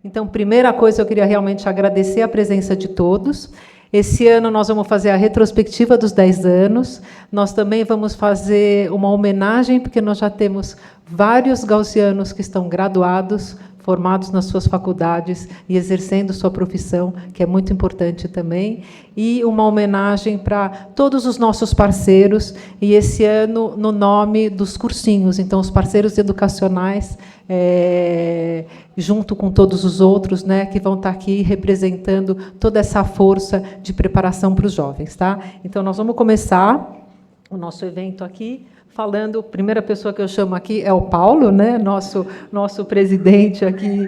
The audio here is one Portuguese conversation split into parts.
Então, primeira coisa, eu queria realmente agradecer a presença de todos. Esse ano nós vamos fazer a retrospectiva dos 10 anos. Nós também vamos fazer uma homenagem, porque nós já temos vários gaussianos que estão graduados, formados nas suas faculdades e exercendo sua profissão, que é muito importante também, e uma homenagem para todos os nossos parceiros, e esse ano no nome dos cursinhos, então os parceiros educacionais, junto com todos os outros, né, que vão estar aqui representando toda essa força de preparação para os jovens. Tá? Então, nós vamos começar o nosso evento aqui, falando, a primeira pessoa que eu chamo aqui é o Paulo, né, nosso presidente aqui,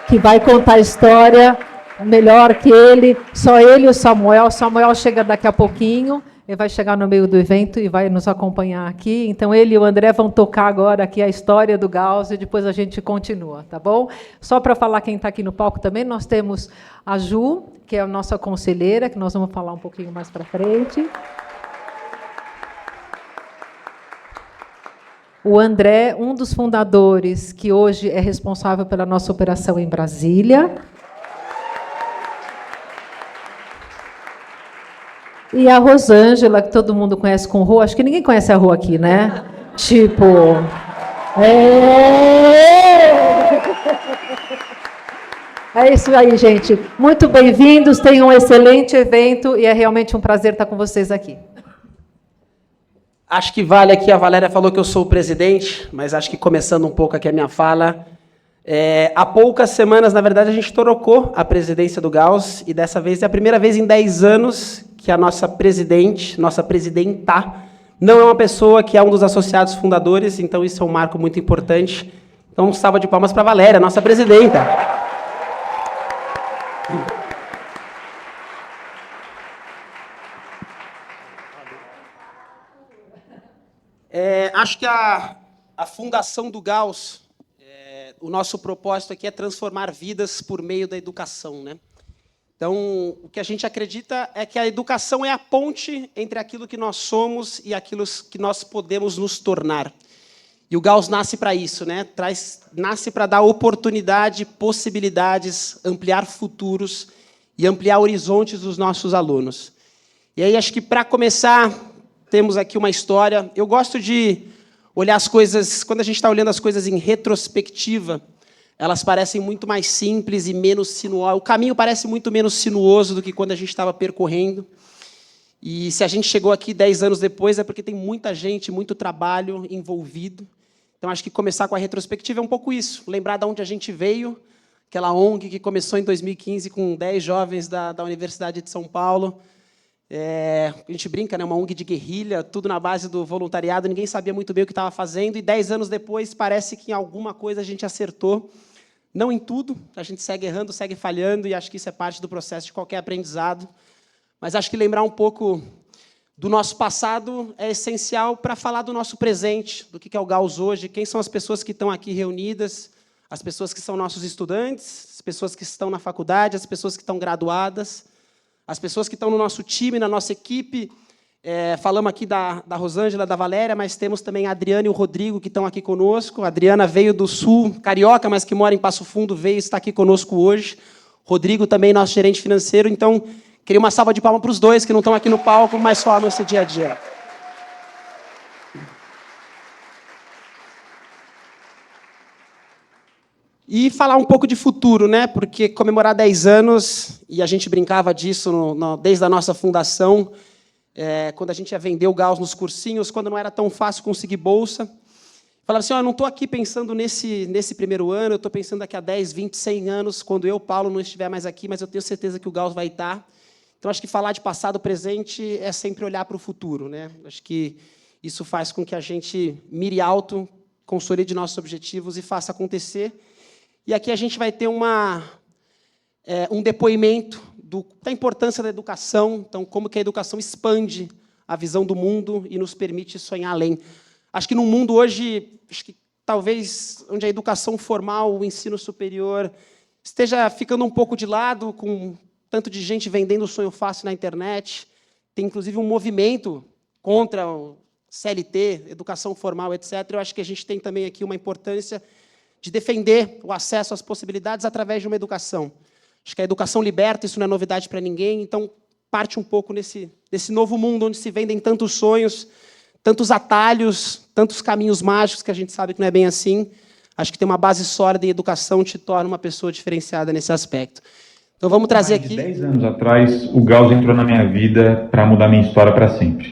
que vai contar a história melhor que ele, só ele e o Samuel. O Samuel chega daqui a pouquinho, ele vai chegar no meio do evento e vai nos acompanhar aqui. Então, ele e o André vão tocar agora aqui a história do Gauss e depois a gente continua, tá bom? Só para falar quem está aqui no palco também, nós temos a Ju, que é a nossa conselheira, que nós vamos falar um pouquinho mais para frente. O André, um dos fundadores, que hoje é responsável pela nossa operação em Brasília. E a Rosângela, que todo mundo conhece com Rô. Acho que ninguém conhece a Rô aqui, né? Tipo... É isso aí, gente. Muito bem-vindos, tenham um excelente evento e é realmente um prazer estar com vocês aqui. Acho que vale aqui, a Valéria falou que eu sou o presidente, mas acho que começando um pouco aqui a minha fala, há poucas semanas, na verdade, a gente trocou a presidência do Gauss e dessa vez é a primeira vez em 10 anos que a nossa presidente, nossa presidenta, não é uma pessoa que é um dos associados fundadores, então isso é um marco muito importante. Então, um salve de palmas para a Valéria, nossa presidenta. Acho que a fundação do Gauss, o nosso propósito aqui é transformar vidas por meio da educação, né? Então, o que a gente acredita é que a educação é a ponte entre aquilo que nós somos e aquilo que nós podemos nos tornar. E o Gauss nasce para isso, né? Nasce para dar oportunidade, possibilidades, ampliar futuros e ampliar horizontes dos nossos alunos. E aí, acho que, para começar, temos aqui uma história. Eu gosto de olhar as coisas, quando a gente está olhando as coisas em retrospectiva, elas parecem muito mais simples e menos sinuosas. O caminho parece muito menos sinuoso do que quando a gente estava percorrendo. E se a gente chegou aqui 10 anos depois, é porque tem muita gente, muito trabalho envolvido. Então, acho que começar com a retrospectiva é um pouco isso. Lembrar de onde a gente veio, aquela ONG que começou em 2015 com 10 jovens da Universidade de São Paulo. A gente brinca, né, uma ONG de guerrilha, tudo na base do voluntariado, ninguém sabia muito bem o que estava fazendo, e 10 anos depois parece que em alguma coisa a gente acertou. Não em tudo, a gente segue errando, segue falhando, e acho que isso é parte do processo de qualquer aprendizado. Mas acho que lembrar um pouco do nosso passado é essencial para falar do nosso presente, do que é o Gauss hoje, quem são as pessoas que estão aqui reunidas, as pessoas que são nossos estudantes, as pessoas que estão na faculdade, as pessoas que estão graduadas, as pessoas que estão no nosso time, na nossa equipe. Falamos aqui da Rosângela, da Valéria, mas temos também a Adriana e o Rodrigo, que estão aqui conosco. A Adriana veio do Sul, carioca, mas que mora em Passo Fundo, veio e está aqui conosco hoje. Rodrigo também, nosso gerente financeiro. Então, queria uma salva de palmas para os dois, que não estão aqui no palco, mas só no nosso dia a dia. E falar um pouco de futuro, né? Porque comemorar 10 anos, e a gente brincava disso desde a nossa fundação, quando a gente ia vender o Gauss nos cursinhos, quando não era tão fácil conseguir bolsa. Falava assim, eu não estou aqui pensando nesse primeiro ano, eu estou pensando daqui a 10, 20, 100 anos, quando eu, Paulo, não estiver mais aqui, mas eu tenho certeza que o Gauss vai estar. Então, acho que falar de passado, presente, é sempre olhar para o futuro, né? Acho que isso faz com que a gente mire alto, consolide nossos objetivos e faça acontecer. E aqui a gente vai ter um depoimento da importância da educação, então, como que a educação expande a visão do mundo e nos permite sonhar além. Acho que no mundo hoje, acho que talvez onde a educação formal, o ensino superior, esteja ficando um pouco de lado, com tanto de gente vendendo o sonho fácil na internet. Tem, inclusive, um movimento contra CLT, educação formal, etc., eu acho que a gente tem também aqui uma importância de defender o acesso às possibilidades através de uma educação. Acho que a educação liberta, isso não é novidade para ninguém, então parte um pouco desse novo mundo onde se vendem tantos sonhos, tantos atalhos, tantos caminhos mágicos que a gente sabe que não é bem assim. Acho que ter uma base sólida em educação te torna uma pessoa diferenciada nesse aspecto. Então vamos trazer aqui... 10 anos atrás, o Gauss entrou na minha vida para mudar minha história para sempre.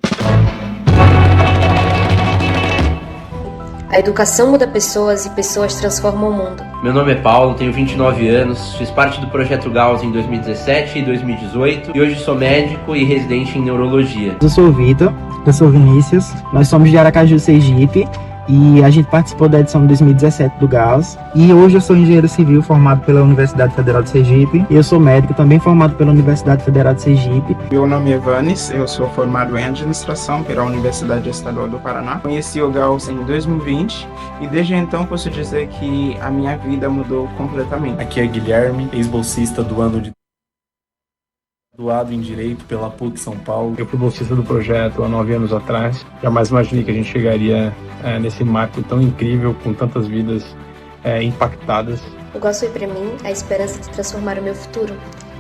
A educação muda pessoas e pessoas transformam o mundo. Meu nome é Paulo, tenho 29 anos, fiz parte do Projeto Gauss em 2017 e 2018 e hoje sou médico e residente em neurologia. Eu sou o Vitor, eu sou o Vinícius, nós somos de Aracaju, Sergipe e a gente participou da edição de 2017 do Gauss. E hoje eu sou engenheiro civil formado pela Universidade Federal de Sergipe e eu sou médico também formado pela Universidade Federal de Sergipe. Meu nome é Vanes, eu sou formado em administração pela Universidade Estadual do Paraná. Conheci o Gauss em 2020 e desde então posso dizer que a minha vida mudou completamente. Aqui é Guilherme, ex-bolsista do ano de graduado em Direito pela PUC São Paulo. Eu fui bolsista do projeto há 9 anos atrás. Jamais imaginei que a gente chegaria nesse marco tão incrível, com tantas vidas impactadas. O Gauss foi para mim a esperança de transformar o meu futuro.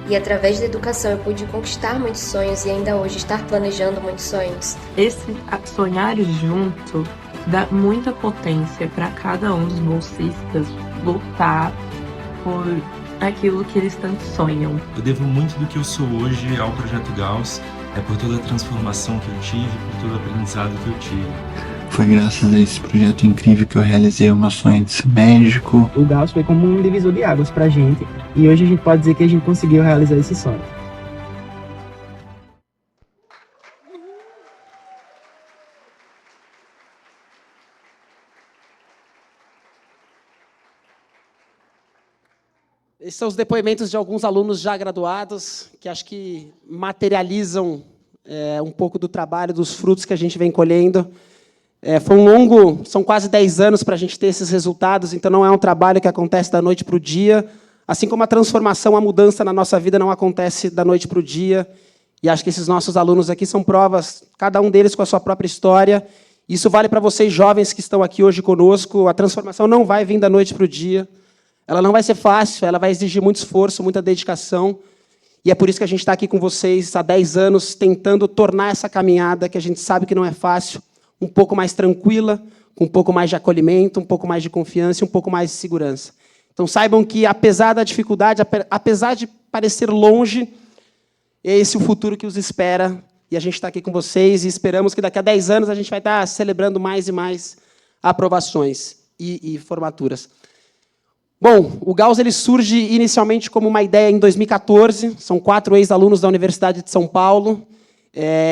E através da educação eu pude conquistar muitos sonhos e ainda hoje estar planejando muitos sonhos. Esse sonhar junto dá muita potência para cada um dos bolsistas lutar por aquilo que eles tanto sonham. Eu devo muito do que eu sou hoje ao Projeto Gauss, por toda a transformação que eu tive, por todo o aprendizado que eu tive. Foi graças a esse projeto incrível que eu realizei o meu sonho de ser médico. O Gauss foi como um divisor de águas pra gente e hoje a gente pode dizer que a gente conseguiu realizar esse sonho. Esses são os depoimentos de alguns alunos já graduados, que acho que materializam um pouco do trabalho, dos frutos que a gente vem colhendo. Foi são quase 10 anos para a gente ter esses resultados, então não é um trabalho que acontece da noite para o dia, assim como a transformação, a mudança na nossa vida não acontece da noite para o dia, e acho que esses nossos alunos aqui são provas, cada um deles com a sua própria história. Isso vale para vocês jovens que estão aqui hoje conosco, a transformação não vai vir da noite para o dia, ela não vai ser fácil, ela vai exigir muito esforço, muita dedicação, e é por isso que a gente está aqui com vocês há 10 anos, tentando tornar essa caminhada, que a gente sabe que não é fácil, um pouco mais tranquila, com um pouco mais de acolhimento, um pouco mais de confiança e um pouco mais de segurança. Então, saibam que, apesar da dificuldade, apesar de parecer longe, é esse o futuro que os espera, e a gente está aqui com vocês, e esperamos que daqui a 10 anos a gente vai estar celebrando mais e mais aprovações e formaturas. Bom, o Gauss ele surge inicialmente como uma ideia em 2014, são 4 ex-alunos da Universidade de São Paulo,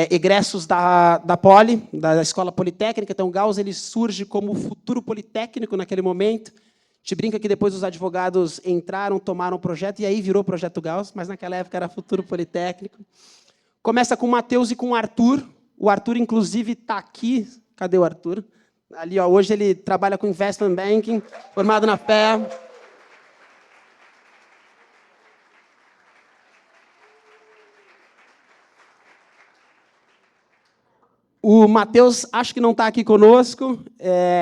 egressos da Poli, da Escola Politécnica. Então, o Gauss ele surge como futuro politécnico naquele momento. A gente brinca que depois os advogados entraram, tomaram o projeto, e aí virou o Projeto Gauss, mas naquela época era futuro politécnico. Começa com o Matheus e com o Arthur. O Arthur, inclusive, está aqui. Cadê o Arthur? Ali, ó, hoje ele trabalha com Investment Banking, formado na FEA. O Matheus, acho que não está aqui conosco,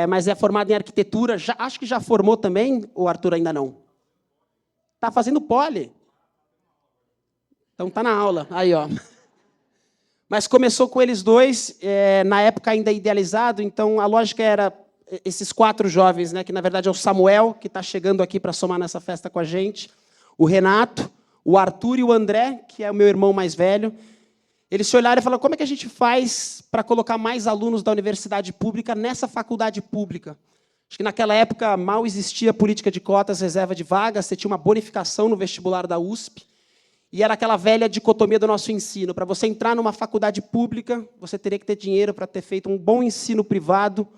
mas é formado em arquitetura. Acho que já formou também, ou Arthur ainda não? Está fazendo poli. Então está na aula. Aí, ó. Mas começou com eles dois, na época ainda idealizado, então a lógica era esses 4 jovens, né, que na verdade é o Samuel, que está chegando aqui para somar nessa festa com a gente, o Renato, o Arthur e o André, que é o meu irmão mais velho. Eles se olharam e falaram, como é que a gente faz para colocar mais alunos da universidade pública nessa faculdade pública? Acho que naquela época mal existia política de cotas, reserva de vagas, você tinha uma bonificação no vestibular da USP, e era aquela velha dicotomia do nosso ensino. Para você entrar numa faculdade pública, você teria que ter dinheiro para ter feito um bom ensino privado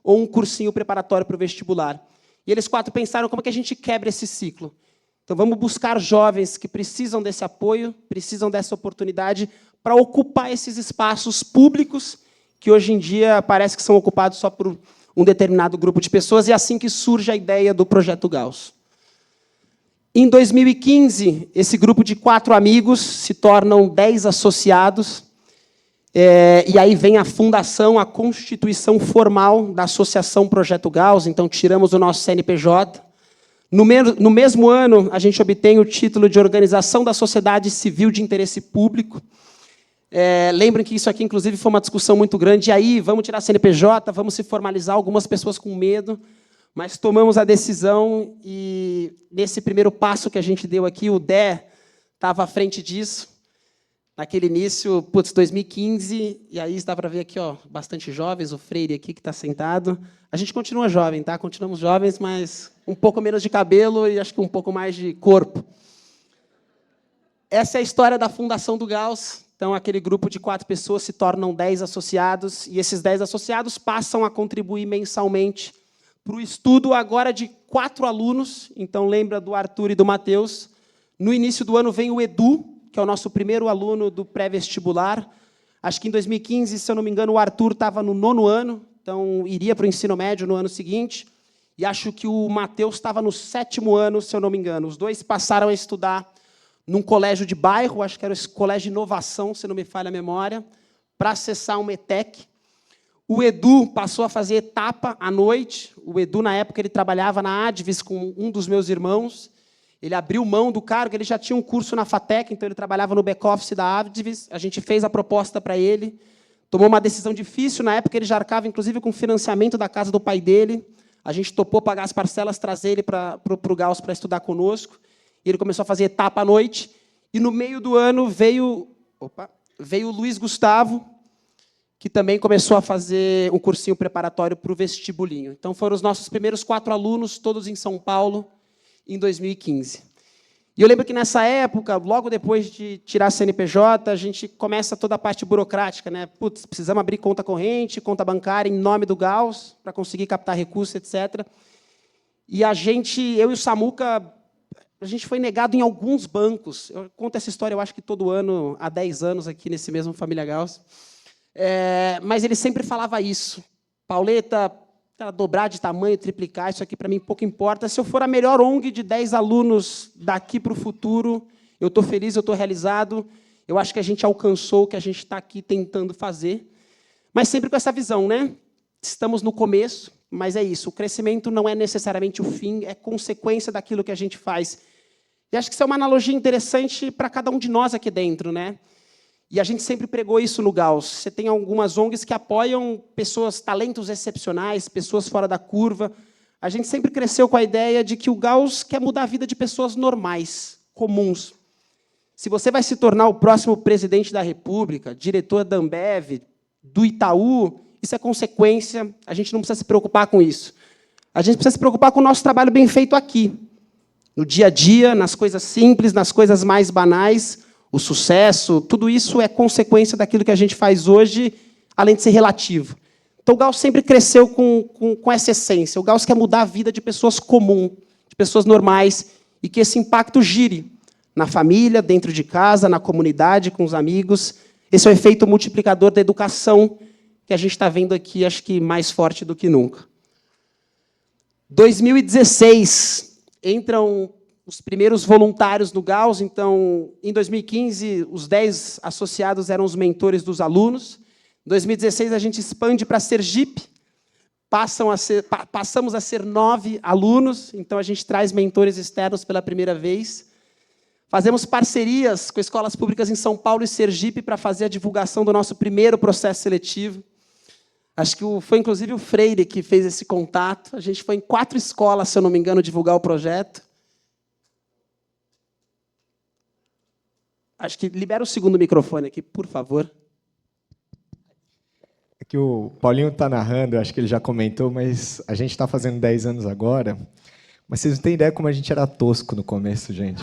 ou um cursinho preparatório para o vestibular. E eles 4 pensaram, como é que a gente quebra esse ciclo? Então, vamos buscar jovens que precisam desse apoio, precisam dessa oportunidade, para ocupar esses espaços públicos que hoje em dia parece que são ocupados só por um determinado grupo de pessoas, e é assim que surge a ideia do Projeto Gauss. Em 2015, esse grupo de 4 amigos se tornam 10 associados. E aí vem a fundação, a constituição formal da Associação Projeto Gauss, então tiramos o nosso CNPJ. No mesmo ano, a gente obtém o título de Organização da Sociedade Civil de Interesse Público. Lembrem que isso aqui, inclusive, foi uma discussão muito grande. E aí, vamos tirar CNPJ, vamos se formalizar, algumas pessoas com medo, mas tomamos a decisão e, nesse primeiro passo que a gente deu aqui, o DE estava à frente disso. Naquele início, 2015, e aí dá para ver aqui, ó, bastante jovens, o Freire aqui que está sentado. A gente continua jovem, tá? Continuamos jovens, mas um pouco menos de cabelo e acho que um pouco mais de corpo. Essa é a história da fundação do Gauss. Então, aquele grupo de 4 pessoas se tornam 10 associados, e esses 10 associados passam a contribuir mensalmente para o estudo agora de 4 alunos. Então, lembra do Arthur e do Matheus. No início do ano vem o Edu, que é o nosso primeiro aluno do pré-vestibular. Acho que em 2015, se eu não me engano, o Arthur estava no 9º ano, então iria para o ensino médio no ano seguinte. E acho que o Matheus estava no 7º ano, se eu não me engano. Os dois passaram a estudar num colégio de bairro, acho que era o Colégio de Inovação, se não me falha a memória, para acessar uma ETEC. O Edu passou a fazer etapa à noite. O Edu, na época, ele trabalhava na Advis com um dos meus irmãos. Ele abriu mão do cargo, ele já tinha um curso na FATEC, então ele trabalhava no back-office da Advis. A gente fez a proposta para ele, tomou uma decisão difícil. Na época, ele já arcava, inclusive, com o financiamento da casa do pai dele. A gente topou pagar as parcelas, trazer ele para o Gauss para estudar conosco. E ele começou a fazer etapa à noite. E, no meio do ano, veio o Luiz Gustavo, que também começou a fazer um cursinho preparatório para o vestibulinho. Então, foram os nossos primeiros 4 alunos, todos em São Paulo, em 2015. E eu lembro que, nessa época, logo depois de tirar a CNPJ, a gente começa toda a parte burocrática, né? Putz, precisamos abrir conta corrente, conta bancária, em nome do Gauss, para conseguir captar recursos, etc. E eu e o Samuca, a gente foi negado em alguns bancos. Eu conto essa história, eu acho que todo ano, há 10 anos, aqui nesse mesmo Família Gauss. Mas ele sempre falava isso. Pauleta, dobrar de tamanho, triplicar, isso aqui para mim pouco importa. Se eu for a melhor ONG de 10 alunos daqui para o futuro, eu estou feliz, eu estou realizado. Eu acho que a gente alcançou o que a gente está aqui tentando fazer. Mas sempre com essa visão, né? Estamos no começo, mas é isso. O crescimento não é necessariamente o fim, é consequência daquilo que a gente faz. E acho que isso é uma analogia interessante para cada um de nós aqui dentro, né? E a gente sempre pregou isso no Gauss. Você tem algumas ONGs que apoiam pessoas, talentos excepcionais, pessoas fora da curva. A gente sempre cresceu com a ideia de que o Gauss quer mudar a vida de pessoas normais, comuns. Se você vai se tornar o próximo presidente da República, diretor da Ambev, do Itaú, isso é consequência, a gente não precisa se preocupar com isso. A gente precisa se preocupar com o nosso trabalho bem feito aqui, no dia a dia, nas coisas simples, nas coisas mais banais. O sucesso, tudo isso é consequência daquilo que a gente faz hoje, além de ser relativo. Então, o Gauss sempre cresceu com essa essência. O Gauss quer mudar a vida de pessoas comuns, de pessoas normais, e que esse impacto gire na família, dentro de casa, na comunidade, com os amigos. Esse é o efeito multiplicador da educação que a gente está vendo aqui, acho que mais forte do que nunca. 2016, entram os primeiros voluntários no Gauss. Então, em 2015, os 10 associados eram os mentores dos alunos. Em 2016, a gente expande para Sergipe. Passamos a ser 9 alunos. Então, a gente traz mentores externos pela primeira vez. Fazemos parcerias com escolas públicas em São Paulo e Sergipe para fazer a divulgação do nosso primeiro processo seletivo. Acho que foi, inclusive, o Freire que fez esse contato. A gente foi em 4 escolas, se eu não me engano, divulgar o projeto. Acho que libera o segundo microfone aqui, por favor. É que o Paulinho está narrando, acho que ele já comentou, mas a gente está fazendo 10 anos agora. Mas vocês não têm ideia como a gente era tosco no começo, gente.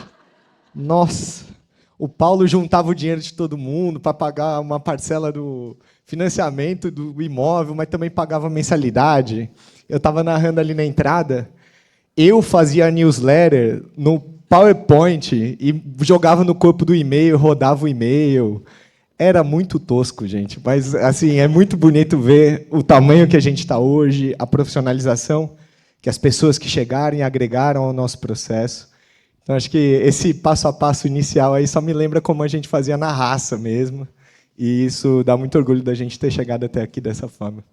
Nossa! O Paulo juntava o dinheiro de todo mundo para pagar uma parcela do financiamento do imóvel, mas também pagava mensalidade. Eu estava narrando ali na entrada. Eu fazia a newsletter no PowerPoint e jogava no corpo do e-mail, rodava o e-mail. Era muito tosco, gente. Mas assim, é muito bonito ver o tamanho que a gente está hoje, a profissionalização que as pessoas que chegaram e agregaram ao nosso processo. Então, acho que esse passo a passo inicial aí só me lembra como a gente fazia na raça mesmo. E isso dá muito orgulho da gente ter chegado até aqui dessa forma.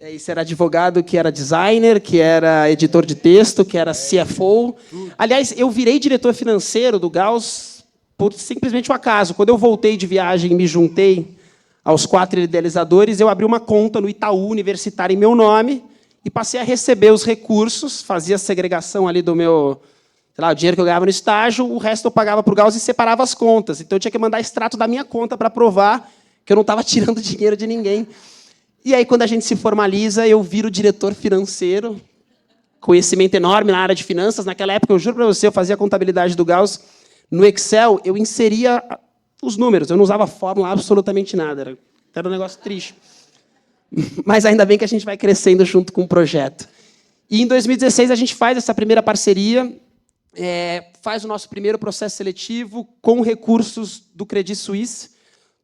Isso era advogado, que era designer, que era editor de texto, que era CFO. Aliás, eu virei diretor financeiro do Gauss por simplesmente um acaso. Quando eu voltei de viagem e me juntei aos 4 idealizadores, eu abri uma conta no Itaú Universitário em meu nome e passei a receber os recursos, fazia a segregação ali do meu, sei lá, o dinheiro que eu ganhava no estágio, o resto eu pagava para o Gauss e separava as contas. Então eu tinha que mandar extrato da minha conta para provar que eu não estava tirando dinheiro de ninguém. E aí, quando a gente se formaliza, eu viro diretor financeiro, conhecimento enorme na área de finanças. Naquela época, eu juro para você, eu fazia a contabilidade do Gauss no Excel, eu inseria os números, eu não usava fórmula, absolutamente nada. Era um negócio triste. Mas ainda bem que a gente vai crescendo junto com o projeto. E em 2016, a gente faz essa primeira parceria, faz o nosso primeiro processo seletivo com recursos do Credit Suisse.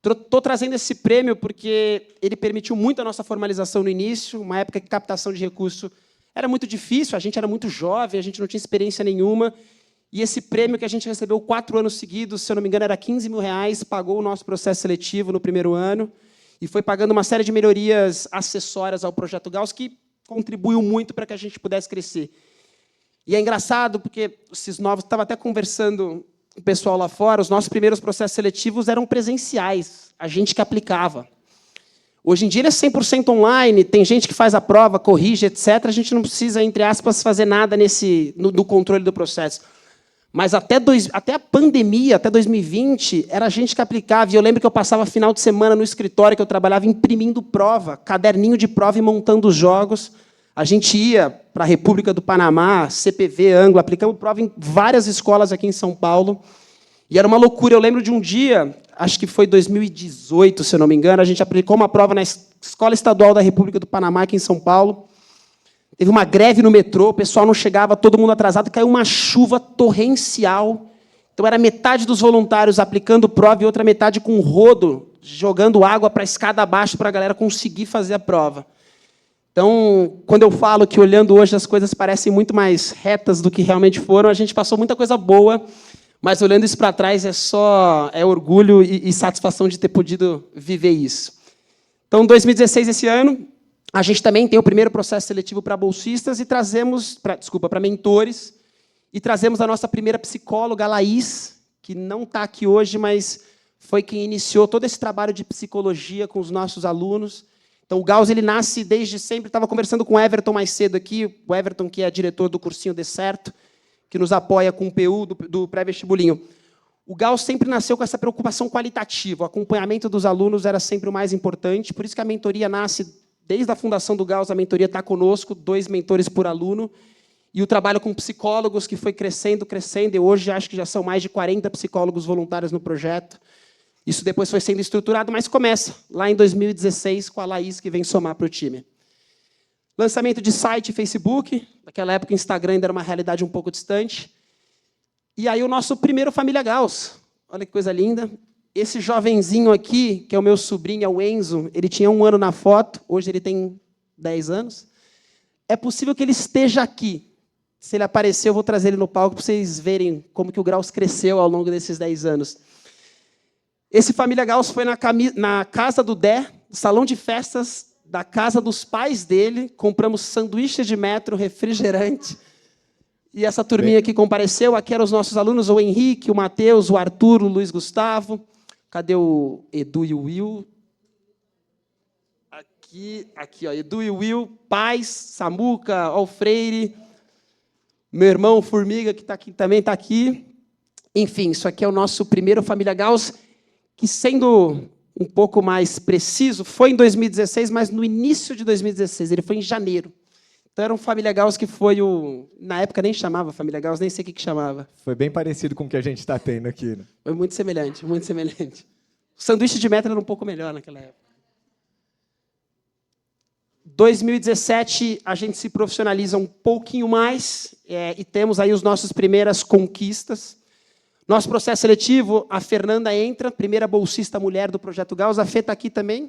Estou trazendo esse prêmio porque ele permitiu muito a nossa formalização no início, uma época que captação de recurso era muito difícil, a gente era muito jovem, a gente não tinha experiência nenhuma, e esse prêmio que a gente recebeu 4 anos seguidos, se eu não me engano, era R$15 mil, pagou o nosso processo seletivo no primeiro ano, e foi pagando uma série de melhorias acessórias ao Projeto Gauss, que contribuiu muito para que a gente pudesse crescer. E é engraçado, porque esses novos... Estava até conversando com o pessoal lá fora, os nossos primeiros processos seletivos eram presenciais, a gente que aplicava. Hoje em dia ele é 100% online, tem gente que faz a prova, corrige, etc. A gente não precisa, entre aspas, fazer nada no controle do processo. Mas até a pandemia, até 2020, era a gente que aplicava. E eu lembro que eu passava final de semana no escritório que eu trabalhava imprimindo prova, caderninho de prova e montando os jogos. A gente ia para a República do Panamá, CPV, Anglo, aplicamos prova em várias escolas aqui em São Paulo. E era uma loucura. Eu lembro de um dia, acho que foi 2018, se eu não me engano, a gente aplicou uma prova na Escola Estadual da República do Panamá, aqui em São Paulo. Teve uma greve no metrô, o pessoal não chegava, todo mundo atrasado, caiu uma chuva torrencial. Então, era metade dos voluntários aplicando prova e outra metade com rodo, jogando água para a escada abaixo para a galera conseguir fazer a prova. Então, quando eu falo que, olhando hoje, as coisas parecem muito mais retas do que realmente foram, a gente passou muita coisa boa, mas, olhando isso para trás, é orgulho e satisfação de ter podido viver isso. Então, 2016, esse ano, a gente também tem o primeiro processo seletivo para bolsistas e trazemos, para mentores, e trazemos a nossa primeira psicóloga, a Laís, que não está aqui hoje, mas foi quem iniciou todo esse trabalho de psicologia com os nossos alunos. Então, o Gauss, ele nasce desde sempre. Estava conversando com o Everton mais cedo aqui, o Everton, que é diretor do cursinho De Certo, que nos apoia com o PU do pré-vestibulinho. O Gauss sempre nasceu com essa preocupação qualitativa. O acompanhamento dos alunos era sempre o mais importante, por isso que a mentoria nasce. Desde a fundação do Gauss, a mentoria está conosco, 2 mentores por aluno, e o trabalho com psicólogos, que foi crescendo, e hoje acho que já são mais de 40 psicólogos voluntários no projeto. Isso depois foi sendo estruturado, mas começa lá em 2016 com a Laís, que vem somar para o time. Lançamento de site e Facebook, naquela época o Instagram ainda era uma realidade um pouco distante. E aí o nosso primeiro Família Gauss, olha que coisa linda. Esse jovenzinho aqui, que é o meu sobrinho, é o Enzo, ele tinha 1 ano na foto, hoje ele tem 10 anos. É possível que ele esteja aqui. Se ele aparecer, eu vou trazer ele no palco para vocês verem como que o Gauss cresceu ao longo desses 10 anos. Esse Família Gauss foi na casa do Dé, no salão de festas da casa dos pais dele, compramos sanduíche de metro, refrigerante, e essa turminha aqui compareceu. Aqui eram os nossos alunos, o Henrique, o Matheus, o Arthur, o Luiz Gustavo. Cadê o Edu e o Will? Aqui, ó, Edu e o Will, pais, Samuca, Alfreire, meu irmão Formiga, que tá aqui, também está aqui. Enfim, isso aqui é o nosso primeiro Família Gauss, que, sendo um pouco mais preciso, foi em 2016, mas no início de 2016, ele foi em janeiro. Então, era um Família Gauss que foi o... Na época nem chamava Família Gauss, nem sei o que chamava. Foi bem parecido com o que a gente está tendo aqui, né? Foi muito semelhante, muito semelhante. O sanduíche de metro era um pouco melhor naquela época. 2017, a gente se profissionaliza um pouquinho mais e temos aí as nossas primeiras conquistas. Nosso processo seletivo, a Fernanda entra, primeira bolsista mulher do Projeto Gauss, a Fê está aqui também.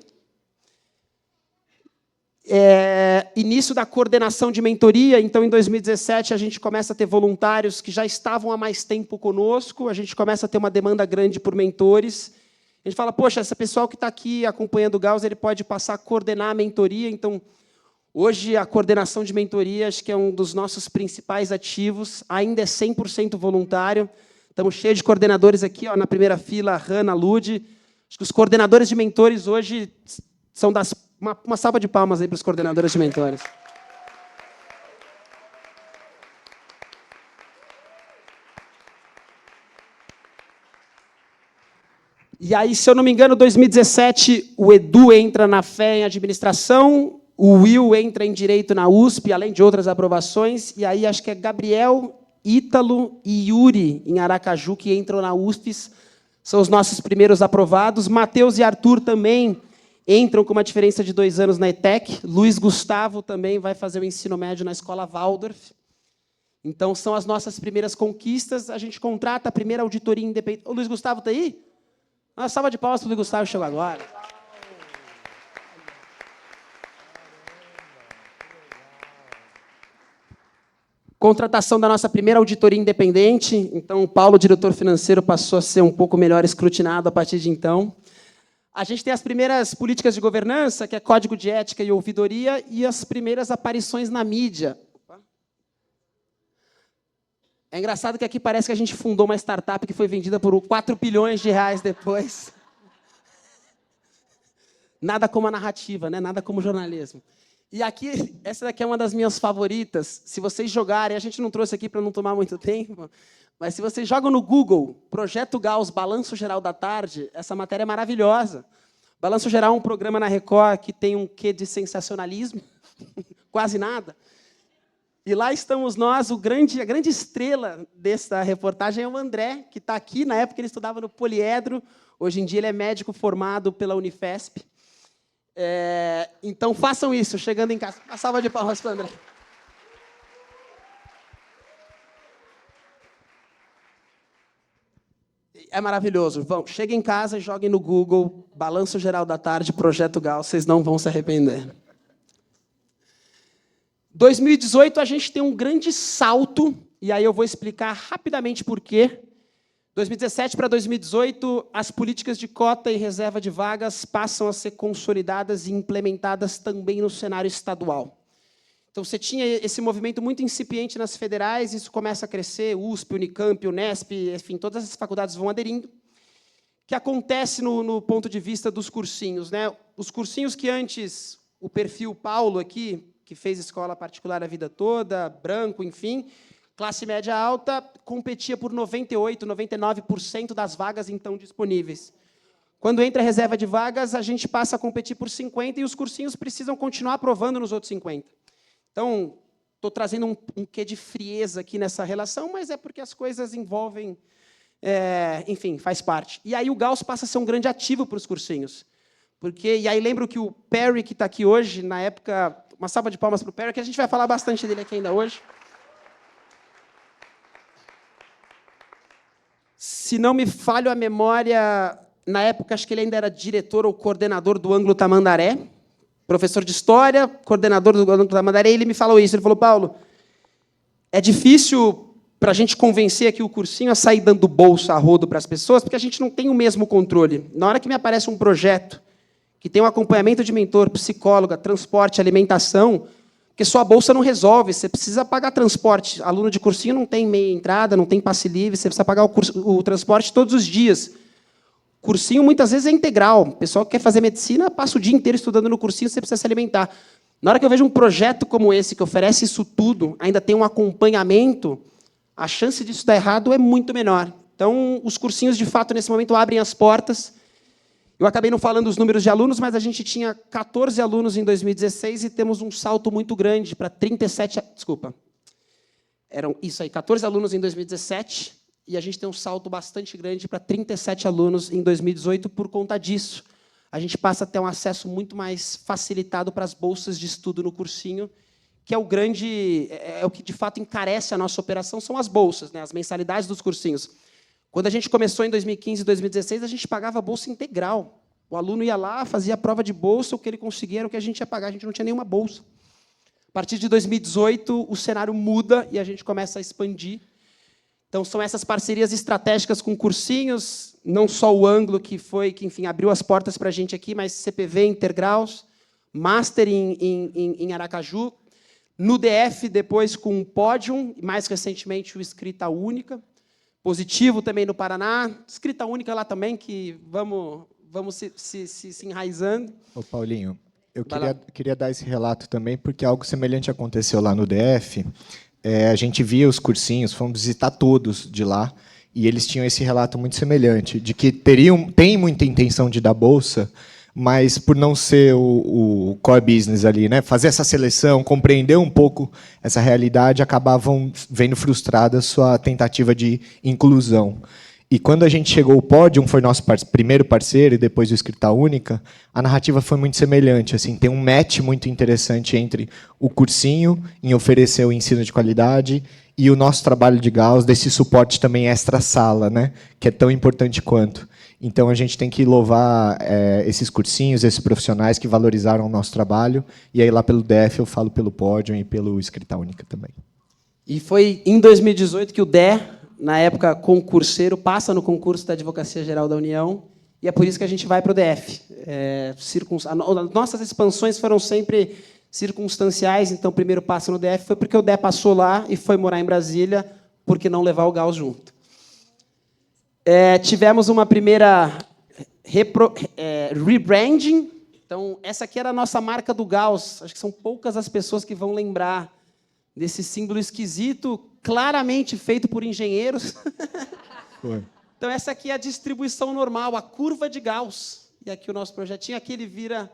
Início da coordenação de mentoria, então, em 2017, a gente começa a ter voluntários que já estavam há mais tempo conosco, a gente começa a ter uma demanda grande por mentores, a A gente fala, poxa, esse pessoal que está aqui acompanhando o Gauss, ele pode passar a coordenar a mentoria. Então, hoje, a coordenação de mentoria, acho que é um dos nossos principais ativos, ainda é 100% voluntário. Estamos cheios de coordenadores aqui, ó, na primeira fila, a Hanna, a Lud. Acho que os coordenadores de mentores hoje são das... Uma salva de palmas aí para os coordenadores de mentores. E aí, se eu não me engano, em 2017, o Edu entra na fé em administração, o Will entra em direito na USP, além de outras aprovações, e aí acho que é Gabriel, Ítalo e Yuri, em Aracaju, que entram na USP, são os nossos primeiros aprovados. Matheus e Arthur também entram com uma diferença de 2 anos na ETEC. Luiz Gustavo também vai fazer o ensino médio na Escola Waldorf. Então, são as nossas primeiras conquistas. A gente contrata a primeira auditoria independente. O Luiz Gustavo está aí? Uma salva de palmas para o Luiz Gustavo, chegou agora. Contratação da nossa primeira auditoria independente. Então, o Paulo, diretor financeiro, passou a ser um pouco melhor escrutinado a partir de então. A gente tem as primeiras políticas de governança, que é código de ética e ouvidoria, e as primeiras aparições na mídia. É engraçado que aqui parece que a gente fundou uma startup que foi vendida por 4 bilhões de reais depois. Nada como a narrativa, né? Nada como jornalismo. E aqui, essa daqui é uma das minhas favoritas. Se vocês jogarem, a gente não trouxe aqui para não tomar muito tempo, mas se vocês jogam no Google, Projeto Gauss, Balanço Geral da Tarde, essa matéria é maravilhosa. Balanço Geral é um programa na Record que tem um quê de sensacionalismo, quase nada. E lá estamos nós, a grande estrela dessa reportagem é o André, que está aqui. Na época ele estudava no Poliedro, hoje em dia ele é médico formado pela Unifesp. Então façam isso, chegando em casa. Uma salva de palmas para o André. É maravilhoso. Cheguem em casa e joguem no Google, Balanço Geral da Tarde, Projeto Gauss, vocês não vão se arrepender. 2018, a gente tem um grande salto, e aí eu vou explicar rapidamente por quê. 2017 para 2018, as políticas de cota e reserva de vagas passam a ser consolidadas e implementadas também no cenário estadual. Então, você tinha esse movimento muito incipiente nas federais, isso começa a crescer, USP, Unicamp, Unesp, enfim, todas essas faculdades vão aderindo. O que acontece no ponto de vista dos cursinhos, né? Os cursinhos que antes, o perfil Paulo aqui, que fez escola particular a vida toda, branco, enfim, classe média alta, competia por 98%, 99% das vagas então disponíveis. Quando entra a reserva de vagas, a gente passa a competir por 50% e os cursinhos precisam continuar aprovando nos outros 50%. Então, estou trazendo um quê de frieza aqui nessa relação, mas é porque as coisas envolvem... enfim, faz parte. E aí o Gauss passa a ser um grande ativo para os cursinhos. E aí lembro que o Perry, que está aqui hoje, na época... Uma salva de palmas para o Perry, que a gente vai falar bastante dele aqui ainda hoje. Se não me falho a memória, na época, acho que ele ainda era diretor ou coordenador do Ângulo Tamandaré, professor de História, coordenador do Ângulo Tamandaré, e ele me falou isso. Ele falou, Paulo, é difícil para a gente convencer aqui o cursinho a sair dando bolsa a rodo para as pessoas, porque a gente não tem o mesmo controle. Na hora que me aparece um projeto que tem um acompanhamento de mentor, psicóloga, transporte, alimentação, porque só a bolsa não resolve, você precisa pagar transporte. Aluno de cursinho não tem meia entrada, não tem passe livre, você precisa pagar o transporte todos os dias. Cursinho, muitas vezes, é integral. O pessoal que quer fazer medicina passa o dia inteiro estudando no cursinho, você precisa se alimentar. Na hora que eu vejo um projeto como esse, que oferece isso tudo, ainda tem um acompanhamento, a chance disso dar errado é muito menor. Então, os cursinhos, de fato, nesse momento, abrem as portas. Eu acabei não falando os números de alunos, mas a gente tinha 14 alunos em 2016 e temos um salto muito grande para 37... Desculpa. Eram 14 alunos em 2017 e a gente tem um salto bastante grande para 37 alunos em 2018 por conta disso. A gente passa a ter um acesso muito mais facilitado para as bolsas de estudo no cursinho, que é o que, de fato, encarece a nossa operação, são as bolsas, né, as mensalidades dos cursinhos. Quando a gente começou em 2015 e 2016, a gente pagava a bolsa integral. O aluno ia lá, fazia a prova de bolsa, o que ele conseguia era o que a gente ia pagar, a gente não tinha nenhuma bolsa. A partir de 2018, o cenário muda e a gente começa a expandir. Então, são essas parcerias estratégicas com cursinhos, não só o Ângulo, que enfim, abriu as portas para a gente aqui, mas CPV, Intergraus, Master em Aracaju, no DF, depois com o Podium, e mais recentemente o Escrita Única, Positivo também no Paraná, Escrita Única lá também, que vamos se enraizando. Ô, Paulinho, eu queria dar esse relato também, porque algo semelhante aconteceu lá no DF. A gente via os cursinhos, fomos visitar todos de lá, e eles tinham esse relato muito semelhante, de que tem muita intenção de dar bolsa, mas por não ser o core business ali, né, fazer essa seleção, compreender um pouco essa realidade, acabavam vendo frustrada sua tentativa de inclusão. E quando a gente chegou ao Podium, foi nosso primeiro parceiro, e depois o Escrita Única, a narrativa foi muito semelhante. Assim, tem um match muito interessante entre o cursinho, em oferecer o ensino de qualidade, e o nosso trabalho de Gauss, desse suporte também extra-sala, né, que é tão importante quanto. Então, a gente tem que louvar esses cursinhos, esses profissionais que valorizaram o nosso trabalho, e aí lá pelo DF eu falo pelo Podium e pelo Escrita Única também. E foi em 2018 que o DE, na época concurseiro, passa no concurso da Advocacia Geral da União, e é por isso que a gente vai para o DF. Nossas expansões foram sempre circunstanciais, então o primeiro passo no DF foi porque o DE passou lá e foi morar em Brasília, por que não levar o Gauss junto? Tivemos uma primeira rebranding, então essa aqui era a nossa marca do Gauss, acho que são poucas as pessoas que vão lembrar desse símbolo esquisito, claramente feito por engenheiros. Foi. Então, essa aqui é a distribuição normal, a curva de Gauss. E aqui o nosso projetinho, aqui ele vira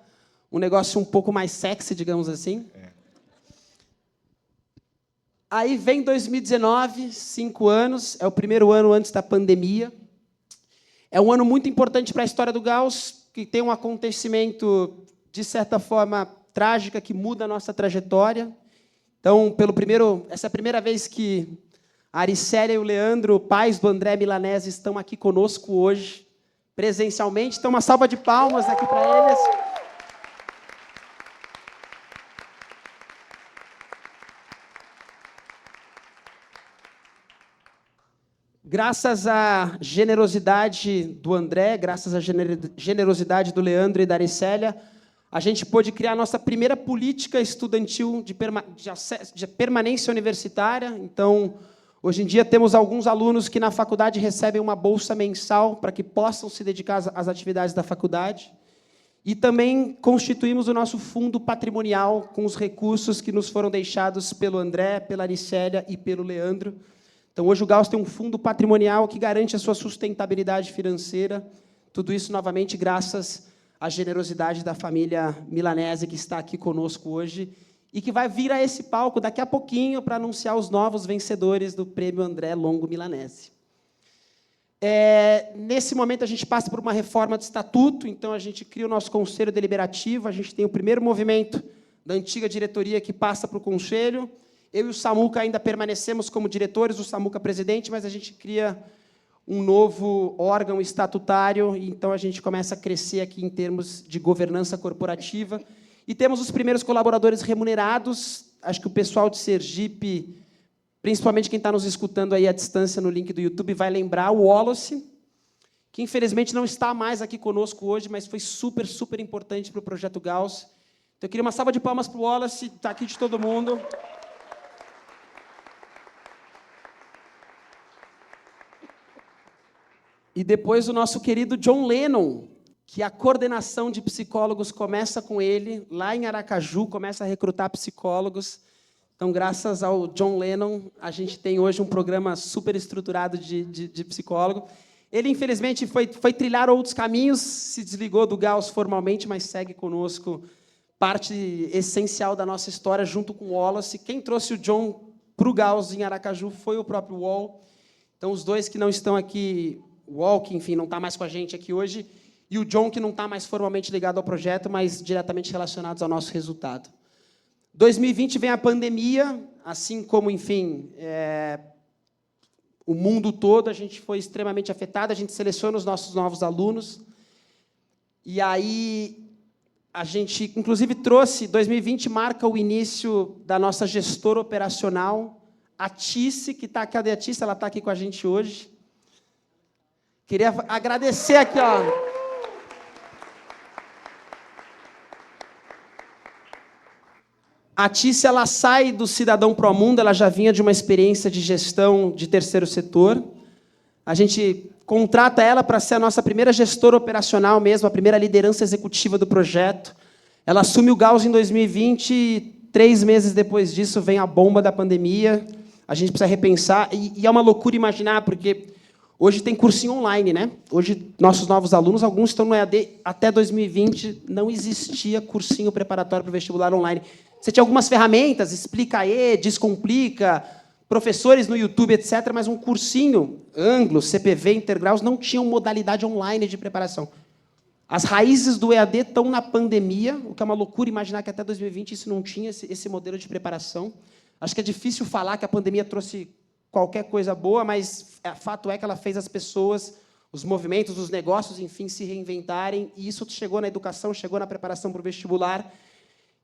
um negócio um pouco mais sexy, digamos assim. Aí vem 2019, 5 anos, é o primeiro ano antes da pandemia. É um ano muito importante para a história do Gauss, que tem um acontecimento, de certa forma, trágico, que muda a nossa trajetória. Então, essa é a primeira vez que a Aricélia e o Leandro, pais do André Milanese, estão aqui conosco hoje, presencialmente. Então, uma salva de palmas aqui para eles. Graças à generosidade do André, graças à generosidade do Leandro e da Aricélia, a gente pôde criar a nossa primeira política estudantil de permanência universitária. Então, hoje em dia, temos alguns alunos que na faculdade recebem uma bolsa mensal para que possam se dedicar às atividades da faculdade. E também constituímos o nosso fundo patrimonial com os recursos que nos foram deixados pelo André, pela Aricélia e pelo Leandro. Então, hoje o Gauss tem um fundo patrimonial que garante a sua sustentabilidade financeira. Tudo isso, novamente, graças a generosidade da família Milanese, que está aqui conosco hoje, e que vai vir a esse palco daqui a pouquinho para anunciar os novos vencedores do Prêmio André Longo Milanese. Nesse momento, a gente passa por uma reforma de estatuto, então a gente cria o nosso conselho deliberativo, a gente tem o primeiro movimento da antiga diretoria que passa para o conselho. Eu e o Samuca ainda permanecemos como diretores, o Samuca presidente, mas a gente cria um novo órgão estatutário, e então a gente começa a crescer aqui em termos de governança corporativa. E temos os primeiros colaboradores remunerados. Acho que o pessoal de Sergipe, principalmente quem está nos escutando aí à distância no link do YouTube, vai lembrar o Wallace, que infelizmente não está mais aqui conosco hoje, mas foi super, super importante para o Projeto Gauss. Então, eu queria uma salva de palmas para o Wallace, está aqui de todo mundo. E depois o nosso querido John Lennon, que a coordenação de psicólogos começa com ele, lá em Aracaju, começa a recrutar psicólogos. Então, graças ao John Lennon, a gente tem hoje um programa super estruturado de psicólogo. Ele, infelizmente, foi trilhar outros caminhos, se desligou do Gauss formalmente, mas segue conosco, parte essencial da nossa história, junto com o Wallace. Quem trouxe o John para o Gauss em Aracaju foi o próprio Wall. Então, os dois que não estão aqui, o Wall, que, enfim, não está mais com a gente aqui hoje, e o John, que não está mais formalmente ligado ao projeto, mas diretamente relacionados ao nosso resultado. 2020 vem a pandemia, assim como, enfim, o mundo todo, a gente foi extremamente afetado, a gente seleciona os nossos novos alunos, e aí a gente, inclusive, trouxe, 2020 marca o início da nossa gestora operacional, a Tice, que está... Cadê a Tice? Ela está aqui com a gente hoje. Queria agradecer aqui, ó. A Tice, ela sai do Cidadão Promundo, ela já vinha de uma experiência de gestão de terceiro setor. A gente contrata ela para ser a nossa primeira gestora operacional mesmo, a primeira liderança executiva do projeto. Ela assume o Gauss em 2020 e 3 meses depois disso vem a bomba da pandemia. A gente precisa repensar, e é uma loucura imaginar, porque hoje tem cursinho online, né? Hoje, nossos novos alunos, alguns estão no EAD. Até 2020, não existia cursinho preparatório para o vestibular online. Você tinha algumas ferramentas, Explica aí, Descomplica, professores no YouTube, etc., mas um cursinho, Anglo, CPV, Intergraus, não tinham modalidade online de preparação. As raízes do EAD estão na pandemia, o que é uma loucura imaginar que até 2020 isso não tinha, esse modelo de preparação. Acho que é difícil falar que a pandemia trouxe qualquer coisa boa, mas fato é que ela fez as pessoas, os movimentos, os negócios, enfim, se reinventarem, e isso chegou na educação, chegou na preparação para o vestibular.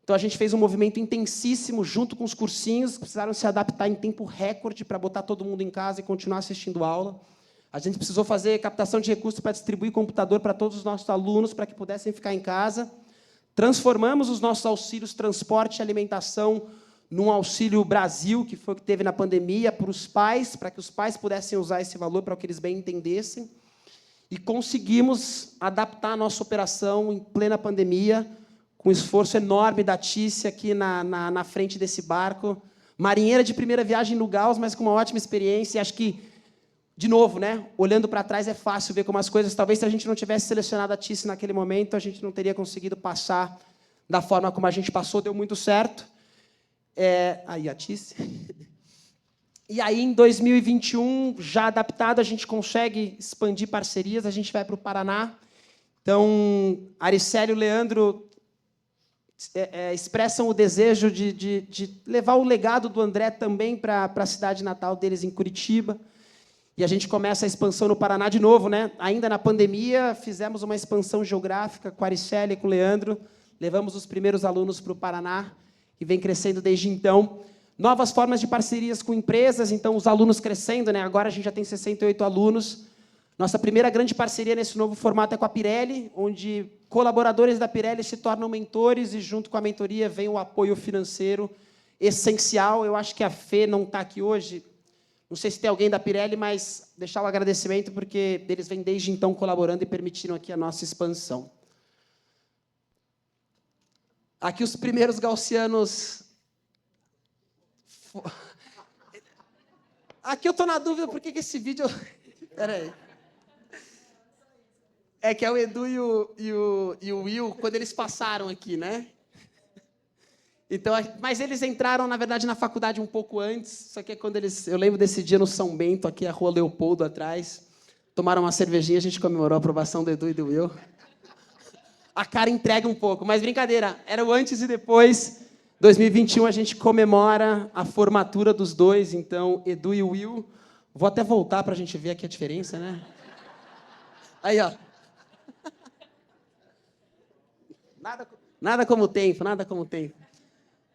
Então, a gente fez um movimento intensíssimo junto com os cursinhos, que precisaram se adaptar em tempo recorde para botar todo mundo em casa e continuar assistindo aula. A gente precisou fazer captação de recursos para distribuir computador para todos os nossos alunos, para que pudessem ficar em casa. Transformamos os nossos auxílios transporte e alimentação num Auxílio Brasil, que foi o que teve na pandemia, para os pais, para que os pais pudessem usar esse valor para o que eles bem entendessem. E conseguimos adaptar a nossa operação em plena pandemia, com um esforço enorme da Tice aqui na frente desse barco. Marinheira de primeira viagem no Gauss, mas com uma ótima experiência. E acho que, de novo, né, olhando para trás, é fácil ver como as coisas... Talvez, se a gente não tivesse selecionado a Tice naquele momento, a gente não teria conseguido passar da forma como a gente passou. Deu muito certo. Aí, a Tice. E aí, em 2021, já adaptado, a gente consegue expandir parcerias. A gente vai para o Paraná. Então, Aricélio e Leandro... expressam o desejo de levar o legado do André também para a cidade natal deles, em Curitiba. E a gente começa a expansão no Paraná de novo, né? Ainda na pandemia, fizemos uma expansão geográfica com a Aricélia e com o Leandro, levamos os primeiros alunos para o Paraná, e vem crescendo desde então. Novas formas de parcerias com empresas, então os alunos crescendo, né? Agora a gente já tem 68 alunos. Nossa primeira grande parceria nesse novo formato é com a Pirelli, onde colaboradores da Pirelli se tornam mentores e, junto com a mentoria, vem o apoio financeiro essencial. Eu acho que a Fê não está aqui hoje. Não sei se tem alguém da Pirelli, mas deixar o agradecimento, porque eles vêm desde então colaborando e permitiram aqui a nossa expansão. Aqui os primeiros gaussianos... Aqui eu estou na dúvida por que esse vídeo... Espera aí. É que é o Edu e o Will, quando eles passaram aqui, né? Então, mas eles entraram, na verdade, na faculdade um pouco antes, só que é quando eles... Eu lembro desse dia no São Bento, aqui a Rua Leopoldo atrás, tomaram uma cervejinha, a gente comemorou a aprovação do Edu e do Will. A cara entrega um pouco, mas brincadeira, era o antes e depois. 2021 a gente comemora a formatura dos dois, então, Edu e Will. Vou até voltar para a gente ver aqui a diferença, né? Aí, ó. Nada como o tempo, nada como o tempo.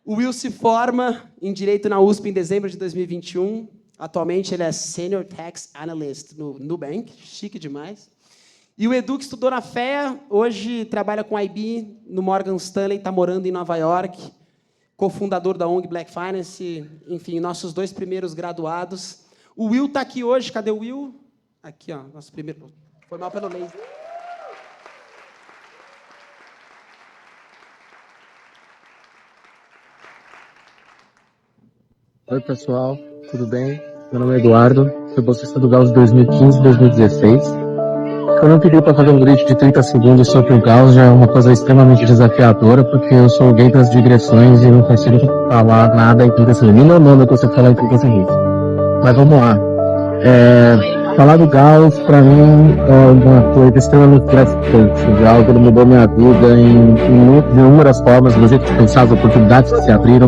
O Will se forma em Direito na USP em dezembro de 2021. Atualmente, ele é Senior Tax Analyst no Nubank, chique demais. E o Edu, que estudou na FEA, hoje trabalha com IB no Morgan Stanley, está morando em Nova York, cofundador da ONG Black Finance, enfim, nossos 2 primeiros graduados. O Will está aqui hoje, cadê o Will? Aqui, ó, nosso primeiro... Foi mal pelo laser. Oi, pessoal, tudo bem? Meu nome é Eduardo, sou bolsista do Gauss de 2015 e 2016. Eu não pedi para fazer um vídeo de 30 segundos sobre o Gauss, já é uma coisa extremamente desafiadora, porque eu sou gay das digressões e não consigo falar nada em 30 segundos. Nem meu nome eu consigo falar em 30 segundos. Mas vamos lá. Falar do Gauss, para mim, é uma coisa extremamente gratificante. O Gauss ele mudou minha vida de inúmeras formas, do jeito que pensava, as oportunidades que se abriram.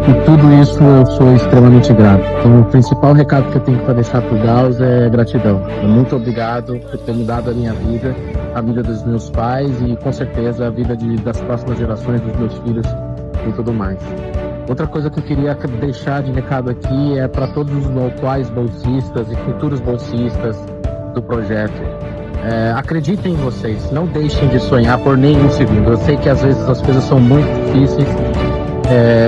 E tudo isso eu sou extremamente grato. Então, o principal recado que eu tenho para deixar para o Gauss é gratidão. Muito obrigado por ter mudado a minha vida, a vida dos meus pais e, com certeza, a vida das próximas gerações, dos meus filhos e tudo mais. Outra coisa que eu queria deixar de recado aqui é para todos os atuais bolsistas e futuros bolsistas do projeto. Acreditem em vocês, não deixem de sonhar por nenhum segundo. Eu sei que às vezes as coisas são muito difíceis,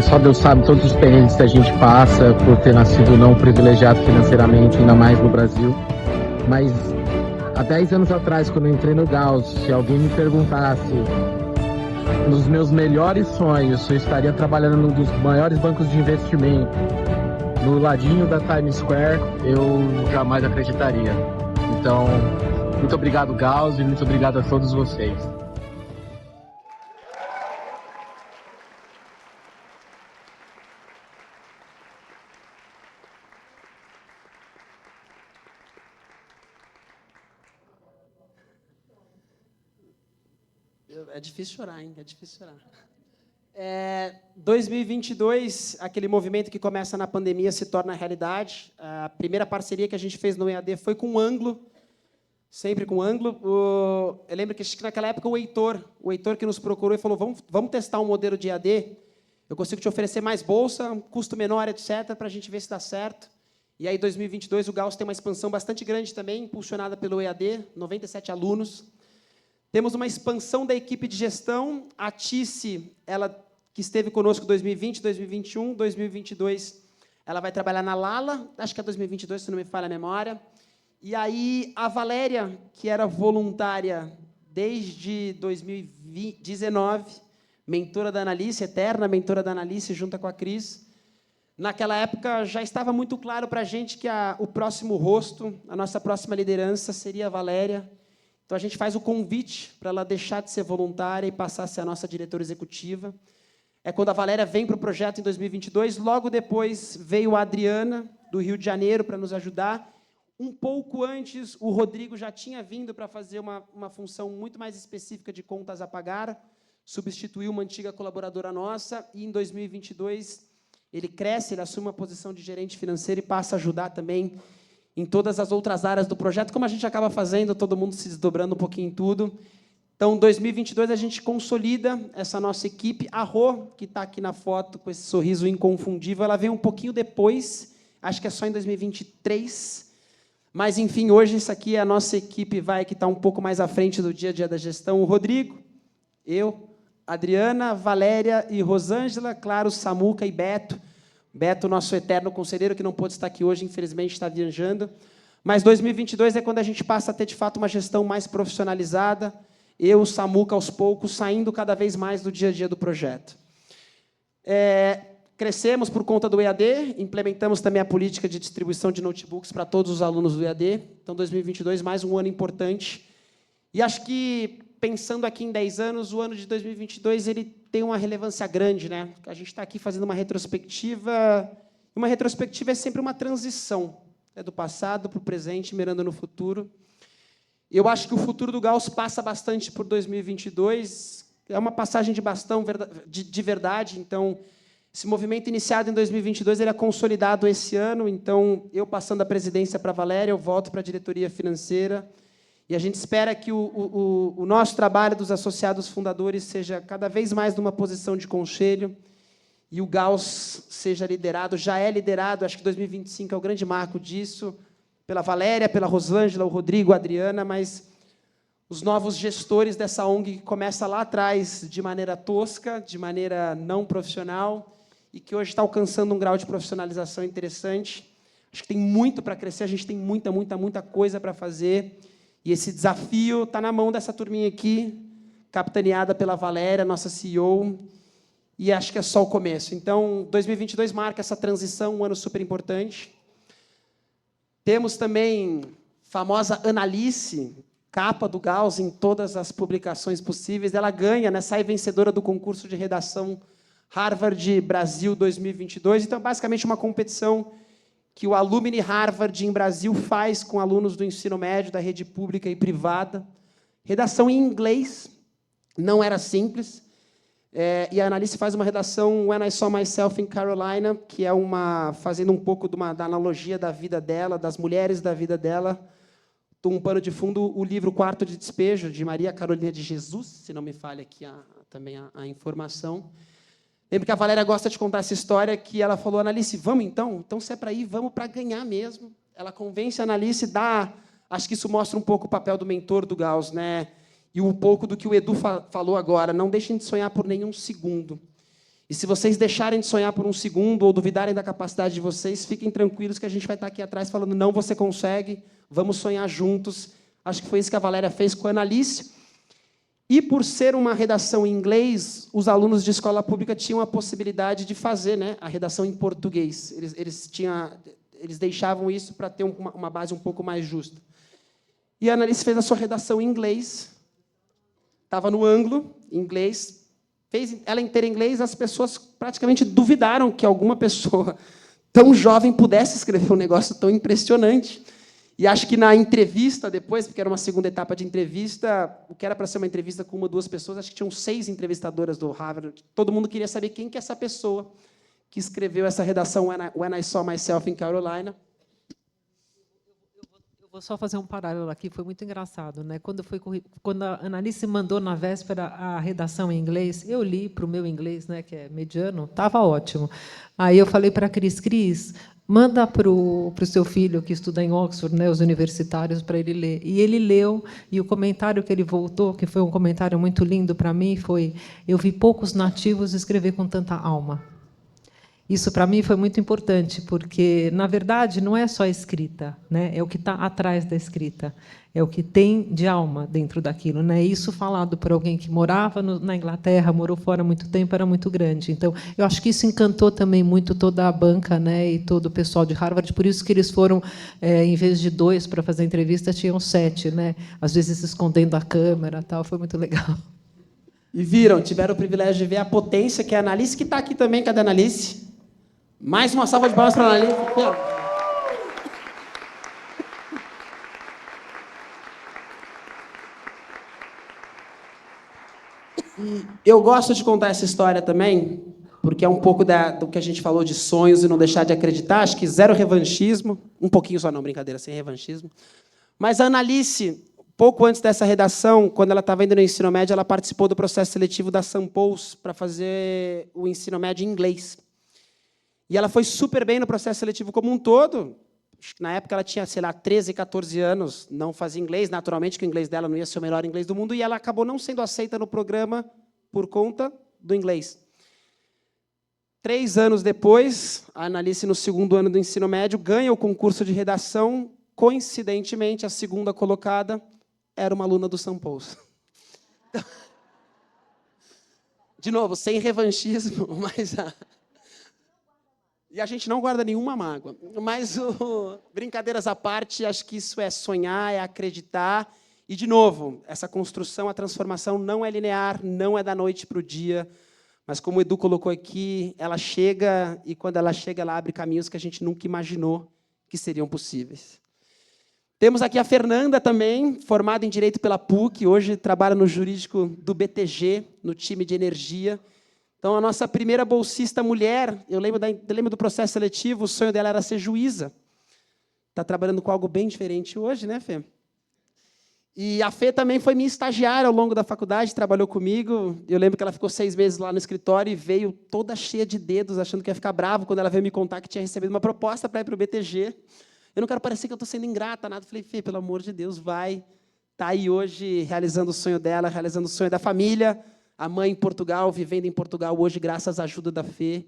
só Deus sabe todos os perrengues que a gente passa por ter nascido não privilegiado financeiramente, ainda mais no Brasil. Mas há 10 anos atrás, quando eu entrei no Gauss, se alguém me perguntasse nos meus melhores sonhos se eu estaria trabalhando num dos maiores bancos de investimento no ladinho da Times Square, eu jamais acreditaria. Então, muito obrigado, Gauss, e muito obrigado a todos vocês. É difícil chorar, hein? É difícil chorar. 2022, aquele movimento que começa na pandemia se torna realidade. A primeira parceria que a gente fez no EAD foi com o Anglo, sempre com o Anglo. Eu lembro que naquela época o Heitor que nos procurou e falou, vamos testar um modelo de EAD, eu consigo te oferecer mais bolsa, um custo menor, etc., para a gente ver se dá certo. E aí, em 2022, o Gauss tem uma expansão bastante grande também, impulsionada pelo EAD, 97 alunos. Temos uma expansão da equipe de gestão. A Tice, ela que esteve conosco em 2020, 2021, 2022, ela vai trabalhar na Lala, acho que é 2022, se não me falha a memória. E aí a Valéria, que era voluntária desde 2019, mentora da Analice, eterna mentora da Analice, junto com a Cris. Naquela época já estava muito claro para a gente que o próximo rosto, a nossa próxima liderança seria a Valéria. Então, a gente faz o convite para ela deixar de ser voluntária e passar a ser a nossa diretora executiva. É quando a Valéria vem para o projeto em 2022. Logo depois, veio a Adriana, do Rio de Janeiro, para nos ajudar. Um pouco antes, o Rodrigo já tinha vindo para fazer uma função muito mais específica de contas a pagar, substituiu uma antiga colaboradora nossa, e, em 2022, ele cresce, ele assume uma posição de gerente financeiro e passa a ajudar também em todas as outras áreas do projeto, como a gente acaba fazendo, todo mundo se desdobrando um pouquinho em tudo. Então, em 2022, a gente consolida essa nossa equipe. A Rô, que está aqui na foto com esse sorriso inconfundível, ela veio um pouquinho depois, acho que é só em 2023. Mas, enfim, hoje isso aqui é a nossa equipe que está um pouco mais à frente do dia a dia da gestão. O Rodrigo, eu, Adriana, Valéria e Rosângela, claro, Samuca e Beto. Beto, nosso eterno conselheiro, que não pôde estar aqui hoje, infelizmente está viajando. Mas 2022 é quando a gente passa a ter, de fato, uma gestão mais profissionalizada. Eu, o Samuca, aos poucos, saindo cada vez mais do dia a dia do projeto. Crescemos por conta do EAD, implementamos também a política de distribuição de notebooks para todos os alunos do EAD. Então, 2022, mais um ano importante. E acho que, pensando aqui em 10 anos, o ano de 2022 ele tem uma relevância grande, né? A gente está aqui fazendo uma retrospectiva. Uma retrospectiva é sempre uma transição, do passado para o presente, mirando no futuro. Eu acho que o futuro do Gauss passa bastante por 2022. É uma passagem de bastão de verdade. Então, esse movimento iniciado em 2022 ele é consolidado esse ano. Então, eu passando a presidência para a Valéria, eu volto para a diretoria financeira. E a gente espera que o nosso trabalho dos associados fundadores seja cada vez mais numa posição de conselho e o Gauss seja liderado, já é liderado, acho que 2025 é o grande marco disso, pela Valéria, pela Rosângela, o Rodrigo, a Adriana, mas os novos gestores dessa ONG que começa lá atrás de maneira tosca, de maneira não profissional e que hoje está alcançando um grau de profissionalização interessante. Acho que tem muito para crescer, a gente tem muita coisa para fazer. E esse desafio está na mão dessa turminha aqui, capitaneada pela Valéria, nossa CEO, e acho que é só o começo. Então, 2022 marca essa transição, um ano super importante. Temos também a famosa Analice, capa do Gauss em todas as publicações possíveis. Ela ganha, né, sai vencedora do concurso de redação Harvard Brasil 2022. Então, basicamente, uma competição que o Alumni Harvard em Brasil faz com alunos do ensino médio, da rede pública e privada. Redação em inglês, não era simples. E a Analice faz uma redação, When I Saw Myself in Carolina, que é fazendo um pouco da analogia da vida dela, das mulheres da vida dela. Um pano de fundo, o livro Quarto de Despejo, de Maria Carolina de Jesus, se não me falha aqui também a informação. Lembro que a Valéria gosta de contar essa história, que ela falou, Analice, vamos então? Então, se é para ir, vamos para ganhar mesmo. Ela convence a Analice, dá... Acho que isso mostra um pouco o papel do mentor do Gauss, né? E um pouco do que o Edu falou agora. Não deixem de sonhar por nenhum segundo. E se vocês deixarem de sonhar por um segundo ou duvidarem da capacidade de vocês, fiquem tranquilos que a gente vai estar aqui atrás falando, não, você consegue, vamos sonhar juntos. Acho que foi isso que a Valéria fez com a Analice. E, por ser uma redação em inglês, os alunos de escola pública tinham a possibilidade de fazer, né, a redação em português. Eles deixavam isso para ter uma base um pouco mais justa. E a Analice fez a sua redação em inglês, estava no ângulo, em inglês, fez ela inteira em inglês, as pessoas praticamente duvidaram que alguma pessoa tão jovem pudesse escrever um negócio tão impressionante. E acho que na entrevista depois, porque era uma segunda etapa de entrevista, o que era para ser uma entrevista com uma ou duas pessoas, acho que tinham 6 entrevistadoras do Harvard. Todo mundo queria saber quem que é essa pessoa que escreveu essa redação When I Saw Myself in Carolina. Eu vou só fazer um paralelo aqui, foi muito engraçado, né? Quando a Analice mandou na véspera a redação em inglês, eu li para o meu inglês, né, que é mediano, estava ótimo. Aí eu falei para a Cris, manda para o seu filho, que estuda em Oxford, né, os universitários, para ele ler. E ele leu, e o comentário que ele voltou, que foi um comentário muito lindo para mim, foi: eu vi poucos nativos escrever com tanta alma. Isso, para mim, foi muito importante, porque, na verdade, não é só a escrita, né? É o que está atrás da escrita, é o que tem de alma dentro daquilo, né? Isso, falado por alguém que morava na Inglaterra, morou fora há muito tempo, era muito grande. Então, eu acho que isso encantou também muito toda a banca, né, e todo o pessoal de Harvard, por isso que eles foram, em vez de 2 para fazer a entrevista, tinham 7, né? Às vezes escondendo a câmera, tal, foi muito legal. E viram, tiveram o privilégio de ver a potência que é a Analice, que está aqui também. Cadê a Analice? Mais uma salva de palmas para a Analice. E eu gosto de contar essa história também, porque é um pouco do que a gente falou de sonhos e não deixar de acreditar. Acho que zero revanchismo. Um pouquinho só, não, brincadeira, sem revanchismo. Mas a Analice, pouco antes dessa redação, quando ela estava indo no ensino médio, ela participou do processo seletivo da St. Paul's para fazer o ensino médio em inglês. E ela foi super bem no processo seletivo como um todo. Na época, ela tinha, sei lá, 13, 14 anos, não fazia inglês, naturalmente, que o inglês dela não ia ser o melhor inglês do mundo, e ela acabou não sendo aceita no programa por conta do inglês. 3 anos depois, a Analice, no 2º ano do ensino médio, ganha o concurso de redação. Coincidentemente, a segunda colocada era uma aluna do St. Paul's. De novo, sem revanchismo, mas... E a gente não guarda nenhuma mágoa. Mas, brincadeiras à parte, acho que isso é sonhar, é acreditar. E, de novo, essa construção, a transformação não é linear, não é da noite para o dia. Mas, como o Edu colocou aqui, ela chega, e quando ela chega, ela abre caminhos que a gente nunca imaginou que seriam possíveis. Temos aqui a Fernanda também, formada em Direito pela PUC, hoje trabalha no jurídico do BTG, no time de energia. Então, a nossa primeira bolsista mulher, eu lembro do processo seletivo, o sonho dela era ser juíza. Está trabalhando com algo bem diferente hoje, né, Fê? E a Fê também foi minha estagiária ao longo da faculdade, trabalhou comigo. Eu lembro que ela ficou 6 meses lá no escritório e veio toda cheia de dedos, achando que ia ficar bravo quando ela veio me contar que tinha recebido uma proposta para ir para o BTG. Eu não quero parecer que eu estou sendo ingrata, nada. Eu falei, Fê, pelo amor de Deus, vai. Está aí hoje realizando o sonho dela, realizando o sonho da família. A mãe em Portugal, vivendo em Portugal hoje, graças à ajuda da Fê.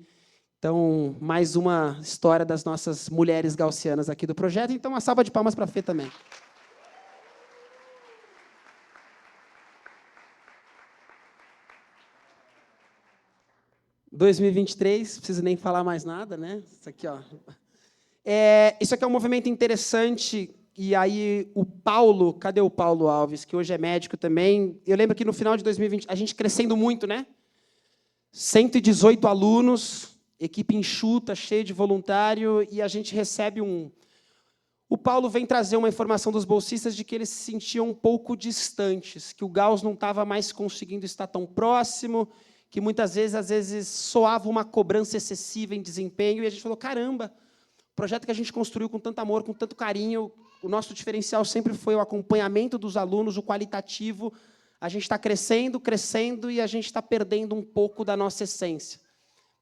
Então, mais uma história das nossas mulheres gaussianas aqui do projeto. Então, uma salva de palmas para a Fê também. Em 2023, não preciso nem falar mais nada, né? Isso aqui, ó. Isso aqui é um movimento interessante. E aí, o Paulo, cadê o Paulo Alves, que hoje é médico também? Eu lembro que no final de 2020, a gente crescendo muito, né? 118 alunos, equipe enxuta, cheia de voluntário, e a gente recebe O Paulo vem trazer uma informação dos bolsistas de que eles se sentiam um pouco distantes, que o Gauss não estava mais conseguindo estar tão próximo, que muitas vezes, às vezes, soava uma cobrança excessiva em desempenho, e a gente falou, caramba, o projeto que a gente construiu com tanto amor, com tanto carinho, o nosso diferencial sempre foi o acompanhamento dos alunos, o qualitativo. A gente está crescendo, crescendo, e a gente está perdendo um pouco da nossa essência.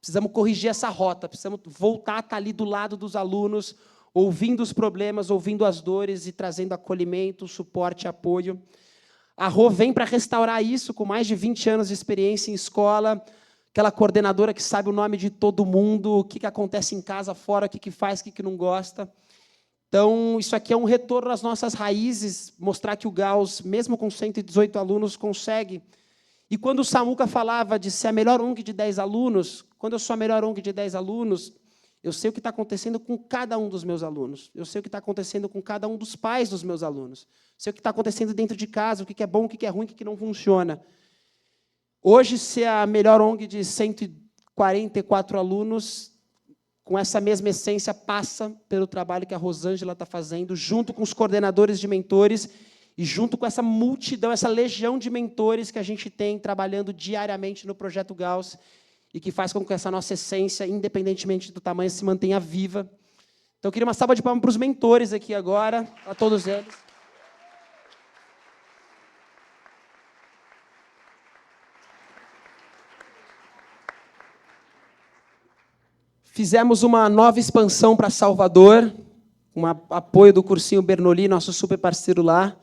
Precisamos corrigir essa rota, precisamos voltar a estar ali do lado dos alunos, ouvindo os problemas, ouvindo as dores e trazendo acolhimento, suporte e apoio. A Rô vem para restaurar isso, com mais de 20 anos de experiência em escola, aquela coordenadora que sabe o nome de todo mundo, o que acontece em casa, fora, o que faz, o que não gosta. Então, isso aqui é um retorno às nossas raízes, mostrar que o Gauss, mesmo com 118 alunos, consegue. E quando o Samuca falava de ser a melhor ONG de 10 alunos, quando eu sou a melhor ONG de 10 alunos, eu sei o que está acontecendo com cada um dos meus alunos. Eu sei o que está acontecendo com cada um dos pais dos meus alunos. Sei o que está acontecendo dentro de casa, o que é bom, o que é ruim, o que não funciona. Hoje, ser a melhor ONG de 144 alunos, com essa mesma essência, passa pelo trabalho que a Rosângela está fazendo, junto com os coordenadores de mentores e junto com essa multidão, essa legião de mentores que a gente tem trabalhando diariamente no Projeto Gauss e que faz com que essa nossa essência, independentemente do tamanho, se mantenha viva. Então, eu queria uma salva de palmas para os mentores aqui agora, a todos eles. Fizemos uma nova expansão para Salvador, com apoio do Cursinho Bernoulli, nosso super parceiro lá.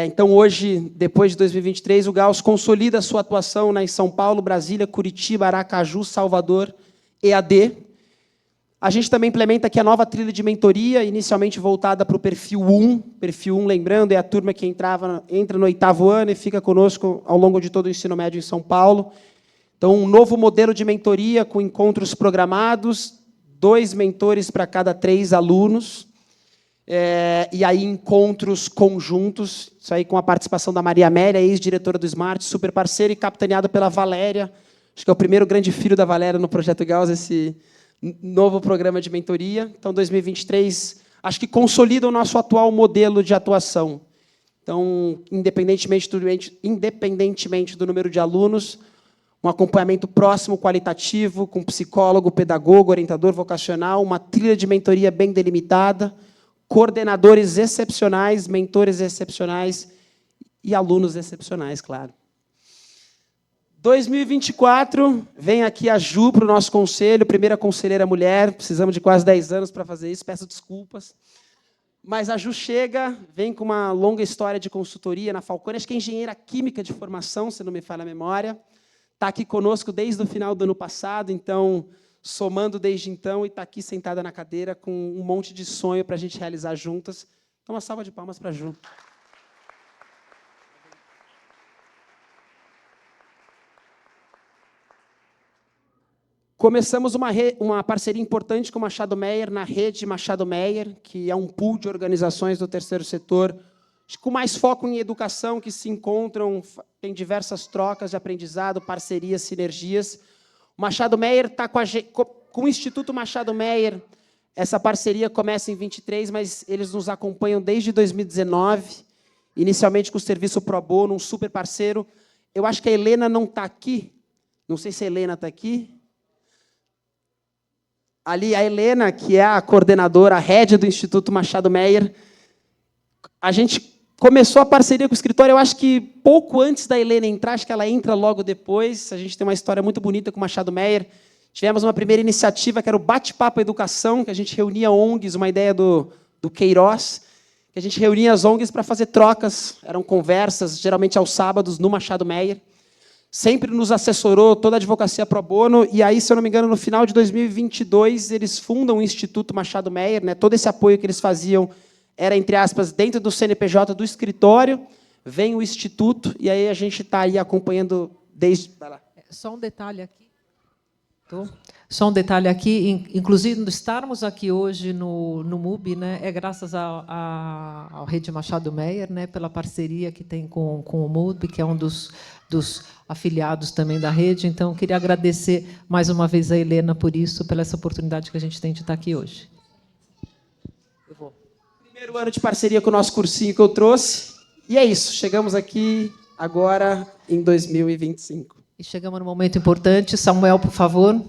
Então, hoje, depois de 2023, o Gauss consolida a sua atuação em São Paulo, Brasília, Curitiba, Aracaju, Salvador, EAD. A gente também implementa aqui a nova trilha de mentoria, inicialmente voltada para o perfil 1. Perfil 1, lembrando, é a turma que entra no 8º ano e fica conosco ao longo de todo o ensino médio em São Paulo. Então, um novo modelo de mentoria com encontros programados, 2 mentores para cada 3 alunos, e aí encontros conjuntos, isso aí com a participação da Maria Amélia, ex-diretora do Smart, super parceira, e capitaneado pela Valéria, acho que é o primeiro grande filho da Valéria no Projeto Gauss, esse novo programa de mentoria. Então, 2023, acho que consolida o nosso atual modelo de atuação. Então, independentemente do número de alunos, um acompanhamento próximo, qualitativo, com psicólogo, pedagogo, orientador vocacional, uma trilha de mentoria bem delimitada, coordenadores excepcionais, mentores excepcionais e alunos excepcionais, claro. 2024, vem aqui a Ju para o nosso conselho, primeira conselheira mulher, precisamos de quase 10 anos para fazer isso, peço desculpas. Mas a Ju chega, vem com uma longa história de consultoria na Falcone, acho que é engenheira química de formação, se não me falha a memória. Está aqui conosco desde o final do ano passado, então, somando desde então, e está aqui sentada na cadeira com um monte de sonho para a gente realizar juntas. Então, uma salva de palmas para a Ju. Começamos uma parceria importante com o Machado Meyer, na rede Machado Meyer, que é um pool de organizações do terceiro setor, com mais foco em educação, que se encontram, tem diversas trocas de aprendizado, parcerias, sinergias. O Machado Meyer está com o Instituto Machado Meyer, essa parceria começa em 23, mas eles nos acompanham desde 2019, inicialmente com o serviço Pro Bono, um super parceiro. Eu acho que a Helena não está aqui, não sei se a Helena está aqui. Ali, a Helena, que é a coordenadora, a head do Instituto Machado Meyer, a gente começou a parceria com o escritório, eu acho que pouco antes da Helena entrar, acho que ela entra logo depois. A gente tem uma história muito bonita com o Machado Meyer. Tivemos uma primeira iniciativa, que era o Bate-Papo Educação, que a gente reunia ONGs, uma ideia do Queiroz, que a gente reunia as ONGs para fazer trocas, eram conversas, geralmente aos sábados, no Machado Meyer. Sempre nos assessorou toda a advocacia pro bono, e aí, se eu não me engano, no final de 2022, eles fundam o Instituto Machado Meyer, né? Todo esse apoio que eles faziam era, entre aspas, dentro do CNPJ do escritório, vem o Instituto, e aí a gente está aí acompanhando desde... Vai lá. Só um detalhe aqui. Só um detalhe aqui, inclusive, estarmos aqui hoje no MUB, né, é graças à Rede Machado Meyer, né, pela parceria que tem com o MUB, que é um dos afiliados também da rede. Então, eu queria agradecer mais uma vez a Helena por isso, pela essa oportunidade que a gente tem de estar aqui hoje. Primeiro ano de parceria com o nosso cursinho que eu trouxe. E é isso, chegamos aqui agora em 2025. E chegamos num momento importante. Samuel, por favor.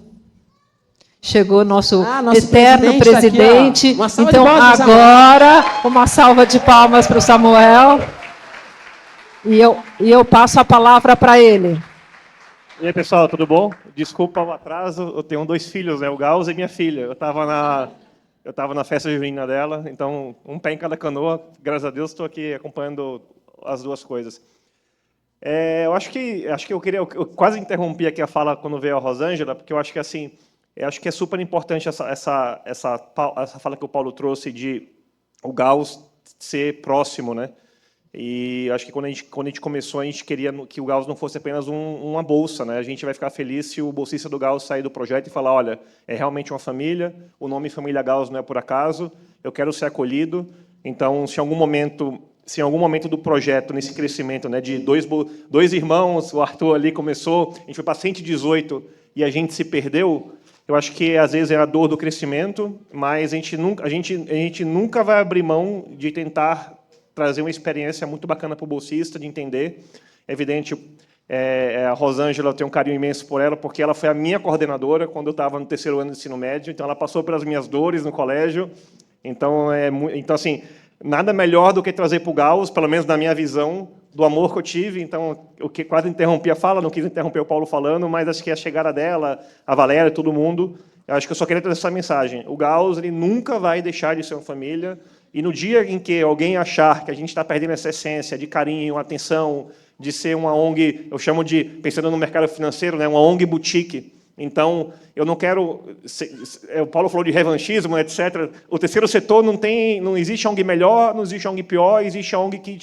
Chegou nosso eterno presidente. Tá aqui, então, agora, uma salva de palmas para o Samuel. E eu passo a palavra para ele. E aí, pessoal, tudo bom? desculpa o atraso, eu tenho 2 filhos, né? O Gauss e minha filha. Eu estava na festa junina dela, então um pé em cada canoa. Graças a Deus estou aqui acompanhando as duas coisas. Eu acho que eu quase interrompi aqui a fala quando veio a Rosângela, porque eu acho que assim, é super importante essa fala que o Paulo trouxe de o Gauss ser próximo, né? E acho que quando a gente começou, a gente queria que o Gauss não fosse apenas uma bolsa, né? A gente vai ficar feliz se o bolsista do Gauss sair do projeto e falar, olha, é realmente uma família, o nome Família Gauss não é por acaso, eu quero ser acolhido. Então, se em algum momento do projeto, nesse crescimento, né, de dois irmãos, o Arthur ali começou, a gente foi para 118 e a gente se perdeu, eu acho que às vezes é a dor do crescimento, mas a gente nunca vai abrir mão de tentar trazer uma experiência muito bacana para o bolsista, de entender. É evidente, a Rosângela, eu tenho um carinho imenso por ela, porque ela foi a minha coordenadora quando eu estava no 3º ano de ensino médio, então ela passou pelas minhas dores no colégio. Então, assim, nada melhor do que trazer para o Gauss, pelo menos na minha visão, do amor que eu tive. Então, eu quase interrompi a fala, não quis interromper o Paulo falando, mas acho que a chegada dela, a Valéria, todo mundo, eu acho que eu só queria trazer essa mensagem. O Gauss, ele nunca vai deixar de ser uma família. E no dia em que alguém achar que a gente está perdendo essa essência de carinho, atenção, de ser uma ONG, eu chamo de, pensando no mercado financeiro, né, uma ONG boutique. Então, eu não quero... O Paulo falou de revanchismo, etc. O terceiro setor não existe ONG melhor, não existe ONG pior, existe ONG que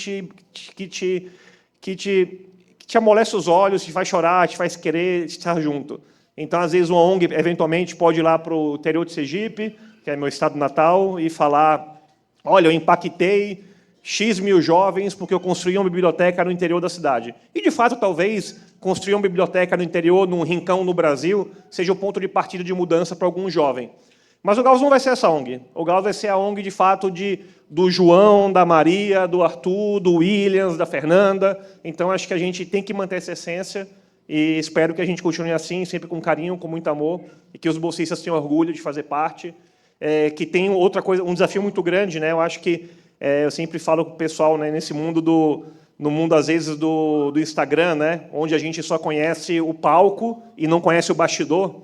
te amolece os olhos, te faz chorar, te faz querer estar junto. Então, às vezes, uma ONG, eventualmente, pode ir lá para o interior de Sergipe, que é meu estado natal, e falar... Olha, eu impactei X mil jovens porque eu construí uma biblioteca no interior da cidade. E, de fato, talvez construir uma biblioteca no interior, num rincão no Brasil, seja o ponto de partida de mudança para algum jovem. Mas o Gauss não vai ser essa ONG. O Gauss vai ser a ONG, de fato, do João, da Maria, do Arthur, do Williams, da Fernanda. Então, acho que a gente tem que manter essa essência e espero que a gente continue assim, sempre com carinho, com muito amor, e que os bolsistas tenham orgulho de fazer parte. Que tem outra coisa, um desafio muito grande, né? Eu acho que eu sempre falo com o pessoal, né, nesse mundo no mundo às vezes do Instagram, né, onde a gente só conhece o palco e não conhece o bastidor.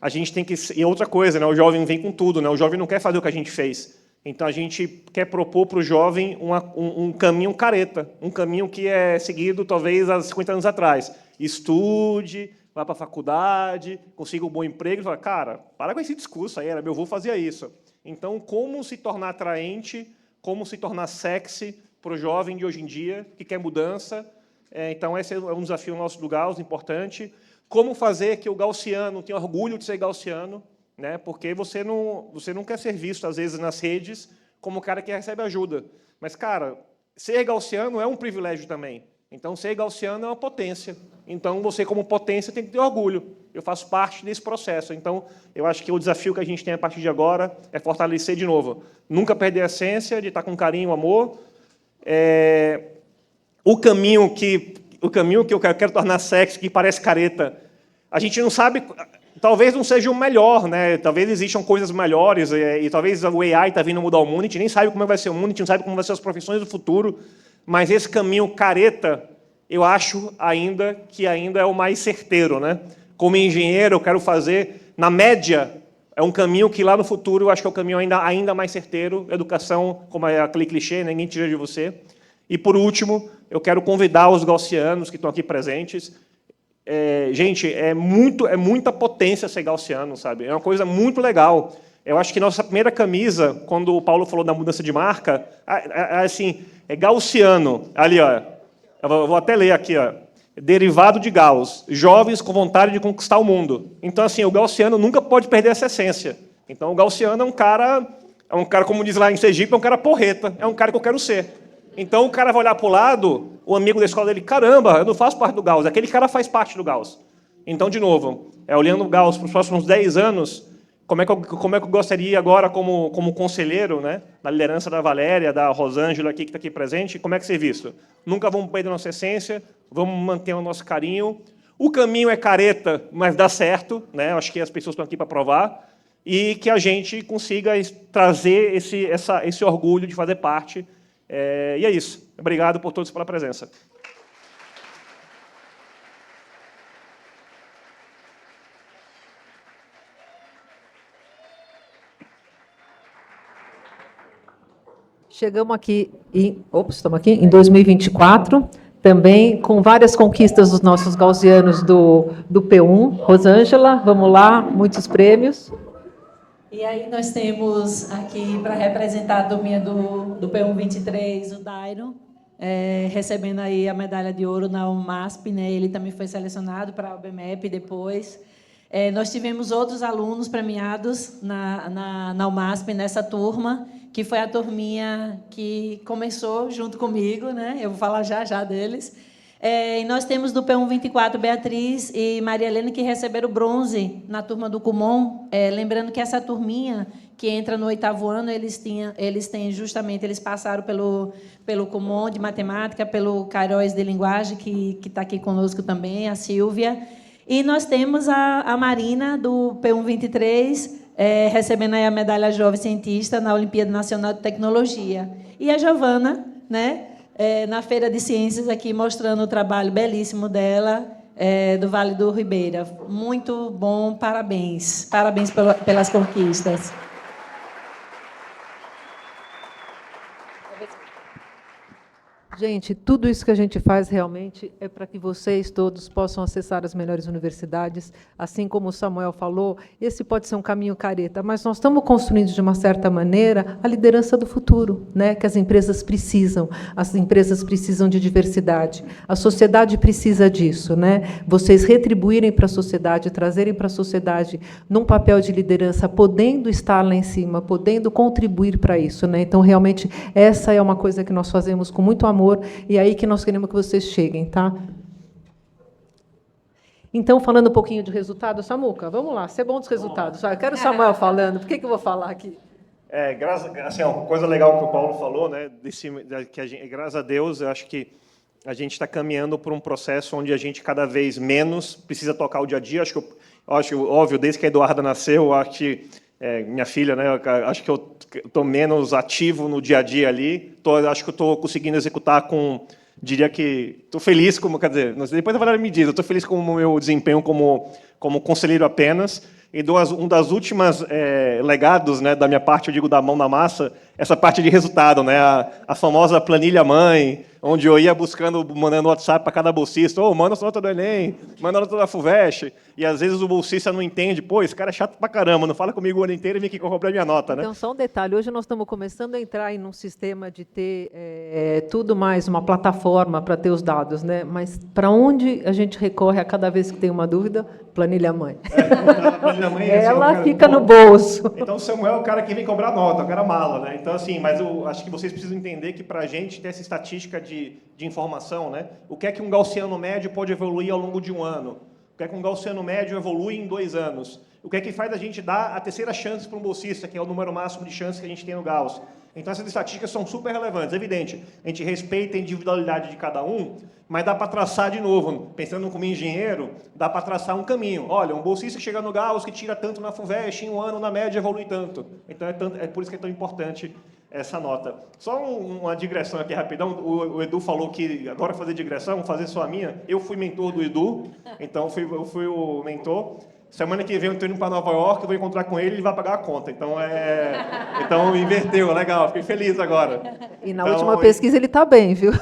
A gente tem que e outra coisa, né? O jovem vem com tudo, né? O jovem não quer fazer o que a gente fez. Então a gente quer propor para o jovem um caminho careta, um caminho que é seguido talvez há 50 anos atrás. Estude, vá para a faculdade, consiga um bom emprego, e fala, cara, para com esse discurso aí, meu avô fazia isso. Então, como se tornar atraente, como se tornar sexy para o jovem de hoje em dia, que quer mudança. Então, esse é um desafio nosso do Gauss, importante. Como fazer que o gaussiano tenha orgulho de ser gaussiano, né? Porque você não quer ser visto, às vezes, nas redes, como o cara que recebe ajuda. Mas, cara, ser gaussiano é um privilégio também. Então, ser gaussiano é uma potência. Então, você, como potência, tem que ter orgulho. Eu faço parte desse processo. Então, eu acho que o desafio que a gente tem a partir de agora é fortalecer de novo. Nunca perder a essência de estar com carinho, amor. O caminho que eu quero tornar sexy, que parece careta, a gente não sabe... Talvez não seja o melhor, né? Talvez existam coisas melhores, e talvez o AI está vindo mudar o mundo, a gente nem sabe como vai ser o mundo, a gente não sabe como vão ser as profissões do futuro, mas esse caminho careta, eu acho que ainda é o mais certeiro, né? Como engenheiro, eu quero fazer, na média, é um caminho que lá no futuro eu acho que é o caminho ainda mais certeiro, educação, como é aquele clichê, ninguém tira de você. E, por último, eu quero convidar os gaussianos que estão aqui presentes. Gente, é muita potência ser gaussiano, sabe? É uma coisa muito legal. Eu acho que nossa primeira camisa, quando o Paulo falou da mudança de marca, assim, é gaussiano. Ali, ó, eu vou até ler aqui, ó. Derivado de Gauss, jovens com vontade de conquistar o mundo. Então, assim, o gaussiano nunca pode perder essa essência. Então, o gaussiano é um cara, como diz lá em Sergipe, é um cara porreta, é um cara que eu quero ser. Então, o cara vai olhar para o lado, o amigo da escola dele, caramba, eu não faço parte do Gauss, aquele cara faz parte do Gauss. Então, de novo, olhando o Gauss para os próximos 10 anos, como é que eu gostaria agora, como conselheiro, né, da liderança da Valéria, da Rosângela, que está aqui presente, como é que ser visto? Nunca vamos perder nossa essência, vamos manter o nosso carinho. O caminho é careta, mas dá certo, né? Acho que as pessoas estão aqui para provar, e que a gente consiga trazer esse orgulho de fazer parte. E é isso. Obrigado por todos pela presença. Chegamos aqui estamos aqui em 2024, também com várias conquistas dos nossos gaussianos do P1. Rosângela, vamos lá, muitos prêmios. E aí nós temos aqui, para representar a turminha do P1 23, o Dairo, recebendo aí a medalha de ouro na UMASP, né? Ele também foi selecionado para a UBMEP depois. Nós tivemos outros alunos premiados na UMASP nessa turma, que foi a turminha que começou junto comigo, né? Eu vou falar já deles. E nós temos do P1 24 Beatriz e Maria Helena, que receberam bronze na turma do Kumon. Lembrando que essa turminha que entra no 8º ano, eles passaram pelo Kumon de matemática, pelo Cairóis de linguagem, que está aqui conosco também, a Silvia. E nós temos a Marina, do P1 23, recebendo aí a medalha Jovem Cientista na Olimpíada Nacional de Tecnologia. E a Giovana, né, na Feira de Ciências, aqui mostrando o trabalho belíssimo dela, do Vale do Ribeira. Muito bom, parabéns. Parabéns pelas conquistas. Gente, tudo isso que a gente faz realmente é para que vocês todos possam acessar as melhores universidades. Assim como o Samuel falou, esse pode ser um caminho careta, mas nós estamos construindo, de uma certa maneira, a liderança do futuro, né? Que as empresas precisam. As empresas precisam de diversidade. A sociedade precisa disso, né? Vocês retribuírem para a sociedade, trazerem para a sociedade num papel de liderança, podendo estar lá em cima, podendo contribuir para isso, né? Então, realmente, essa é uma coisa que nós fazemos com muito amor, e é aí que nós queremos que vocês cheguem, tá? Então, falando um pouquinho de resultado, Samuca, vamos lá, ser bom dos resultados. Eu quero o Samuel falando, por que eu vou falar aqui? Assim, uma coisa legal que o Paulo falou, né, graças a Deus, eu acho que a gente está caminhando por um processo onde a gente cada vez menos precisa tocar o dia a dia. Acho que óbvio, desde que a Eduarda nasceu, eu acho que minha filha, né, acho que eu estou menos ativo no dia a dia ali. Acho que eu estou conseguindo executar diria que estou feliz, quer dizer, depois a Valéria me diz, eu estou feliz com o meu desempenho como conselheiro apenas. E um das últimas legados, né, da minha parte, eu digo da mão na massa, essa parte de resultado, né, a famosa planilha mãe, onde eu ia mandando WhatsApp para cada bolsista, manda a nota do Enem, manda a nota da FUVEST, e às vezes o bolsista não entende, esse cara é chato pra caramba, não fala comigo o ano inteiro e vem aqui corrobrar minha nota, né? Então, só um detalhe, hoje nós estamos começando a entrar em um sistema de ter tudo mais, uma plataforma para ter os dados, né? Mas para onde a gente recorre a cada vez que tem uma dúvida? Planilha mãe. Ela fica no bolso. Então, o Samuel é o cara que vem cobrar nota, o cara mala, né? Então, assim, mas eu acho que vocês precisam entender que, para a gente ter essa estatística de informação, né? O que é que um gaussiano médio pode evoluir ao longo de um ano? O que é que um gaussiano médio evolui em 2 anos? O que é que faz a gente dar a terceira chance para um bolsista, que é o número máximo de chances que a gente tem no Gauss? Então, essas estatísticas são super relevantes. Evidente, a gente respeita a individualidade de cada um, mas dá para traçar de novo, pensando como engenheiro, dá para traçar um caminho. Olha, um bolsista que chega no Gauss, que tira tanto na FUVEST, em um ano, na média, evolui tanto. Então, é por isso que é tão importante essa nota. Só uma digressão aqui rapidão. O Edu falou que agora fazer digressão, vou fazer só a minha. Eu fui mentor do Edu, então eu fui o mentor. Semana que vem eu estou indo para Nova York, eu vou encontrar com ele e ele vai pagar a conta. Então, então inverteu, legal, fiquei feliz agora. E na última pesquisa ele está bem, viu?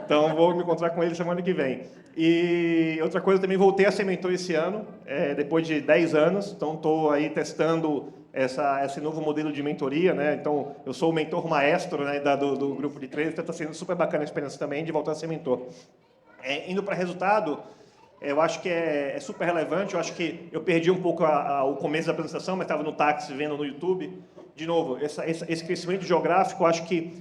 Então vou me encontrar com ele semana que vem. E outra coisa, também voltei a ser mentor esse ano, depois de 10 anos. Então estou aí testando esse novo modelo de mentoria, né? Então eu sou o mentor maestro, né, do grupo de 13, então está sendo super bacana a experiência também de voltar a ser mentor. Indo para resultado, eu acho que é super relevante. Eu acho que eu perdi um pouco o começo da apresentação, mas estava no táxi vendo no YouTube. De novo, esse crescimento geográfico, eu acho que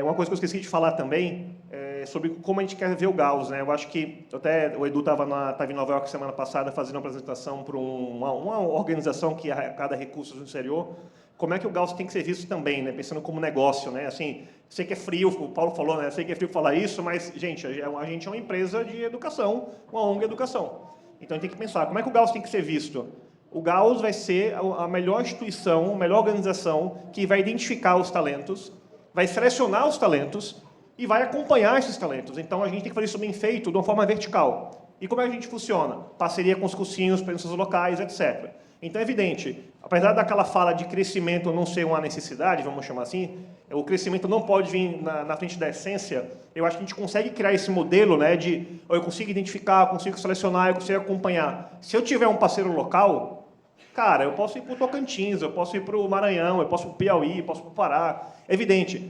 uma coisa que eu esqueci de falar também, sobre como a gente quer ver o Gauss, né? Eu acho que até o Edu estava em Nova York semana passada fazendo uma apresentação para uma organização que arrecada recursos no exterior. Como é que o Gauss tem que ser visto também, né? Pensando como negócio, né? Assim, sei que é frio, o Paulo falou, né? Sei que é frio falar isso, mas, gente, a gente é uma empresa de educação, uma ONG de educação. Então, a gente tem que pensar, como é que o Gauss tem que ser visto? O Gauss vai ser a melhor instituição, a melhor organização que vai identificar os talentos, vai selecionar os talentos e vai acompanhar esses talentos. Então, a gente tem que fazer isso bem feito, de uma forma vertical. E como é que a gente funciona? Parceria com os cursinhos, presenças locais, etc. Então, é evidente, apesar daquela fala de crescimento não ser uma necessidade, vamos chamar assim, o crescimento não pode vir na frente da essência, eu acho que a gente consegue criar esse modelo, né, de eu consigo identificar, eu consigo selecionar, eu consigo acompanhar. Se eu tiver um parceiro local, cara, eu posso ir para o Tocantins, eu posso ir para o Maranhão, eu posso ir para o Piauí, eu posso ir para o Pará. É evidente,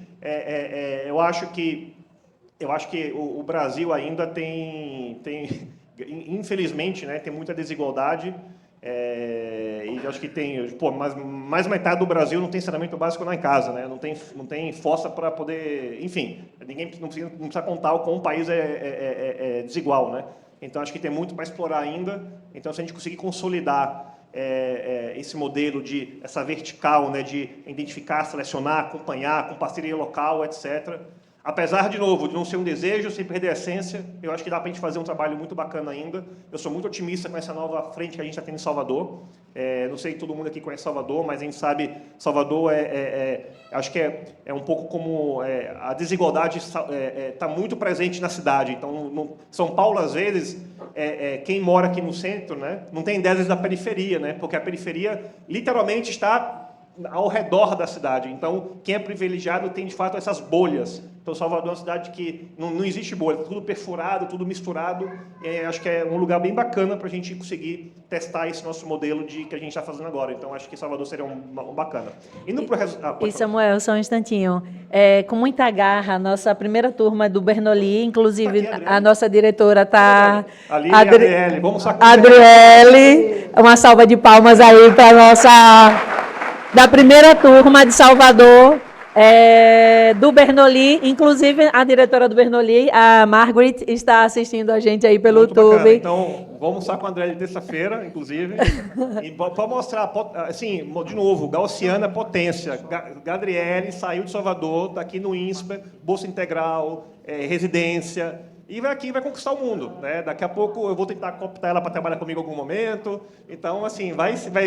eu acho que o Brasil ainda tem infelizmente, né, tem muita desigualdade, e eu acho que tem, mais metade do Brasil não tem saneamento básico lá em casa, né, não tem fossa para poder, enfim, ninguém não precisa contar o como o país é desigual, né. Então acho que tem muito para explorar ainda. Então se a gente conseguir consolidar esse modelo essa vertical, né, de identificar, selecionar, acompanhar, com parceria local, etc. Apesar, de novo, de não ser um desejo, sem perder a essência, eu acho que dá para a gente fazer um trabalho muito bacana ainda. Eu sou muito otimista com essa nova frente que a gente está tendo em Salvador. Não sei se todo mundo aqui conhece Salvador, mas a gente sabe Salvador acho que é um pouco como a desigualdade está muito presente na cidade. Então, São Paulo, às vezes, quem mora aqui no centro, né, não tem ideia da periferia, né, porque a periferia literalmente está ao redor da cidade. Então, quem é privilegiado tem, de fato, essas bolhas. Então, Salvador é uma cidade que não existe bolha, tudo perfurado, tudo misturado. Acho que é um lugar bem bacana para a gente conseguir testar esse nosso modelo que a gente está fazendo agora. Então, acho que Salvador seria um bacana. Indo pro E Samuel, só um instantinho. Com muita garra, a nossa primeira turma do Bernoulli, inclusive a nossa diretora está... Ali é a Adriele. Vamos sacudir. Adriele, uma salva de palmas aí para a nossa... da primeira turma de Salvador, do Bernoulli. Inclusive, a diretora do Bernoulli, a Margaret, está assistindo a gente aí pelo YouTube. Bacana. Então, vamos almoçar com a André terça-feira, inclusive. E para mostrar, assim, de novo, Gaussiana potência. Gadriele saiu de Salvador, está aqui no INSPER, Bolsa Integral, residência, e vai aqui e vai conquistar o mundo, né? Daqui a pouco eu vou tentar cooptar ela para trabalhar comigo em algum momento. Então, assim,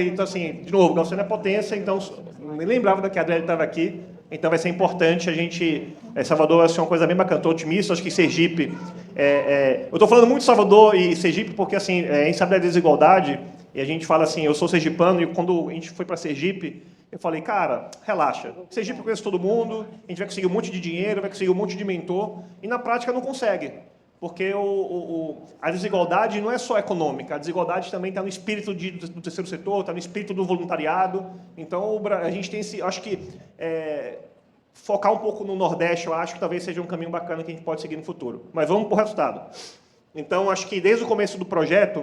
então, assim, de novo, Gaussiana é potência, então, nem lembrava que a Adriele estava aqui, então vai ser importante a gente... Salvador vai ser uma coisa bem bacana, estou otimista, acho que Sergipe... eu estou falando muito de Salvador e Sergipe porque, assim, a gente sabe da desigualdade, e a gente fala assim, eu sou sergipano, e quando a gente foi para Sergipe, eu falei, cara, relaxa, Sergipe conhece todo mundo, a gente vai conseguir um monte de dinheiro, vai conseguir um monte de mentor, e na prática não consegue. Porque a desigualdade não é só econômica, a desigualdade também está no espírito do terceiro setor, está no espírito do voluntariado. Então, a gente tem acho que focar um pouco no Nordeste, eu acho que talvez seja um caminho bacana que a gente pode seguir no futuro. Mas vamos para o resultado. Então, acho que desde o começo do projeto,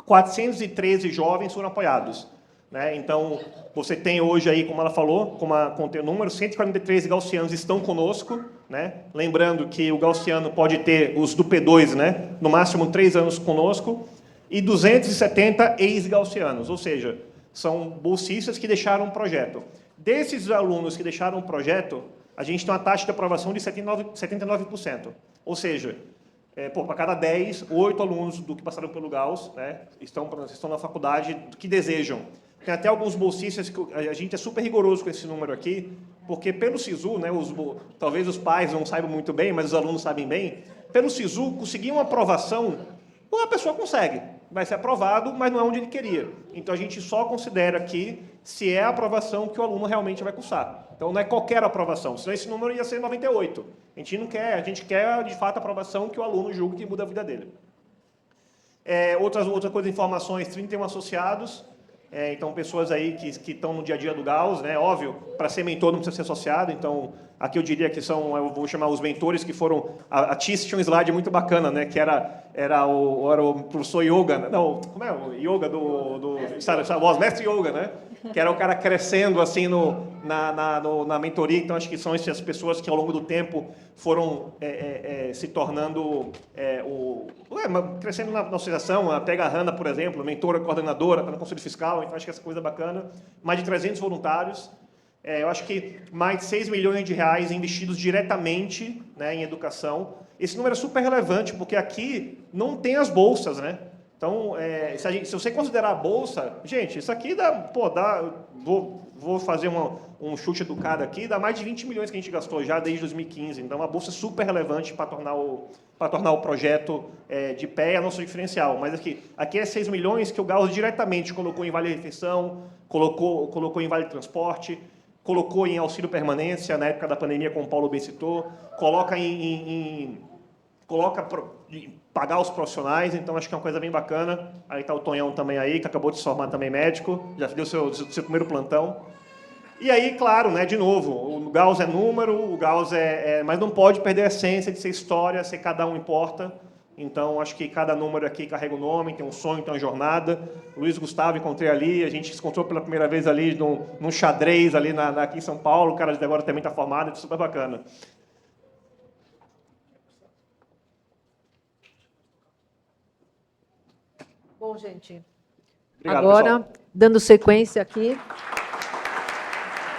413 jovens foram apoiados, né? Então, você tem hoje aí, como ela falou, com o número, 143 gaussianos estão conosco, né? Lembrando que o gaussiano pode ter os do P2, né? No máximo 3 anos conosco, e 270 ex-gaussianos, ou seja, são bolsistas que deixaram um projeto. Desses alunos que deixaram um projeto, a gente tem uma taxa de aprovação de 79%. Ou seja, para cada 10, 8 alunos do que passaram pelo Gauss, né, estão na faculdade que desejam. Tem até alguns bolsistas que a gente é super rigoroso com esse número aqui, porque pelo SISU, né, talvez os pais não saibam muito bem, mas os alunos sabem bem, pelo SISU, conseguir uma aprovação, a pessoa consegue, vai ser aprovado, mas não é onde ele queria. Então, a gente só considera aqui se é a aprovação que o aluno realmente vai cursar. Então, não é qualquer aprovação, senão esse número ia ser 98. A gente quer, de fato, a aprovação que o aluno julga que muda a vida dele. Outra coisa, informações, 31 associados, então, pessoas aí que estão no dia a dia do Gauss, né? Óbvio, para ser mentor não precisa ser associado, então, aqui eu diria que eu vou chamar os mentores que foram... A Tice tinha um slide muito bacana, né? Que era o professor Yoga, não, como é o Yoga do o mestre Yoga, né? Que era o cara crescendo, assim, na mentoria, então, acho que são essas pessoas que, ao longo do tempo, foram se tornando... crescendo na associação, pega a Hanna, por exemplo, mentora, coordenadora, está no Conselho Fiscal, então acho que essa coisa é bacana. Mais de 300 voluntários. Eu acho que mais de 6 milhões de reais investidos diretamente, né, em educação. Esse número é super relevante, porque aqui não tem as bolsas, né? Então, se você considerar a bolsa, gente, isso aqui dá vou fazer um chute educado aqui, dá mais de 20 milhões que a gente gastou já desde 2015. Então, uma bolsa super relevante para tornar o projeto de pé e a nosso diferencial. Mas aqui é 6 milhões que o Gauss diretamente colocou em vale-refeição, colocou em vale-transporte, colocou em auxílio permanência, na época da pandemia, como o Paulo bem citou, coloca pagar os profissionais, então acho que é uma coisa bem bacana. Aí está o Tonhão também aí, que acabou de se formar também médico, já deu seu primeiro plantão. E aí, claro, né, de novo, o Gauss é número, o Gauss mas não pode perder a essência de ser história, ser cada um importa. Então, acho que cada número aqui carrega um nome, tem um sonho, tem uma jornada. Luiz Gustavo encontrei ali, a gente se encontrou pela primeira vez ali num xadrez ali aqui em São Paulo, o cara de agora também está formado, é super bacana. Bom, gente, obrigado, agora, pessoal. Dando sequência aqui.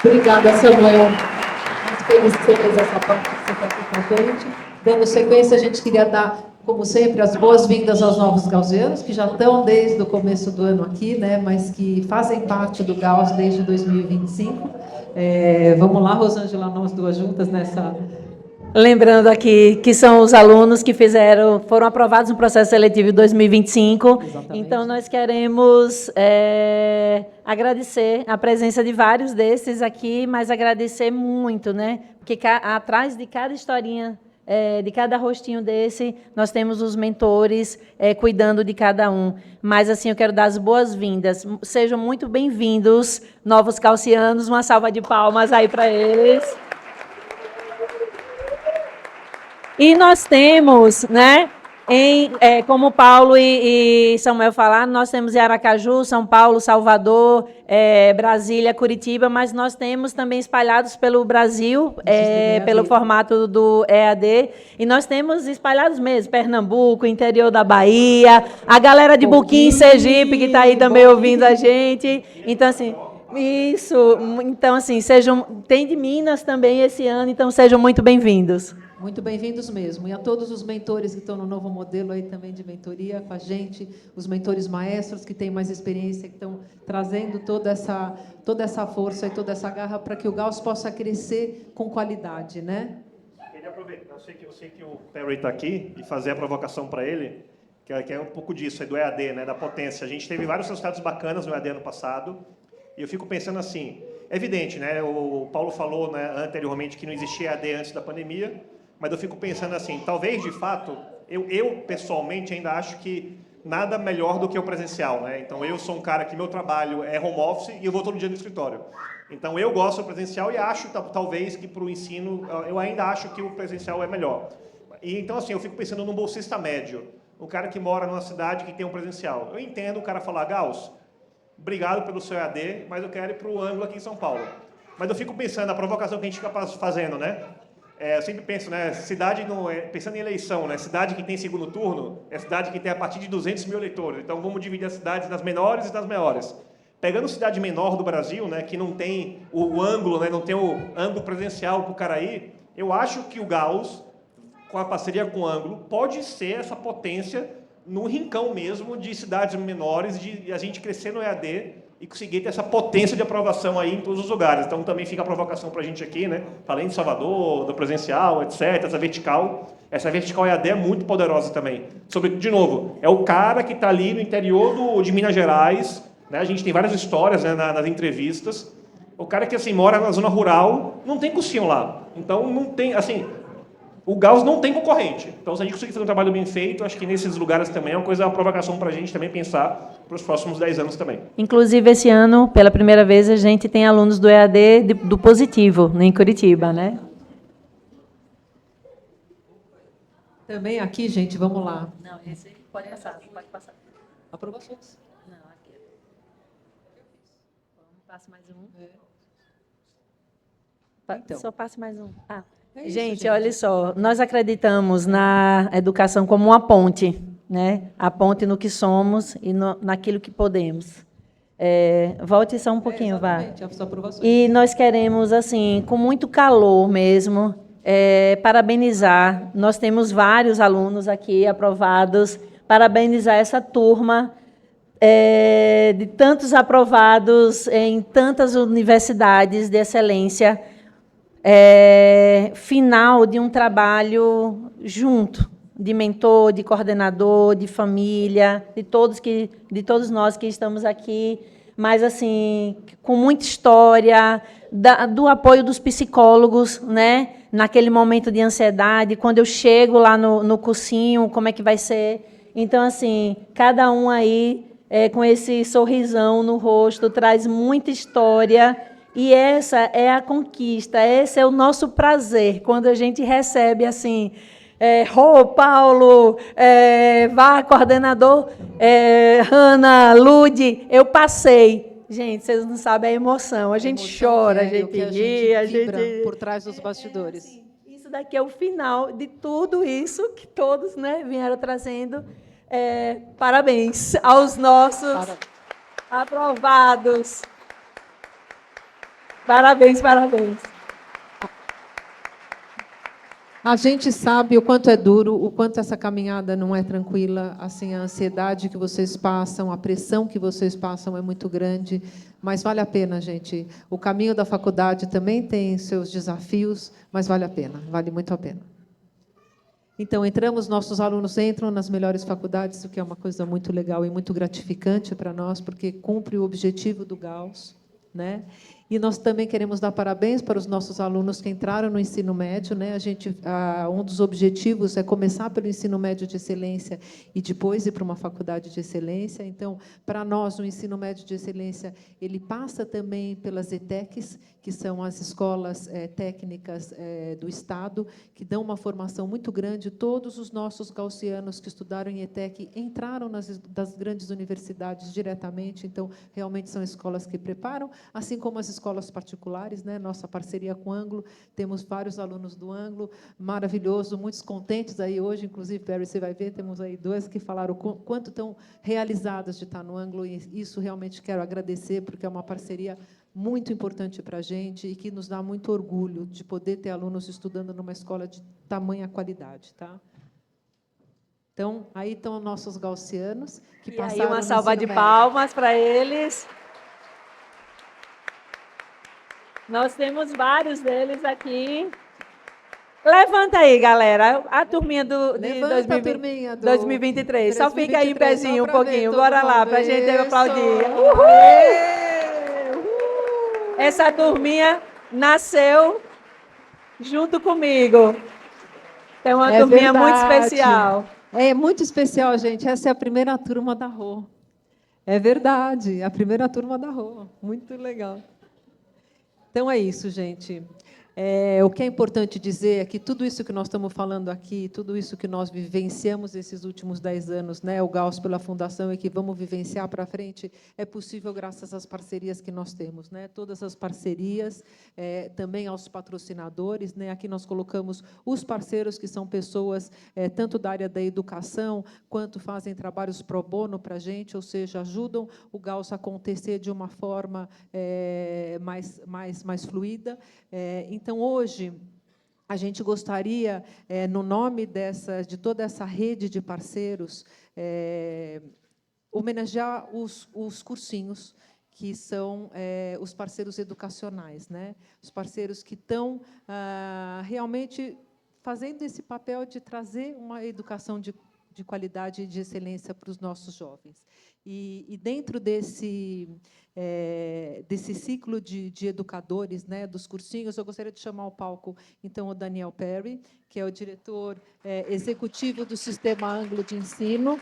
Obrigada, Samuel. Muito feliz que você fez essa parte que você está aqui com a gente. Dando sequência, a gente queria dar, como sempre, as boas-vindas aos novos gaussianos, que já estão desde o começo do ano aqui, né, mas que fazem parte do Gauss desde 2025. Vamos lá, Rosângela, nós duas juntas nessa... Lembrando aqui que são os alunos que foram aprovados no processo seletivo em 2025. Exatamente. Então, nós queremos agradecer a presença de vários desses aqui, mas agradecer muito, né? Porque atrás de cada historinha, de cada rostinho desse, nós temos os mentores cuidando de cada um. Mas, assim, eu quero dar as boas-vindas. Sejam muito bem-vindos, novos gaussianos. Uma salva de palmas aí para eles. E nós temos, né, como Paulo e Samuel falaram, nós temos em Aracaju, São Paulo, Salvador, Brasília, Curitiba, mas nós temos também espalhados pelo Brasil, pelo formato do EAD, e nós temos espalhados mesmo, Pernambuco, interior da Bahia, a galera de Buquim, Sergipe, que está aí também ouvindo a gente. Então, assim... Isso, então, assim, tem de Minas também esse ano, então sejam muito bem-vindos. Muito bem-vindos mesmo. E a todos os mentores que estão no novo modelo aí também de mentoria com a gente, os mentores maestros que têm mais experiência, que estão trazendo toda essa força e toda essa garra para que o Gauss possa crescer com qualidade, né? Queria aproveitar, eu sei que o Perry está aqui, e fazer a provocação para ele, que é um pouco disso, do EAD, né, da potência. A gente teve vários resultados bacanas no EAD ano passado, e eu fico pensando assim, é evidente, né, o Paulo falou, né, anteriormente que não existia EAD antes da pandemia, mas eu fico pensando assim, talvez, de fato, eu pessoalmente ainda acho que nada melhor do que o presencial, né? Então, eu sou um cara que meu trabalho é home office e eu vou todo dia no escritório. Então, eu gosto do presencial e acho, talvez, que para o ensino, eu ainda acho que o presencial é melhor. E, então, assim, eu fico pensando num bolsista médio, um cara que mora numa cidade que tem um presencial. Eu entendo o cara falar, Gauss, obrigado pelo seu EAD, mas eu quero ir para o ângulo aqui em São Paulo. Mas eu fico pensando, a provocação que a gente fica fazendo, né? Eu sempre penso, né, pensando em eleição, né, cidade que tem segundo turno é cidade que tem a partir de 200 mil eleitores. Então, vamos dividir as cidades nas menores e nas maiores. Pegando cidade menor do Brasil, né, que não tem o ângulo, né, não tem o ângulo presencial para o cara ir, eu acho que o Gauss, com a parceria com o ângulo, pode ser essa potência no rincão mesmo de cidades menores, de a gente crescer no EAD e conseguir ter essa potência de aprovação aí em todos os lugares. Então, também fica a provocação para a gente aqui, né? Além de Salvador, do presencial, etc., essa vertical EAD é muito poderosa também. De novo, é o cara que está ali no interior de Minas Gerais, né? A gente tem várias histórias, né, nas entrevistas. O cara que, assim, mora na zona rural, não tem cursinho lá. Então, não tem, assim... O Gauss não tem concorrente. Então, se a gente conseguir fazer um trabalho bem feito, acho que nesses lugares também é uma provocação para a gente também pensar para os próximos 10 anos também. Inclusive, esse ano, pela primeira vez, a gente tem alunos do EAD do Positivo, em Curitiba, né? Também aqui, gente, vamos lá. Não, esse pode passar. Aprovações. Não, aqui. Passa mais um. Então. Só passe mais um. Isso, gente, olha só, nós acreditamos na educação como uma ponte, né? A ponte no que somos e naquilo que podemos. Volte só um pouquinho, vá. E nós queremos, assim, com muito calor mesmo, parabenizar. Nós temos vários alunos aqui aprovados, parabenizar essa turma de tantos aprovados em tantas universidades de excelência, final de um trabalho junto, de mentor, de coordenador, de família, de todos nós que estamos aqui, mas assim, com muita história, do apoio dos psicólogos, né? Naquele momento de ansiedade, quando eu chego lá no cursinho, como é que vai ser? Então, assim, cada um aí, com esse sorrisão no rosto, traz muita história, e essa é a conquista, esse é o nosso prazer, quando a gente recebe, assim, Paulo, Vá, coordenador, Hanna, Lude, eu passei. Gente, vocês não sabem a emoção. A gente chora, a gente ri, a gente por trás dos bastidores. Assim, isso daqui é o final de tudo isso que todos, né, vieram trazendo. Parabéns aos nossos aprovados. Parabéns, parabéns. A gente sabe o quanto é duro, o quanto essa caminhada não é tranquila, assim, a ansiedade que vocês passam, a pressão que vocês passam é muito grande, mas vale a pena, gente. O caminho da faculdade também tem seus desafios, mas vale a pena, vale muito a pena. Então, nossos alunos entram nas melhores faculdades, o que é uma coisa muito legal e muito gratificante para nós, porque cumpre o objetivo do Gauss, né? E nós também queremos dar parabéns para os nossos alunos que entraram no ensino médio, né? Um dos objetivos é começar pelo ensino médio de excelência e depois ir para uma faculdade de excelência. Então, para nós, o ensino médio de excelência, ele passa também pelas ETECs, que são as escolas técnicas do Estado, que dão uma formação muito grande. Todos os nossos gaussianos que estudaram em ETEC entraram das grandes universidades diretamente, então, realmente são escolas que preparam, assim como as escolas particulares, né? Nossa parceria com o Anglo, temos vários alunos do Anglo, maravilhoso, muitos contentes aí hoje, inclusive, Perry, você vai ver, temos aí 2 que falaram o quanto estão realizadas de estar no Anglo, e isso realmente quero agradecer, porque é uma parceria muito importante para a gente e que nos dá muito orgulho de poder ter alunos estudando numa escola de tamanha qualidade, tá? Então, aí estão nossos gaussianos que passaram. E aí uma salva de palmas para eles. Nós temos vários deles aqui. Levanta aí, galera. A turminha de 2023. Só fica aí em pezinho um pouquinho. Bora lá, para a gente aplaudir. Uhul! Essa turminha nasceu junto comigo. É uma turminha muito especial. É muito especial, gente. Essa é a primeira turma da Rô. É verdade, a primeira turma da Rô. Muito legal. Então, é isso, gente. O que é importante dizer é que tudo isso que nós estamos falando aqui, tudo isso que nós vivenciamos esses últimos 10 anos, né, o Gauss pela Fundação, e que vamos vivenciar para frente, é possível graças às parcerias que nós temos, né? Todas as parcerias, também aos patrocinadores, né? Aqui nós colocamos os parceiros, que são pessoas tanto da área da educação, quanto fazem trabalhos pro bono para a gente, ou seja, ajudam o Gauss a acontecer de uma forma mais fluida. Então, hoje, a gente gostaria, no nome de toda essa rede de parceiros, homenagear os cursinhos, que são os parceiros educacionais, né? Os parceiros que estão realmente fazendo esse papel de trazer uma educação de qualidade e de excelência para os nossos jovens. E dentro desse ciclo de educadores, né, dos cursinhos, eu gostaria de chamar ao palco, então, o Daniel Perry, que é o diretor executivo do Sistema Anglo de Ensino.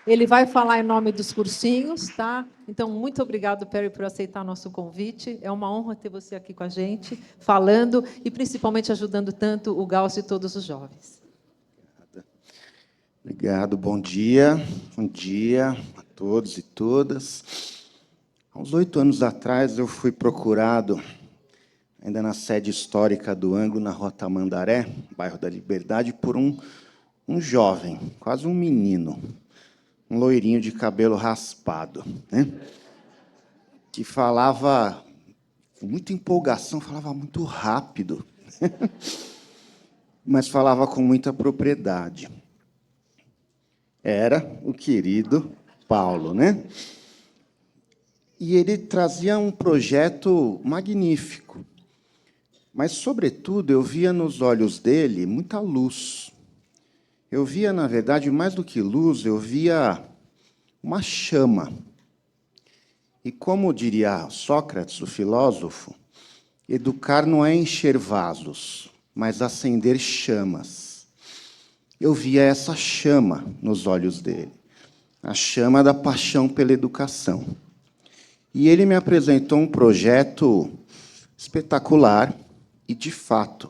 Ele vai falar em nome dos cursinhos, tá? Então, muito obrigado, Perry, por aceitar nosso convite. É uma honra ter você aqui com a gente, falando e, principalmente, ajudando tanto o Gauss e todos os jovens. Obrigado, bom dia a todos e todas. Há uns 8 anos atrás, eu fui procurado, ainda na sede histórica do Anglo, na Rua Tamandaré, bairro da Liberdade, por um jovem, quase um menino, um loirinho de cabelo raspado, né? Que falava com muita empolgação, falava muito rápido, mas falava com muita propriedade. era o querido Paulo, né? E ele trazia um projeto magnífico. Mas, sobretudo, eu via nos olhos dele muita luz. Eu via, na verdade, mais do que luz, eu via uma chama. E como diria Sócrates, o filósofo, educar não é encher vasos, mas acender chamas. Eu via essa chama nos olhos dele, a chama da paixão pela educação. E ele me apresentou um projeto espetacular e, de fato,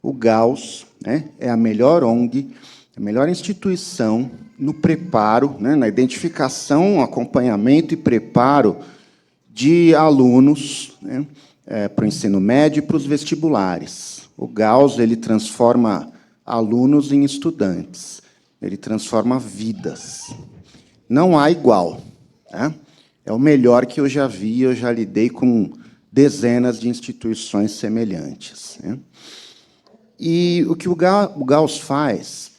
o Gauss, né, é a melhor ONG, a melhor instituição no preparo, né, na identificação, acompanhamento e preparo de alunos, né, para o ensino médio e para os vestibulares. O Gauss ele transforma alunos em estudantes, ele transforma vidas. Não há igual, né? É o melhor que eu já vi, eu já lidei com dezenas de instituições semelhantes, né? E o que o Gauss faz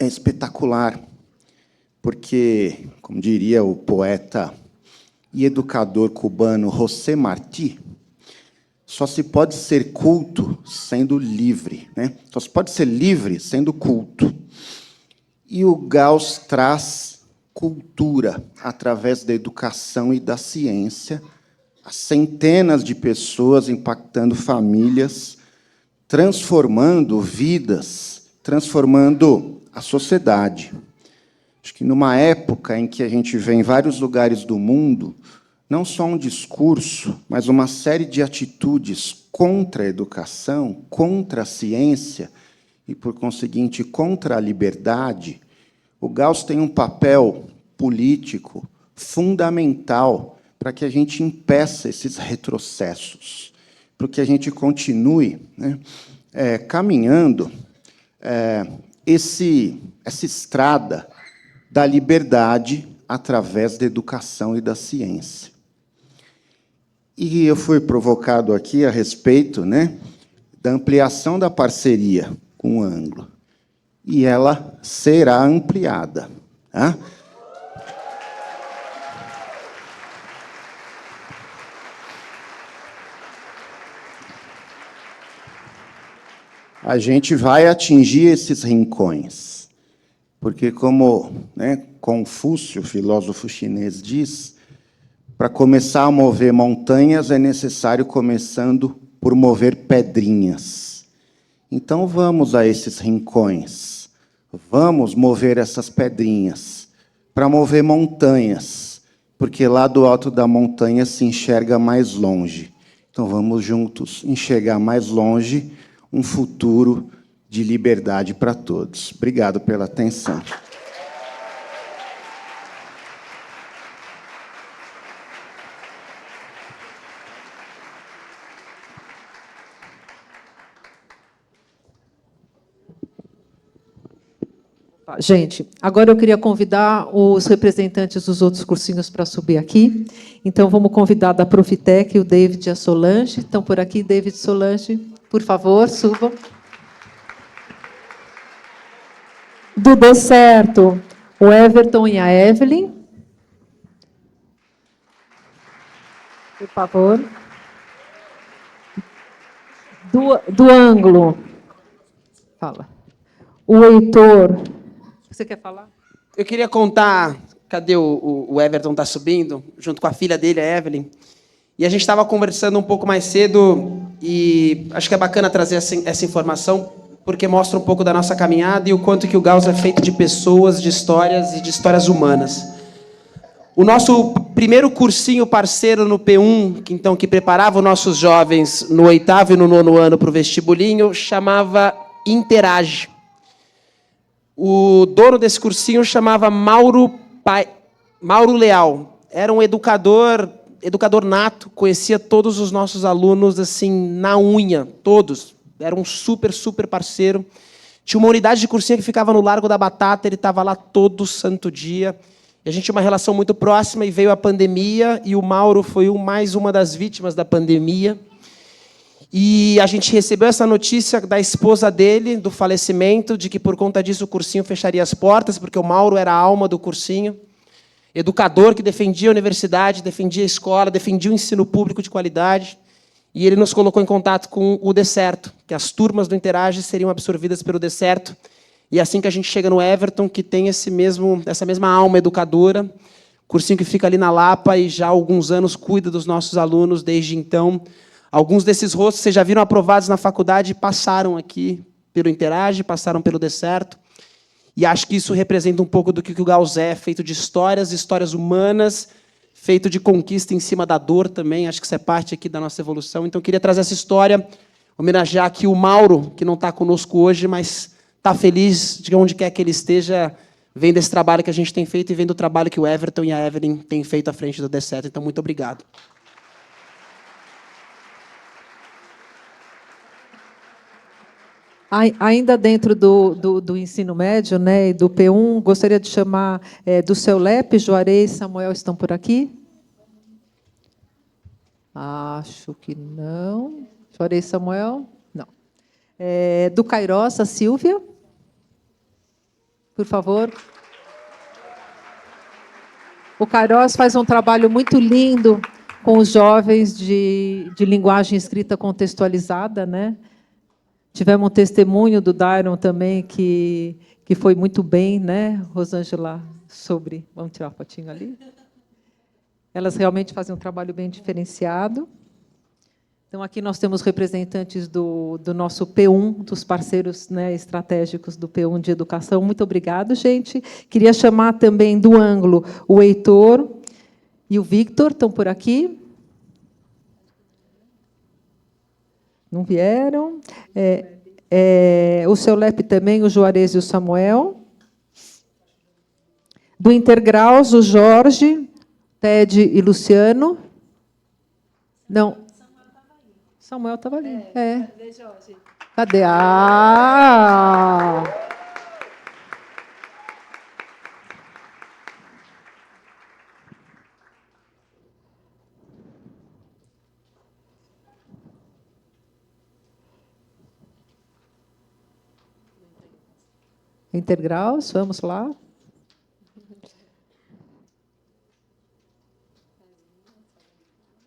é espetacular, porque, como diria o poeta e educador cubano José Martí, só se pode ser culto sendo livre, né? Só se pode ser livre sendo culto. E o Gauss traz cultura através da educação e da ciência a centenas de pessoas, impactando famílias, transformando vidas, transformando a sociedade. Acho que numa época em que a gente vê em vários lugares do mundo não só um discurso, mas uma série de atitudes contra a educação, contra a ciência e, por conseguinte, contra a liberdade, o Gauss tem um papel político fundamental para que a gente impeça esses retrocessos, para que a gente continue, né, caminhando essa estrada da liberdade através da educação e da ciência. E eu fui provocado aqui a respeito, né, da ampliação da parceria com o Anglo. E ela será ampliada. Tá? A gente vai atingir esses rincões. Porque, como, né, Confúcio, filósofo chinês, diz, para começar a mover montanhas é necessário começando por mover pedrinhas. Então vamos a esses rincões, vamos mover essas pedrinhas para mover montanhas, porque lá do alto da montanha se enxerga mais longe. Então vamos juntos enxergar mais longe um futuro de liberdade para todos. Obrigado pela atenção. Gente, agora eu queria convidar os representantes dos outros cursinhos para subir aqui. Então, vamos convidar da Profitec o David e a Solange. Estão por aqui, David e Solange. Por favor, subam. Do Dê Certo, o Everton e a Evelyn. Por favor. Do Ângulo. Fala. O Heitor. Você quer falar? Eu queria contar... Cadê o Everton? Está subindo, junto com a filha dele, a Evelyn. E a gente estava conversando um pouco mais cedo e acho que é bacana trazer essa informação porque mostra um pouco da nossa caminhada e o quanto que o Gauss é feito de pessoas, de histórias e de histórias humanas. O nosso primeiro cursinho parceiro no P1, que preparava os nossos jovens no 8º e no 9º ano para o vestibulinho, chamava Interage. O dono desse cursinho chamava Mauro Leal. Era um educador nato, conhecia todos os nossos alunos assim na unha, todos. Era um super parceiro. Tinha uma unidade de cursinho que ficava no Largo da Batata, ele estava lá todo santo dia. E a gente tinha uma relação muito próxima e veio a pandemia, e o Mauro foi mais uma das vítimas da pandemia. E a gente recebeu essa notícia da esposa dele, do falecimento, de que por conta disso o cursinho fecharia as portas, porque o Mauro era a alma do cursinho. Educador que defendia a universidade, defendia a escola, defendia o ensino público de qualidade. E ele nos colocou em contato com o Decerto, que as turmas do Interage seriam absorvidas pelo Decerto. E é assim que a gente chega no Everton, que tem essa mesma alma educadora, cursinho que fica ali na Lapa e já há alguns anos cuida dos nossos alunos desde então. Alguns desses rostos vocês já viram aprovados na faculdade e passaram aqui pelo Interage, passaram pelo Decerto. E acho que isso representa um pouco do que o Gauss é, feito de histórias humanas, feito de conquista em cima da dor também. Acho que isso é parte aqui da nossa evolução. Então, queria trazer essa história, homenagear aqui o Mauro, que não está conosco hoje, mas está feliz de onde quer que ele esteja, vendo esse trabalho que a gente tem feito e vendo o trabalho que o Everton e a Evelyn têm feito à frente do D7. Então, muito obrigado. Ainda dentro do ensino médio, né, e do P1, gostaria de chamar do CEULEP, Juarez e Samuel estão por aqui? Acho que não. Juarez e Samuel? Não. Do Cairós, a Silvia? Por favor. O Cairós faz um trabalho muito lindo com os jovens de linguagem escrita contextualizada, né? Tivemos um testemunho do Dairon também, que foi muito bem, né, Rosângela, sobre... Vamos tirar a fotinho ali? Elas realmente fazem um trabalho bem diferenciado. Então, aqui nós temos representantes do nosso P1, dos parceiros, né, estratégicos do P1 de educação. Muito obrigado, gente. Queria chamar também do ângulo o Heitor e o Victor, estão por aqui. Não vieram. O CEULEP também, o Juarez e o Samuel. Do Intergraus, o Jorge, Ted e Luciano. Não. Samuel estava ali. Cadê Jorge? Cadê? Intergraus, vamos lá.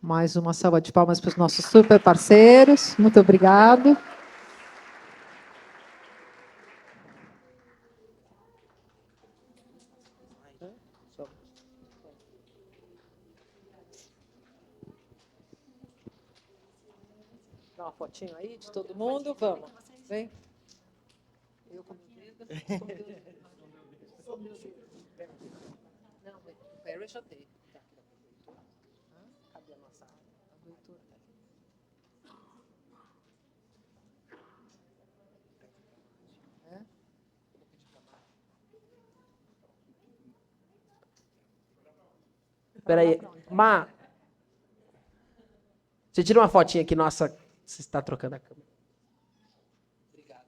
Mais uma salva de palmas para os nossos super parceiros. Muito obrigado. Dá uma fotinho aí de todo mundo. Vamos. Vem. Eu com o dedo. Não, o Perry já tem. Cadê a nossa leitura? Espera aí. Má, você tira uma fotinha aqui, nossa, você está trocando a câmera. Obrigado.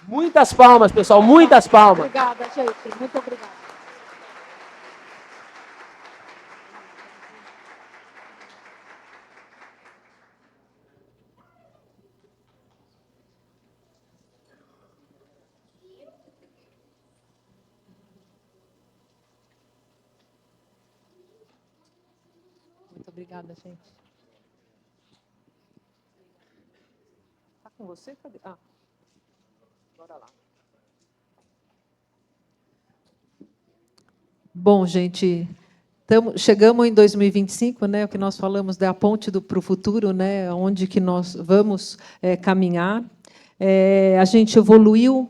Muitas palmas, pessoal, muitas palmas. Obrigada, gente. Muito obrigada. Muito obrigada, gente. Está com você? Cadê? Ah. Bora lá. Bom, gente, chegamos em 2025, né? O que nós falamos da ponte para o futuro, né? Onde que nós vamos caminhar. A gente evoluiu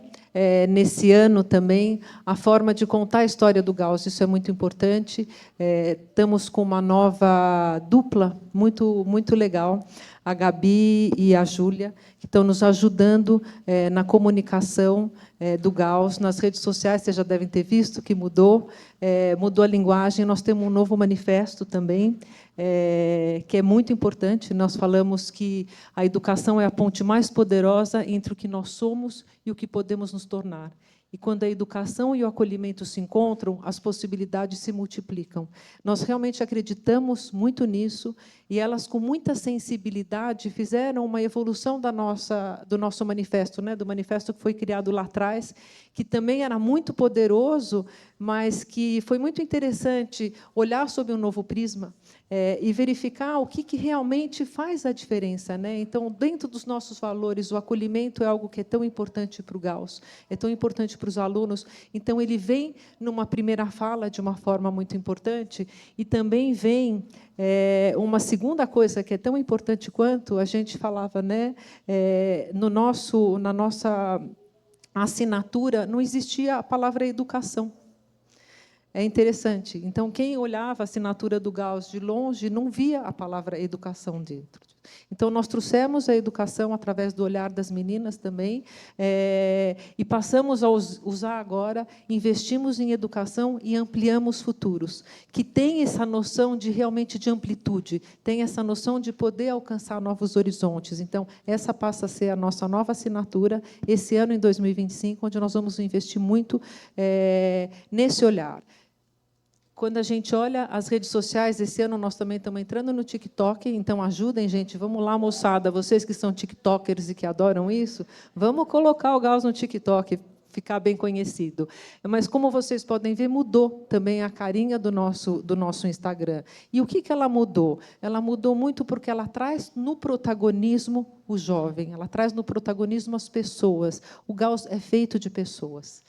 nesse ano também a forma de contar a história do Gauss. Isso é muito importante. Estamos com uma nova dupla muito legal. a Gabi e a Júlia, que estão nos ajudando na comunicação do Gauss. Nas redes sociais, vocês já devem ter visto que mudou a linguagem. Nós temos um novo manifesto também, que é muito importante. Nós falamos que a educação é a ponte mais poderosa entre o que nós somos e o que podemos nos tornar. E quando a educação e o acolhimento se encontram, as possibilidades se multiplicam. Nós realmente acreditamos muito nisso, e elas, com muita sensibilidade, fizeram uma evolução do nosso manifesto, né? Do manifesto que foi criado lá atrás, que também era muito poderoso, mas que foi muito interessante olhar sob um novo prisma e verificar o que realmente faz a diferença, né? Então, dentro dos nossos valores, o acolhimento é algo que é tão importante para o Gauss, é tão importante para os alunos. Então, ele vem numa primeira fala de uma forma muito importante, e também vem uma segunda coisa que é tão importante quanto a gente falava, né? Na nossa assinatura não existia a palavra educação. É interessante. Então, quem olhava a assinatura do Gauss de longe não via a palavra educação dentro. Então, nós trouxemos a educação através do olhar das meninas também, e passamos a usar agora, investimos em educação e ampliamos futuros, que tem essa noção realmente de amplitude, tem essa noção de poder alcançar novos horizontes. Então, essa passa a ser a nossa nova assinatura, esse ano, em 2025, onde nós vamos investir muito nesse olhar. Quando a gente olha as redes sociais, esse ano nós também estamos entrando no TikTok, então ajudem, gente, vamos lá, moçada, vocês que são tiktokers e que adoram isso, vamos colocar o Gauss no TikTok, ficar bem conhecido. Mas, como vocês podem ver, mudou também a carinha do nosso Instagram. E o que ela mudou? Ela mudou muito porque ela traz no protagonismo o jovem, ela traz no protagonismo as pessoas. O Gauss é feito de pessoas.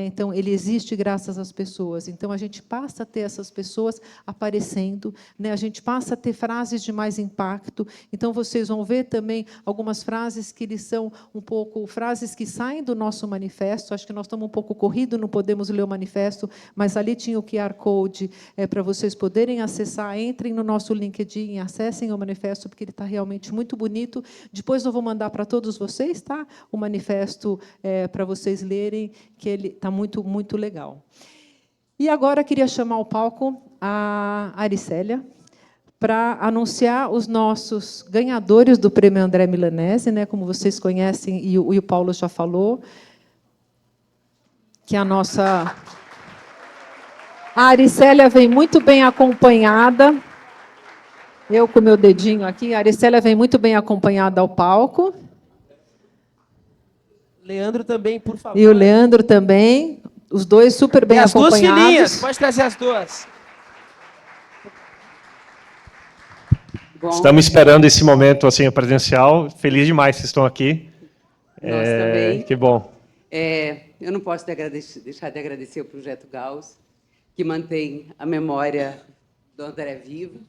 Então, ele existe graças às pessoas. Então, a gente passa a ter essas pessoas aparecendo, a gente passa a ter frases de mais impacto. Então, vocês vão ver também algumas frases que eles são um pouco frases que saem do nosso manifesto. Acho que nós estamos um pouco corridos, não podemos ler o manifesto, mas ali tinha o QR Code para vocês poderem acessar. Entrem no nosso LinkedIn, acessem o manifesto, porque ele está realmente muito bonito. Depois eu vou mandar para todos vocês, tá? O manifesto para vocês lerem, que ele está muito, muito legal. E agora queria chamar ao palco a Aricélia para anunciar os nossos ganhadores do Prêmio André Milanese, como vocês conhecem, e o Paulo já falou, que a Aricélia vem muito bem acompanhada. Eu com o meu dedinho aqui, a Aricélia vem muito bem acompanhada ao palco. Leandro também, por favor. E o Leandro também, os dois super bem acompanhados. As duas filhinhas, pode trazer as duas. Bom, estamos esperando esse momento assim presencial. Feliz demais que estão aqui. Nós também. Que bom. Eu não posso deixar de agradecer o Projeto Gauss, que mantém a memória do André vivo,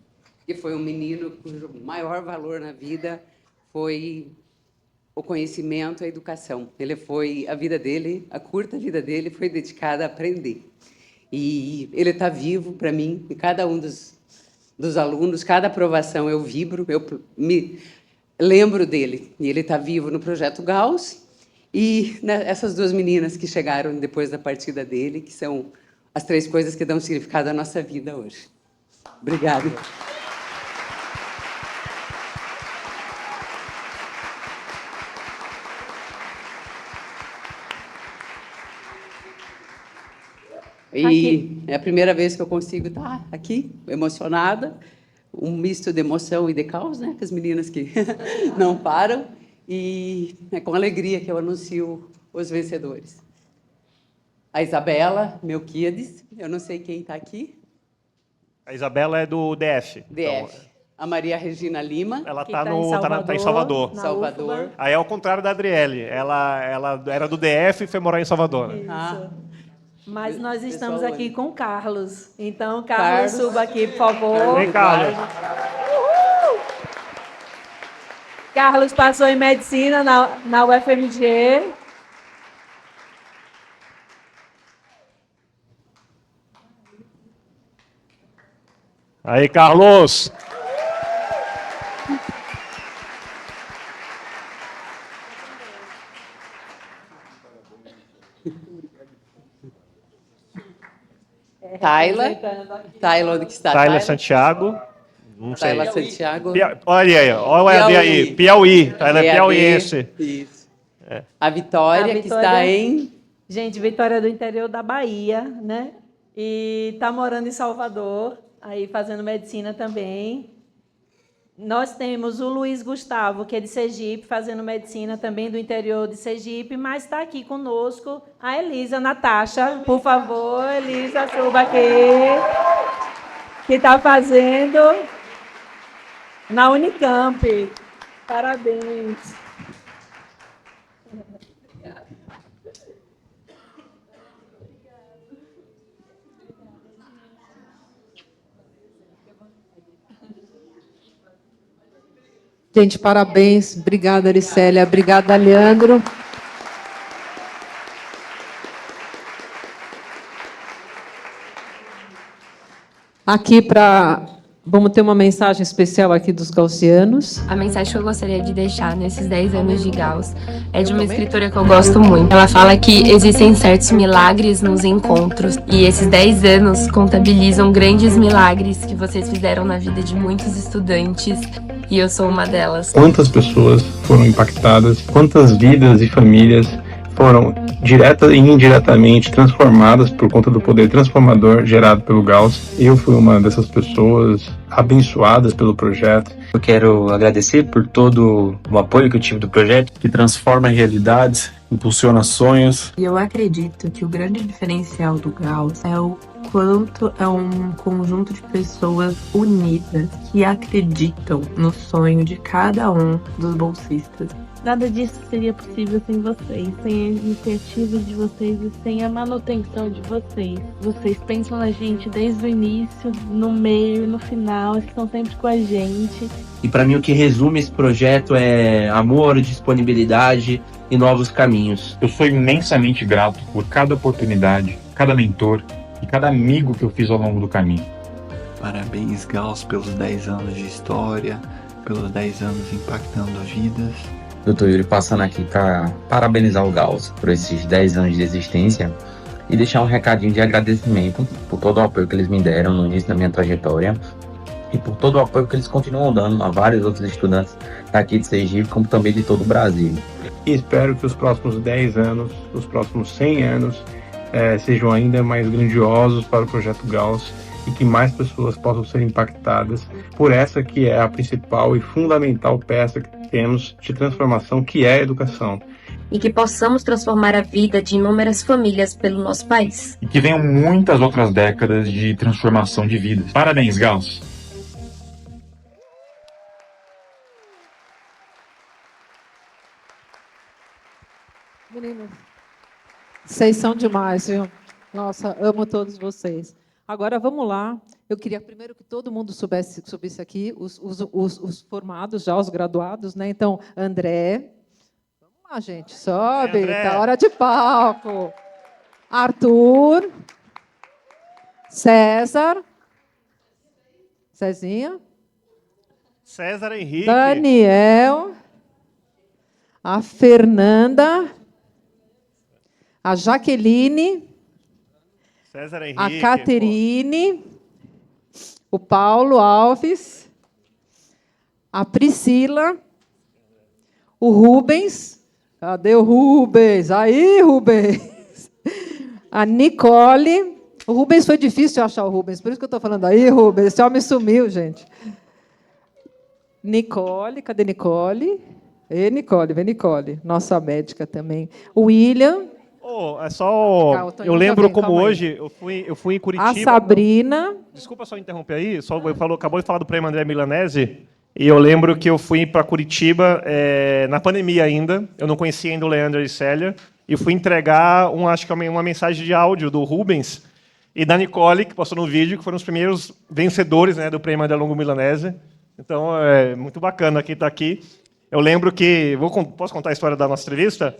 que foi um menino cujo maior valor na vida foi o conhecimento e a educação. A vida dele, a curta vida dele, foi dedicada a aprender. E ele está vivo para mim, e cada um dos alunos, cada aprovação eu vibro, eu me lembro dele. E ele está vivo no Projeto Gauss, e essas duas meninas que chegaram depois da partida dele, que são as 3 coisas que dão significado à nossa vida hoje. Obrigada. E é a primeira vez que eu consigo estar aqui, emocionada, um misto de emoção e de caos, que as meninas que não param, e é com alegria que eu anuncio os vencedores. A Isabela Melquiades, eu não sei quem está aqui. A Isabela é do DF. Então, a Maria Regina Lima. Ela está em Salvador. Salvador. Aí é ao contrário da Adriele. Ela era do DF e foi morar em Salvador. Mas nós estamos aqui com o Carlos. Então, Carlos, suba aqui, por favor. Vem, Carlos. Carlos passou em medicina na UFMG. Aí, Carlos. Taila, onde que está? Taila Santiago. Não sei. Taila Santiago. Olha aí, olha o EAD aí. Piauí. Taila é piauiense. Isso. A Vitória, que está em... Gente, Vitória é do interior da Bahia, né? E está morando em Salvador, aí fazendo medicina também. Nós temos o Luiz Gustavo, que é de Sergipe, fazendo medicina também do interior de Sergipe, mas está aqui conosco a Elisa Natasha. Por favor, Elisa, suba aqui. Que está fazendo na Unicamp. Parabéns. Gente, parabéns. Obrigada, Aricélia. Obrigada, Leandro. Aqui vamos ter uma mensagem especial aqui dos gaussianos. A mensagem que eu gostaria de deixar nesses 10 anos de Gauss é de uma escritora que eu gosto muito. Ela fala que existem certos milagres nos encontros e esses 10 anos contabilizam grandes milagres que vocês fizeram na vida de muitos estudantes e eu sou uma delas. Quantas pessoas foram impactadas, quantas vidas e famílias foram direta e indiretamente transformadas por conta do poder transformador gerado pelo Gauss. Eu fui uma dessas pessoas abençoadas pelo projeto. Eu quero agradecer por todo o apoio que eu tive do projeto. Que transforma realidades, impulsiona sonhos. E eu acredito que o grande diferencial do Gauss é o quanto é um conjunto de pessoas unidas que acreditam no sonho de cada um dos bolsistas. Nada disso seria possível sem vocês, sem a iniciativa de vocês e sem a manutenção de vocês. Vocês pensam na gente desde o início, no meio e no final, estão sempre com a gente. E para mim o que resume esse projeto é amor, disponibilidade e novos caminhos. Eu sou imensamente grato por cada oportunidade, cada mentor e cada amigo que eu fiz ao longo do caminho. Parabéns, Gauss, pelos 10 anos de história, pelos 10 anos impactando vidas. Eu estou passando aqui para parabenizar o Gauss por esses 10 anos de existência e deixar um recadinho de agradecimento por todo o apoio que eles me deram no início da minha trajetória e por todo o apoio que eles continuam dando a vários outros estudantes daqui de Sergipe, como também de todo o Brasil. E espero que os próximos 10 anos, os próximos 100 anos, sejam ainda mais grandiosos para o Projeto Gauss e que mais pessoas possam ser impactadas por essa que é a principal e fundamental peça que temos de transformação, que é a educação. E que possamos transformar a vida de inúmeras famílias pelo nosso país. E que venham muitas outras décadas de transformação de vidas. Parabéns, Gauss! Meninas, vocês são demais, viu? Nossa, amo todos vocês. Agora, vamos lá. Eu queria primeiro que todo mundo subisse aqui, os formados já, os graduados, né? Então, André. Vamos lá, gente. Sobe. Tá hora de palco. Arthur. César. Cezinha. César Henrique. Daniel. A Fernanda. A Jaqueline. César Henrique. A Caterine. O Paulo Alves. A Priscila. O Rubens. Cadê o Rubens? Aí, Rubens. A Nicole. O Rubens foi difícil achar o Rubens, por isso que eu estou falando aí, Rubens. Esse homem sumiu, gente. Nicole, cadê Nicole? E Nicole, vem Nicole, nossa médica também. O William. É só. Eu lembro como hoje eu fui em Curitiba. A Sabrina. Desculpa só interromper aí. Acabou de falar do prêmio André Milanese. E eu lembro que eu fui para Curitiba na pandemia ainda. Eu não conhecia ainda o Leandro e Célia. E fui entregar acho que uma mensagem de áudio do Rubens e da Nicole, que postou no vídeo, que foram os primeiros vencedores, né, do prêmio André Longo Milanese. Então é muito bacana quem está aqui. Eu lembro que. Posso contar a história da nossa entrevista?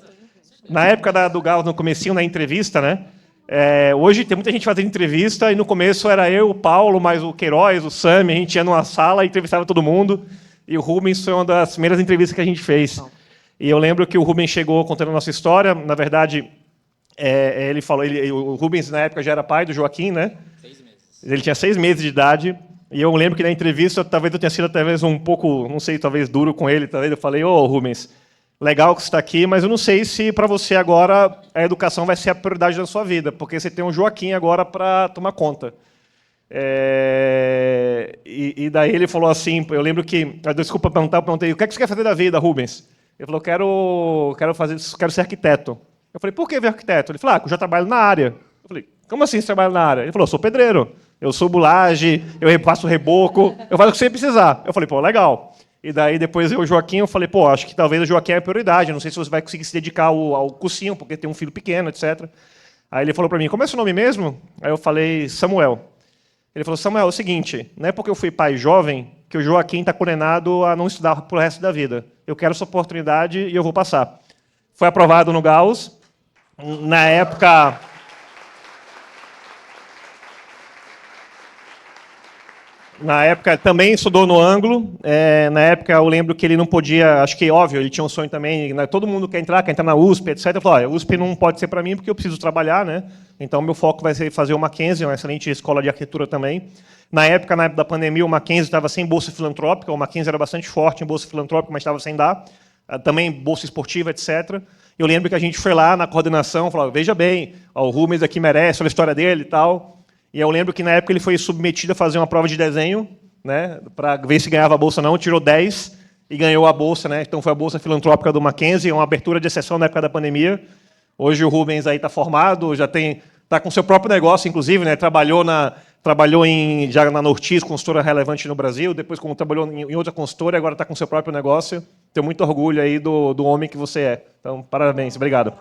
Na época do Gauss, no comecinho da entrevista, né? Hoje tem muita gente fazendo entrevista, e no começo era eu, o Paulo, mais o Queiroz, o Sami, a gente ia numa sala e entrevistava todo mundo, e o Rubens foi uma das primeiras entrevistas que a gente fez. E eu lembro que o Rubens chegou contando a nossa história, na verdade, ele falou, o Rubens na época já era pai do Joaquim, né? 6 meses. Ele tinha 6 meses de idade. E eu lembro que na entrevista, talvez eu tenha sido talvez um pouco, não sei, talvez duro com ele. Talvez eu falei, Rubens, legal que você está aqui, mas eu não sei se para você agora a educação vai ser a prioridade da sua vida, porque você tem um Joaquim agora para tomar conta. E daí ele falou assim, eu lembro que, desculpa perguntar, eu perguntei, o que é que você quer fazer da vida, Rubens? Ele falou, quero ser arquiteto. Eu falei, por que ver arquiteto? Ele falou, eu já trabalho na área. Eu falei, como assim você trabalha na área? Ele falou, eu sou pedreiro, eu sou bulagem, eu faço reboco, eu faço o que você precisar. Eu falei, pô, legal. E daí depois o Joaquim, eu falei, pô, acho que talvez o Joaquim é a prioridade, não sei se você vai conseguir se dedicar ao cursinho, porque tem um filho pequeno, etc. Aí ele falou para mim, como é seu nome mesmo? Aí eu falei, Samuel. Ele falou, Samuel, é o seguinte, não é porque eu fui pai jovem que o Joaquim está condenado a não estudar para o resto da vida. Eu quero essa oportunidade e eu vou passar. Foi aprovado no Gauss. Na época... também estudou no Ângulo. Na época eu lembro que ele não podia, acho que óbvio, ele tinha um sonho também, né, todo mundo quer entrar na USP, etc. Eu falei, a USP não pode ser para mim porque eu preciso trabalhar, né? Então meu foco vai ser fazer o Mackenzie, uma excelente escola de arquitetura também. Na época da pandemia, o Mackenzie estava sem bolsa filantrópica, o Mackenzie era bastante forte em bolsa filantrópica, mas estava sem dar. Também bolsa esportiva, etc. Eu lembro que a gente foi lá na coordenação, falou, veja bem, o Rubens aqui merece, olha a história dele e tal. E eu lembro que na época ele foi submetido a fazer uma prova de desenho, né, para ver se ganhava a bolsa ou não, tirou 10 e ganhou a bolsa, né? Então foi a bolsa filantrópica do Mackenzie, uma abertura de exceção na época da pandemia. Hoje o Rubens aí está formado, já está com seu próprio negócio, inclusive, né? Trabalhou já na Nortis, consultora relevante no Brasil, depois trabalhou em outra consultora, agora está com seu próprio negócio. Tenho muito orgulho aí do homem que você é. Então, parabéns, obrigado.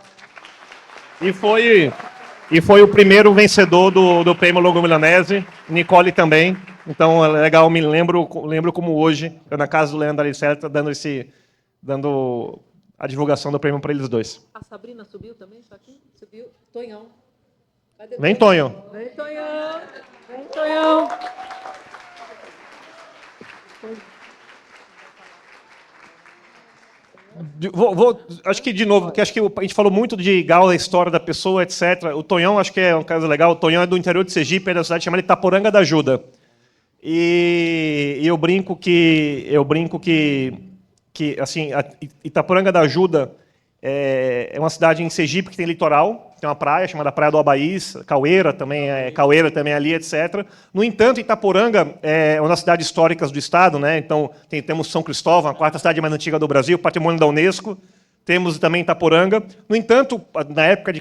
E foi o primeiro vencedor do prêmio Longo Milanese, Nicole também. Então, é legal, me lembro como hoje, eu na casa do Leandro Aliceta, dando a divulgação do prêmio para eles dois. A Sabrina subiu também, Joaquim? Subiu. Tonhão. Vem, Tonho. Vem, Tonhão. Vem, Tonhão. Acho que, de novo, porque acho que a gente falou muito de Gauss, a história da pessoa, etc. O Tonhão, acho que é um caso legal. O Tonhão é do interior de Sergipe, é da cidade chamada Itaporanga da Ajuda. E eu brinco que assim, Itaporanga da Ajuda é uma cidade em Sergipe que tem litoral, tem uma praia chamada Praia do Abaís, Caueira também é ali, etc. No entanto, Itaporanga é uma das cidades históricas do estado, né? Então temos São Cristóvão, a 4ª cidade mais antiga do Brasil, patrimônio da Unesco. Temos também Itaporanga. No entanto, na época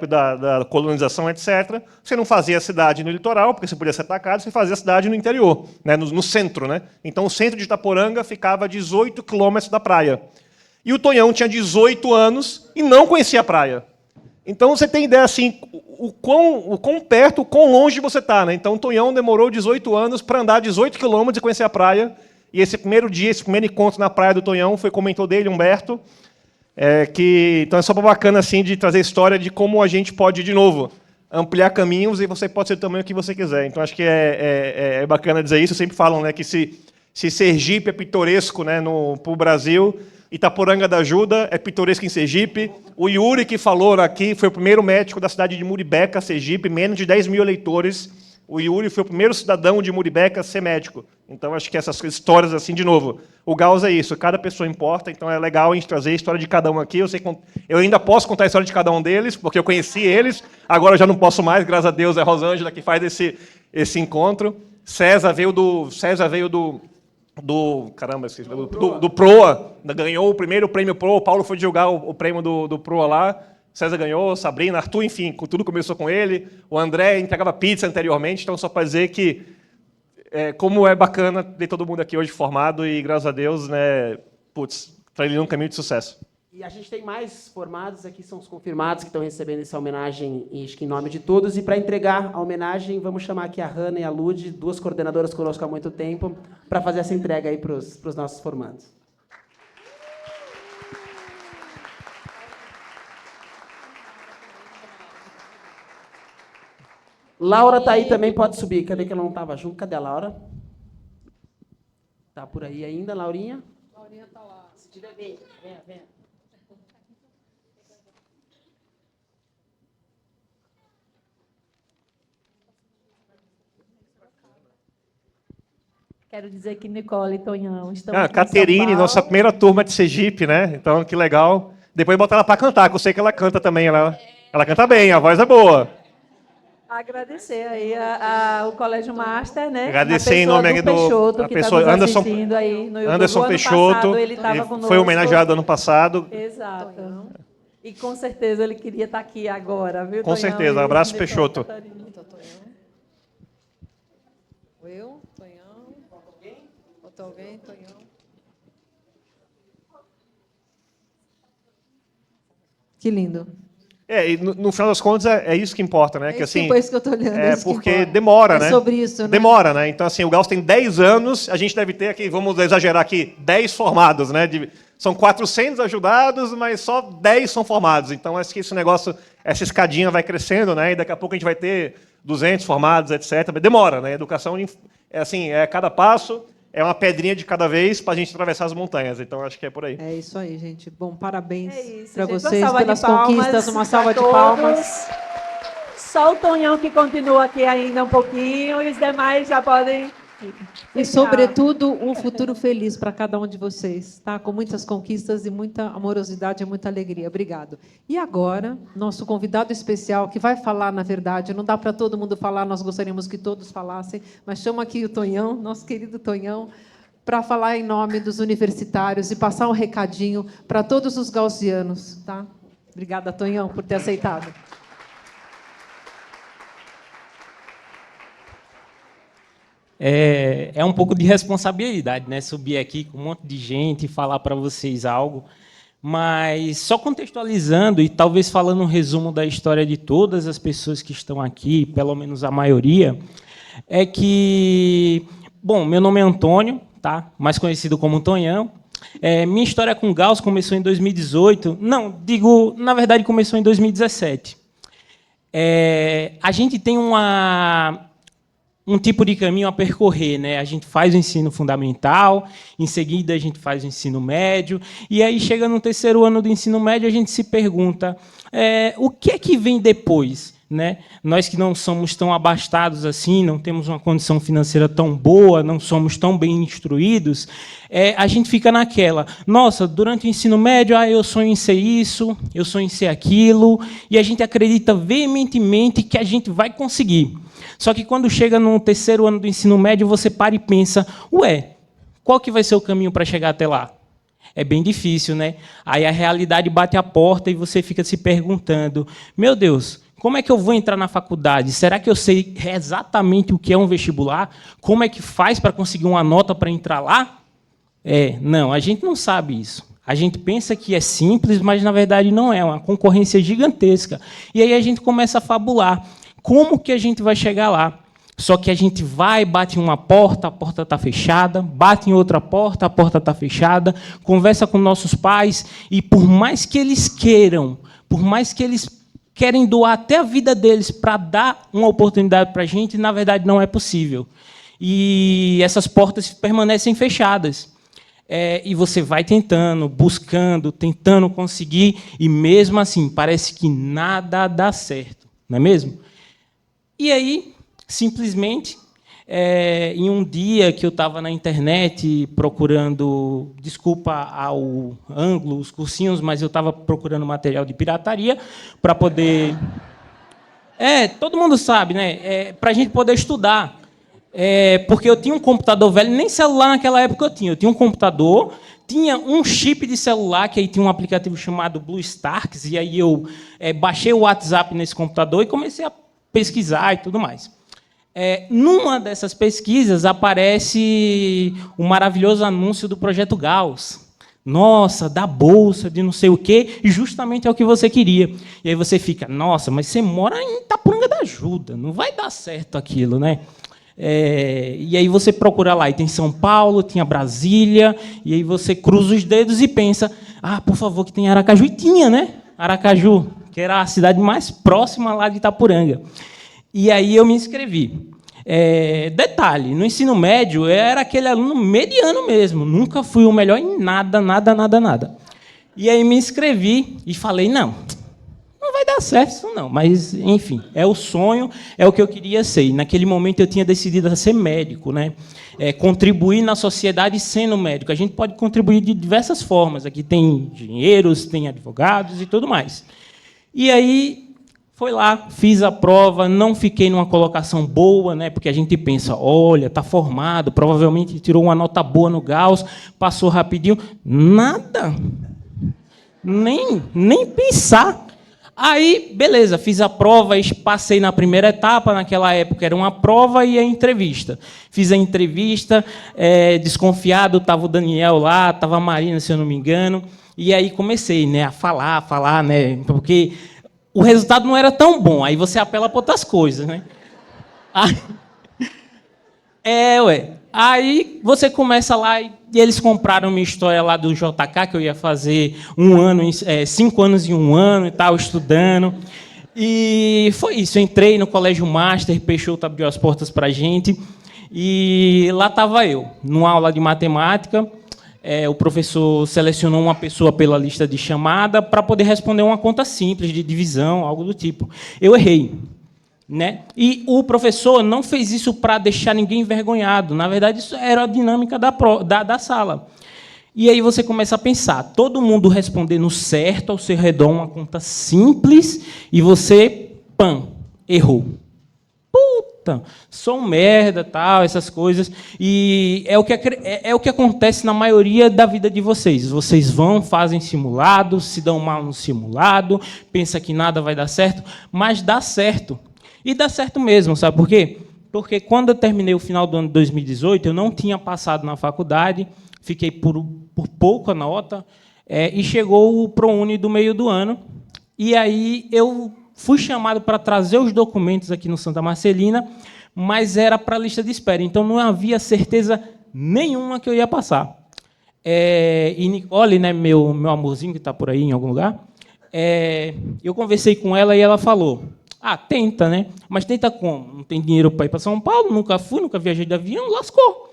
da colonização, etc., você não fazia a cidade no litoral, porque você podia ser atacado, você fazia a cidade no interior, né, no centro. Né? Então, o centro de Itaporanga ficava a 18 quilômetros da praia. E o Tonhão tinha 18 anos e não conhecia a praia. Então, você tem ideia assim, o quão perto, o quão longe você está. Né? Então, o Tonhão demorou 18 anos para andar 18 quilômetros e conhecer a praia. E esse primeiro dia, esse primeiro encontro na praia do Tonhão foi com o mentor dele, Humberto. Então é só bacana assim de trazer história de como a gente pode, de novo, ampliar caminhos e você pode ser o tamanho que você quiser. Então acho que é bacana dizer isso. Sempre falam, né, que se Sergipe é pitoresco, né, para o Brasil, Itaporanga da Ajuda é pitoresco em Sergipe. O Yuri, que falou aqui, foi o primeiro médico da cidade de Muribeca, Sergipe, menos de 10 mil eleitores. O Yuri foi o primeiro cidadão de Muribeca a ser médico. Então, acho que essas histórias, assim, de novo, o Gauss é isso, cada pessoa importa, então é legal a gente trazer a história de cada um aqui. Eu ainda posso contar a história de cada um deles, porque eu conheci eles, agora eu já não posso mais, graças a Deus, é a Rosângela que faz esse encontro. César veio do PROA, ganhou o primeiro prêmio PROA, o Paulo foi divulgar o prêmio do PROA lá, César ganhou, Sabrina, Arthur, enfim, tudo começou com ele. O André entregava pizza anteriormente, então só para dizer que como é bacana ter todo mundo aqui hoje formado e, graças a Deus, né, está indo num caminho de sucesso. E a gente tem mais formados aqui, são os confirmados que estão recebendo essa homenagem, acho que em nome de todos. E para entregar a homenagem, vamos chamar aqui a Hanna e a Lud, 2 coordenadoras conosco há muito tempo, para fazer essa entrega aí para os nossos formandos. Laura está aí também, pode subir. Cadê que ela não estava junto? Cadê a Laura? Está por aí ainda, Laurinha? Laurinha está lá. Se tiver, venha. Quero dizer que Nicole e Tonhão estão aqui em Caterine, São Paulo. nossa primeira turma de Sergipe, né? Então, que legal. Depois botar ela para cantar, que eu sei que ela canta também. Ela canta bem, a voz é boa. Agradecer aí o Colégio Master, né? Agradecer em nome do Peixoto, que está nos assistindo aí no YouTube. Anderson Peixoto, Passado, ele estava conosco. foi homenageado ano passado. Exato. E com certeza ele queria estar aqui agora, viu, Com certeza. Um abraço, Peixoto. Eu, Tonhão. Faltou alguém? Tonhão. Que lindo. E no final das contas é isso que importa, né? É isso que eu estou olhando. É porque demora, né? É sobre isso, né? Demora, né? Então, assim, o Gauss tem 10 anos, a gente deve ter aqui, vamos exagerar aqui, 10 formados, né? São 400 ajudados, mas só 10 são formados. Então, acho que esse negócio, essa escadinha vai crescendo, né? E daqui a pouco a gente vai ter 200 formados, etc. Demora, né? A educação é assim, cada passo é uma pedrinha de cada vez para a gente atravessar as montanhas. Então, acho que é por aí. É isso aí, gente. Bom, parabéns para gente. vocês pelas conquistas. Uma salva de palmas. Só o Tonhão que continua aqui ainda um pouquinho e os demais já podem... E, sobretudo, um futuro feliz para cada um de vocês, tá? Com muitas conquistas e muita amorosidade e muita alegria. Obrigado. E agora, nosso convidado especial, que vai falar, na verdade, não dá para todo mundo falar, nós gostaríamos que todos falassem, mas chama aqui o Tonhão, nosso querido Tonhão, para falar em nome dos universitários e passar um recadinho para todos os gaussianos, tá? Obrigada, Tonhão, por ter aceitado. É um pouco de responsabilidade, né? Subir aqui com um monte de gente e falar para vocês algo. Mas só contextualizando e talvez falando um resumo da história de todas as pessoas que estão aqui, pelo menos a maioria, é que... Bom, meu nome é Antônio, tá? Mais conhecido como Tonhão. Minha história com Gauss começou em 2018. Não, na verdade, começou em 2017. A gente tem um tipo de caminho a percorrer, né? A gente faz o ensino fundamental, em seguida a gente faz o ensino médio, e aí chega no terceiro ano do ensino médio, a gente se pergunta o que é que vem depois, né? Nós que não somos tão abastados assim, não temos uma condição financeira tão boa, não somos tão bem instruídos, a gente fica naquela, nossa, durante o ensino médio, eu sonho em ser isso, eu sonho em ser aquilo, e a gente acredita veementemente que a gente vai conseguir. Só que quando chega no terceiro ano do ensino médio, você para e pensa, qual que vai ser o caminho para chegar até lá? É bem difícil, né? Aí a realidade bate a porta e você fica se perguntando, meu Deus, como é que eu vou entrar na faculdade? Será que eu sei exatamente o que é um vestibular? Como é que faz para conseguir uma nota para entrar lá? Não, a gente não sabe isso. A gente pensa que é simples, mas, na verdade, não é. Uma concorrência gigantesca. E aí a gente começa a fabular. Como que a gente vai chegar lá? Só que a gente vai, bate em uma porta, a porta está fechada, bate em outra porta, a porta está fechada, conversa com nossos pais, e por mais que eles queiram, por mais que eles querem doar até a vida deles para dar uma oportunidade para a gente, na verdade, não é possível. E essas portas permanecem fechadas. E você vai tentando, buscando, tentando conseguir, e mesmo assim, parece que nada dá certo, não é mesmo? E aí, simplesmente, em um dia que eu estava na internet procurando, desculpa ao ângulo, os cursinhos, mas eu estava procurando material de pirataria para poder... todo mundo sabe, né? Para a gente poder estudar. Porque eu tinha um computador velho, nem celular naquela época eu tinha um computador, tinha um chip de celular, que aí tinha um aplicativo chamado BlueStacks, e aí eu baixei o WhatsApp nesse computador e comecei a pesquisar e tudo mais. Numa dessas pesquisas aparece o maravilhoso anúncio do Projeto Gauss. Nossa, da bolsa, de não sei o quê, e justamente é o que você queria. E aí você fica, nossa, mas você mora em Itaporanga da Ajuda, não vai dar certo aquilo, né? E aí você procura lá, e tem São Paulo, tinha Brasília, e aí você cruza os dedos e pensa, por favor, que tem Aracaju. E tinha, né? Aracaju, que era a cidade mais próxima lá de Itaporanga. E aí eu me inscrevi. Detalhe, no ensino médio, eu era aquele aluno mediano mesmo, nunca fui o melhor em nada. E aí me inscrevi e falei, não vai vai dar certo isso não. Mas, enfim, é o sonho, é o que eu queria ser. E naquele momento eu tinha decidido a ser médico, né? Contribuir na sociedade sendo médico. A gente pode contribuir de diversas formas. Aqui tem engenheiros, tem advogados e tudo mais. E aí, foi lá, fiz a prova, não fiquei numa colocação boa, né? Porque a gente pensa, olha, está formado, provavelmente tirou uma nota boa no Gauss, passou rapidinho. Nada. Nem pensar. Aí, beleza, fiz a prova, passei na primeira etapa, naquela época era uma prova e a entrevista. Fiz a entrevista, desconfiado, estava o Daniel lá, estava a Marina, se eu não me engano, e aí comecei, né, a falar, né, porque o resultado não era tão bom, aí você apela para outras coisas, né? Aí você começa lá e eles compraram minha história lá do JK, que eu ia fazer 5 anos em 1 ano e tal, estudando. E foi isso, eu entrei no Colégio Master, Peixoto abriu as portas para a gente, e lá estava eu, numa aula de matemática. O professor selecionou uma pessoa pela lista de chamada para poder responder uma conta simples de divisão, algo do tipo. Eu errei. Né? E o professor não fez isso para deixar ninguém envergonhado. Na verdade, isso era a dinâmica da sala. E aí você começa a pensar, todo mundo respondendo certo ao seu redor, uma conta simples, e você, errou. Puta, sou um merda, tal, essas coisas. E é o que acontece na maioria da vida de vocês. Vocês vão, fazem simulado, se dão mal no simulado, pensam que nada vai dar certo, mas dá certo. E dá certo mesmo, sabe por quê? Porque quando eu terminei o final do ano de 2018, eu não tinha passado na faculdade, fiquei por pouca nota, e chegou o ProUni do meio do ano, e aí eu fui chamado para trazer os documentos aqui no Santa Marcelina, mas era para a lista de espera, então não havia certeza nenhuma que eu ia passar. E Nicole, né, meu amorzinho, que está por aí em algum lugar, eu conversei com ela e ela falou... tenta, né? Mas tenta como? Não tem dinheiro para ir para São Paulo, nunca fui, nunca viajei de avião, lascou.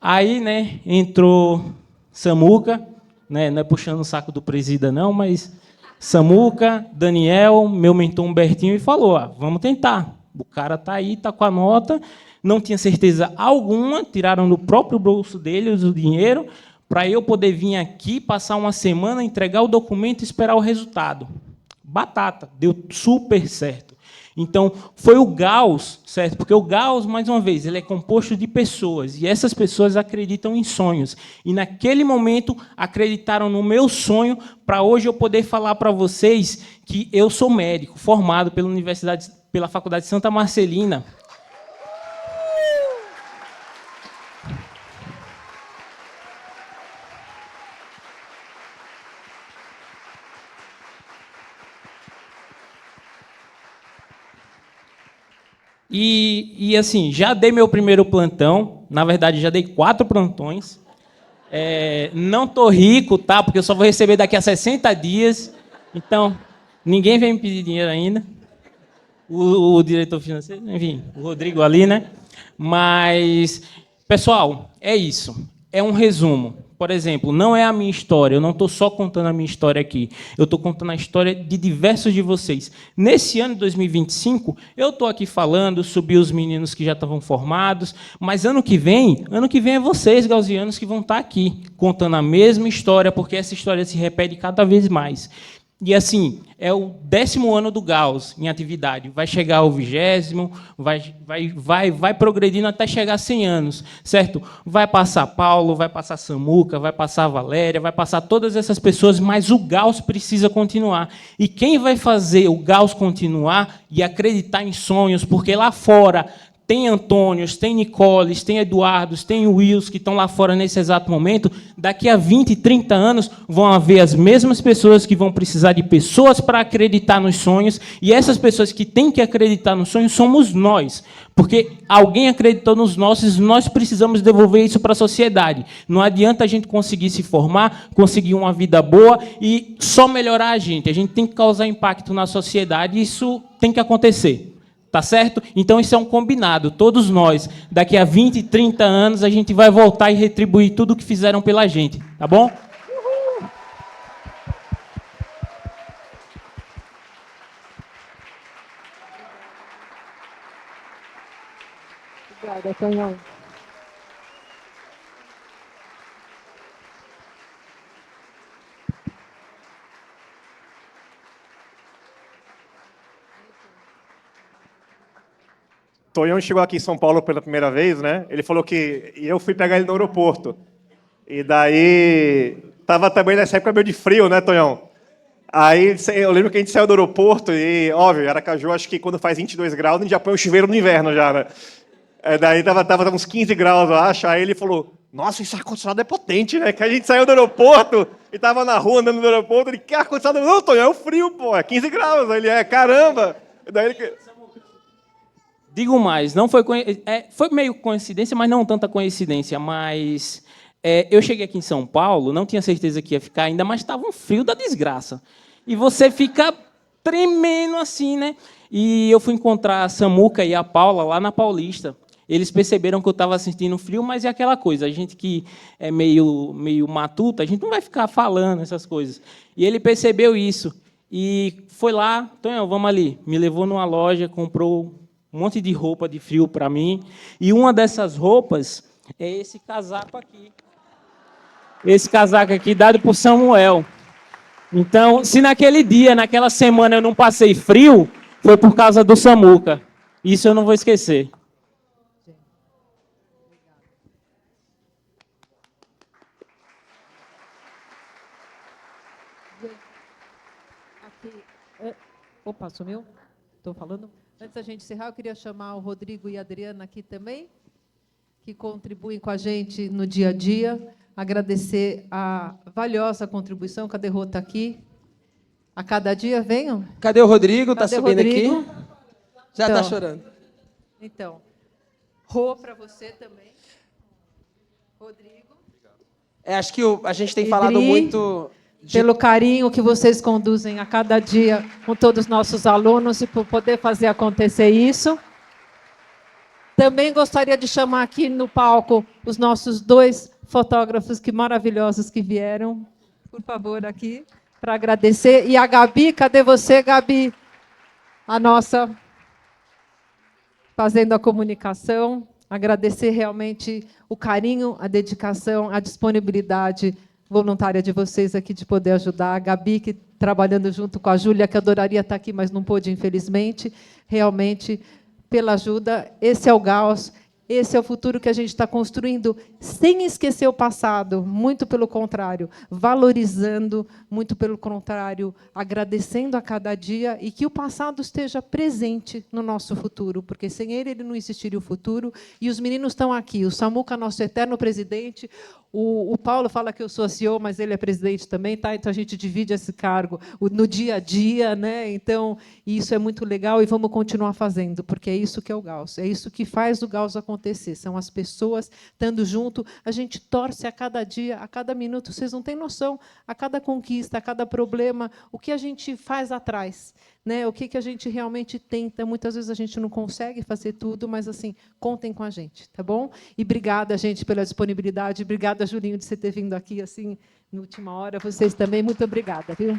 Aí, né, entrou Samuca, né, não é puxando o saco do presida, não, mas Samuca, Daniel, meu mentor Humbertinho, e falou, vamos tentar. O cara está aí, está com a nota, não tinha certeza alguma, tiraram do próprio bolso deles o dinheiro, para eu poder vir aqui, passar uma semana, entregar o documento e esperar o resultado. Batata, deu super certo. Então, foi o Gauss, certo? Porque o Gauss, mais uma vez, ele é composto de pessoas, e essas pessoas acreditam em sonhos. E, naquele momento, acreditaram no meu sonho, para hoje eu poder falar para vocês que eu sou médico, formado pela Faculdade Santa Marcelina. E assim, já dei meu primeiro plantão, na verdade, já dei 4 plantões. Não estou rico, tá? Porque eu só vou receber daqui a 60 dias. Então, ninguém vem me pedir dinheiro ainda. O diretor financeiro, enfim, o Rodrigo ali, né? Mas, pessoal, é isso. É um resumo. Por exemplo, não é a minha história, eu não estou só contando a minha história aqui, eu estou contando a história de diversos de vocês. Nesse ano de 2025, eu estou aqui falando sobre os meninos que já estavam formados, mas ano que vem é vocês, gaussianos, que vão estar aqui, contando a mesma história, porque essa história se repete cada vez mais. E, assim, é o 10º ano do Gauss em atividade. Vai chegar ao 20º, vai progredindo até chegar a 100 anos, certo? Vai passar Paulo, vai passar Samuca, vai passar Valéria, vai passar todas essas pessoas, mas o Gauss precisa continuar. E quem vai fazer o Gauss continuar e acreditar em sonhos, porque lá fora... tem Antônios, tem Nicoles, tem Eduardos, tem Wills que estão lá fora nesse exato momento. Daqui a 20, 30 anos vão haver as mesmas pessoas que vão precisar de pessoas para acreditar nos sonhos, e essas pessoas que têm que acreditar nos sonhos somos nós, porque alguém acreditou nos nossos, nós precisamos devolver isso para a sociedade. Não adianta a gente conseguir se formar, conseguir uma vida boa e só melhorar a gente tem que causar impacto na sociedade, e isso tem que acontecer. Tá certo? Então, isso é um combinado. Todos nós, daqui a 20, 30 anos, a gente vai voltar e retribuir tudo o que fizeram pela gente. Tá bom? Obrigada, Tonhão. Tonhão chegou aqui em São Paulo pela primeira vez, né? Ele falou que... E eu fui pegar ele no aeroporto. E daí... Tava também nessa época meio de frio, né, Tonhão? Aí eu lembro que a gente saiu do aeroporto e, óbvio, Aracaju, acho que quando faz 22 graus, a gente já põe o chuveiro no inverno já, né? Daí tava uns 15 graus, eu acho. Aí ele falou, nossa, esse ar-condicionado é potente, né? Que a gente saiu do aeroporto e tava na rua andando no aeroporto. Ele, que ar-condicionado? Não, Tonhão, é o frio, pô, é 15 graus. Aí ele, caramba. Daí ele... Digo mais, não foi, foi meio coincidência, mas não tanta coincidência, mas eu cheguei aqui em São Paulo, não tinha certeza que ia ficar ainda, mas estava um frio da desgraça. E você fica tremendo assim, né? E eu fui encontrar a Samuca e a Paula lá na Paulista. Eles perceberam que eu estava sentindo frio, mas é aquela coisa, a gente que é meio matuta, a gente não vai ficar falando essas coisas. E ele percebeu isso. E foi lá, Tonhão, vamos ali. Me levou numa loja, comprou um monte de roupa de frio para mim. E uma dessas roupas é esse casaco aqui. Esse casaco aqui, dado por Samuel. Então, se naquele dia, naquela semana, eu não passei frio, foi por causa do Samuca. Isso eu não vou esquecer. Opa, sumiu? Estou falando? Antes da gente encerrar, eu queria chamar o Rodrigo e a Adriana aqui também, que contribuem com a gente no dia a dia. Agradecer a valiosa contribuição. Cadê o Rô? Está aqui. A cada dia, venham. Cadê o Rodrigo? Está subindo Rodrigo? aqui. Já está chorando. Então, Rô, para você também. Rodrigo. Acho que a gente tem falado muito... Pelo carinho que vocês conduzem a cada dia com todos os nossos alunos e por poder fazer acontecer isso. Também gostaria de chamar aqui no palco os nossos 2 fotógrafos maravilhosos que vieram. Por favor, aqui, para agradecer. E a Gabi, cadê você, Gabi? A nossa fazendo a comunicação. Agradecer realmente o carinho, a dedicação, a disponibilidade voluntária de vocês aqui de poder ajudar. A Gabi, que trabalhando junto com a Júlia, que adoraria estar aqui, mas não pôde, infelizmente. Realmente, pela ajuda. Esse é o Gauss, esse é o futuro que a gente está construindo, sem esquecer o passado, muito pelo contrário, valorizando, muito pelo contrário, agradecendo a cada dia e que o passado esteja presente no nosso futuro, porque sem ele não existiria o futuro. E os meninos estão aqui, o Samuca, nosso eterno presidente, o Paulo fala que eu sou CEO, mas ele é presidente também, tá? Então a gente divide esse cargo no dia a dia, né? Então isso é muito legal e vamos continuar fazendo, porque é isso que é o Gauss, é isso que faz o Gauss acontecer, são as pessoas estando junto, a gente torce a cada dia, a cada minuto, vocês não têm noção, a cada conquista, a cada problema, o que a gente faz atrás, né? O que a gente realmente tenta, muitas vezes a gente não consegue fazer tudo, mas assim, contem com a gente, tá bom? E obrigada, gente, pela disponibilidade, obrigada, Julinho, de você ter vindo aqui assim, na última hora, vocês também, muito obrigada, viu?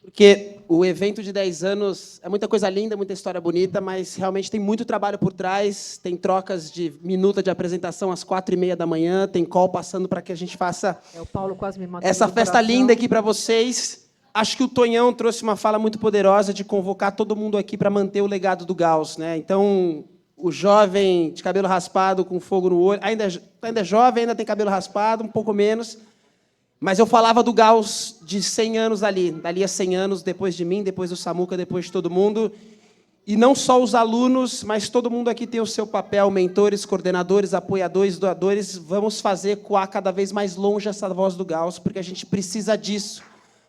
Porque o evento de 10 anos é muita coisa linda, muita história bonita, mas realmente tem muito trabalho por trás, tem trocas de minuta de apresentação às 4h30 da manhã, tem call passando para que a gente faça o Paulo quase me matou essa do festa coração. linda aqui para vocês. Acho que o Tonhão trouxe uma fala muito poderosa de convocar todo mundo aqui para manter o legado do Gauss, né? Então, o jovem de cabelo raspado, com fogo no olho, ainda é jovem, ainda tem cabelo raspado, um pouco menos, mas eu falava do Gauss de 100 anos dali a 100 anos, depois de mim, depois do Samuca, depois de todo mundo. E não só os alunos, mas todo mundo aqui tem o seu papel, mentores, coordenadores, apoiadores, doadores. Vamos fazer coar cada vez mais longe essa voz do Gauss, porque a gente precisa disso,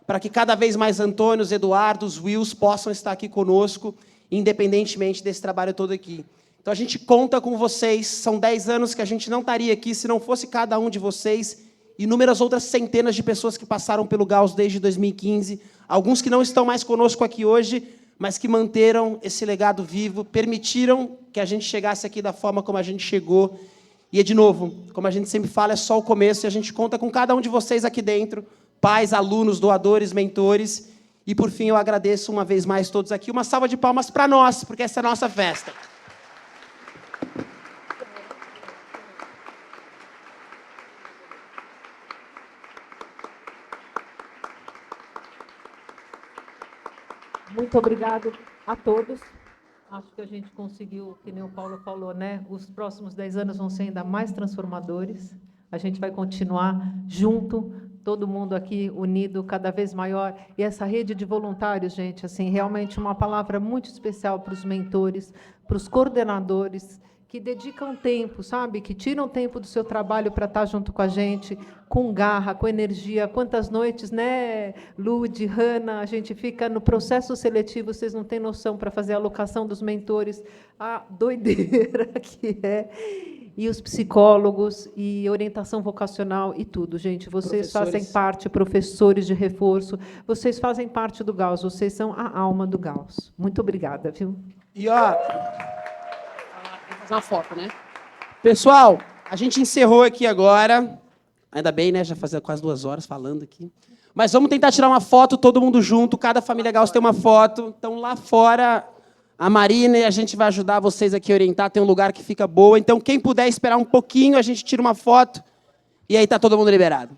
para que cada vez mais Antônios, Eduardos, Wills possam estar aqui conosco, independentemente desse trabalho todo aqui. Então, a gente conta com vocês. São 10 anos que a gente não estaria aqui se não fosse cada um de vocês, inúmeras outras centenas de pessoas que passaram pelo Gauss desde 2015, alguns que não estão mais conosco aqui hoje, mas que manteram esse legado vivo, permitiram que a gente chegasse aqui da forma como a gente chegou. E, de novo, como a gente sempre fala, é só o começo, e a gente conta com cada um de vocês aqui dentro pais, alunos, doadores, mentores. E, por fim, eu agradeço uma vez mais todos aqui. Uma salva de palmas para nós, porque essa é a nossa festa. Muito obrigado a todos. Acho que a gente conseguiu, que nem o Paulo falou, né? Os próximos 10 anos vão ser ainda mais transformadores. A gente vai continuar junto, todo mundo aqui unido, cada vez maior. E essa rede de voluntários, gente, assim, realmente uma palavra muito especial para os mentores, para os coordenadores, que dedicam tempo, sabe? Que tiram tempo do seu trabalho para estar junto com a gente, com garra, com energia. Quantas noites, né, Lud, Hanna, a gente fica no processo seletivo, vocês não têm noção, para fazer a alocação dos mentores, a doideira que é. E os psicólogos, e orientação vocacional, e tudo, gente. Vocês fazem parte, professores de reforço, vocês fazem parte do Gauss, vocês são a alma do Gauss. Muito obrigada, viu? E, ó... uma foto, né? Pessoal, a gente encerrou aqui agora. Ainda bem, né? Já fazia quase 2 horas falando aqui. Mas vamos tentar tirar uma foto, todo mundo junto. Cada família Gauss tem uma foto. Então, lá fora, a Marina e a gente vai ajudar vocês aqui a orientar. Tem um lugar que fica boa. Então, quem puder esperar um pouquinho, a gente tira uma foto. E aí tá todo mundo liberado.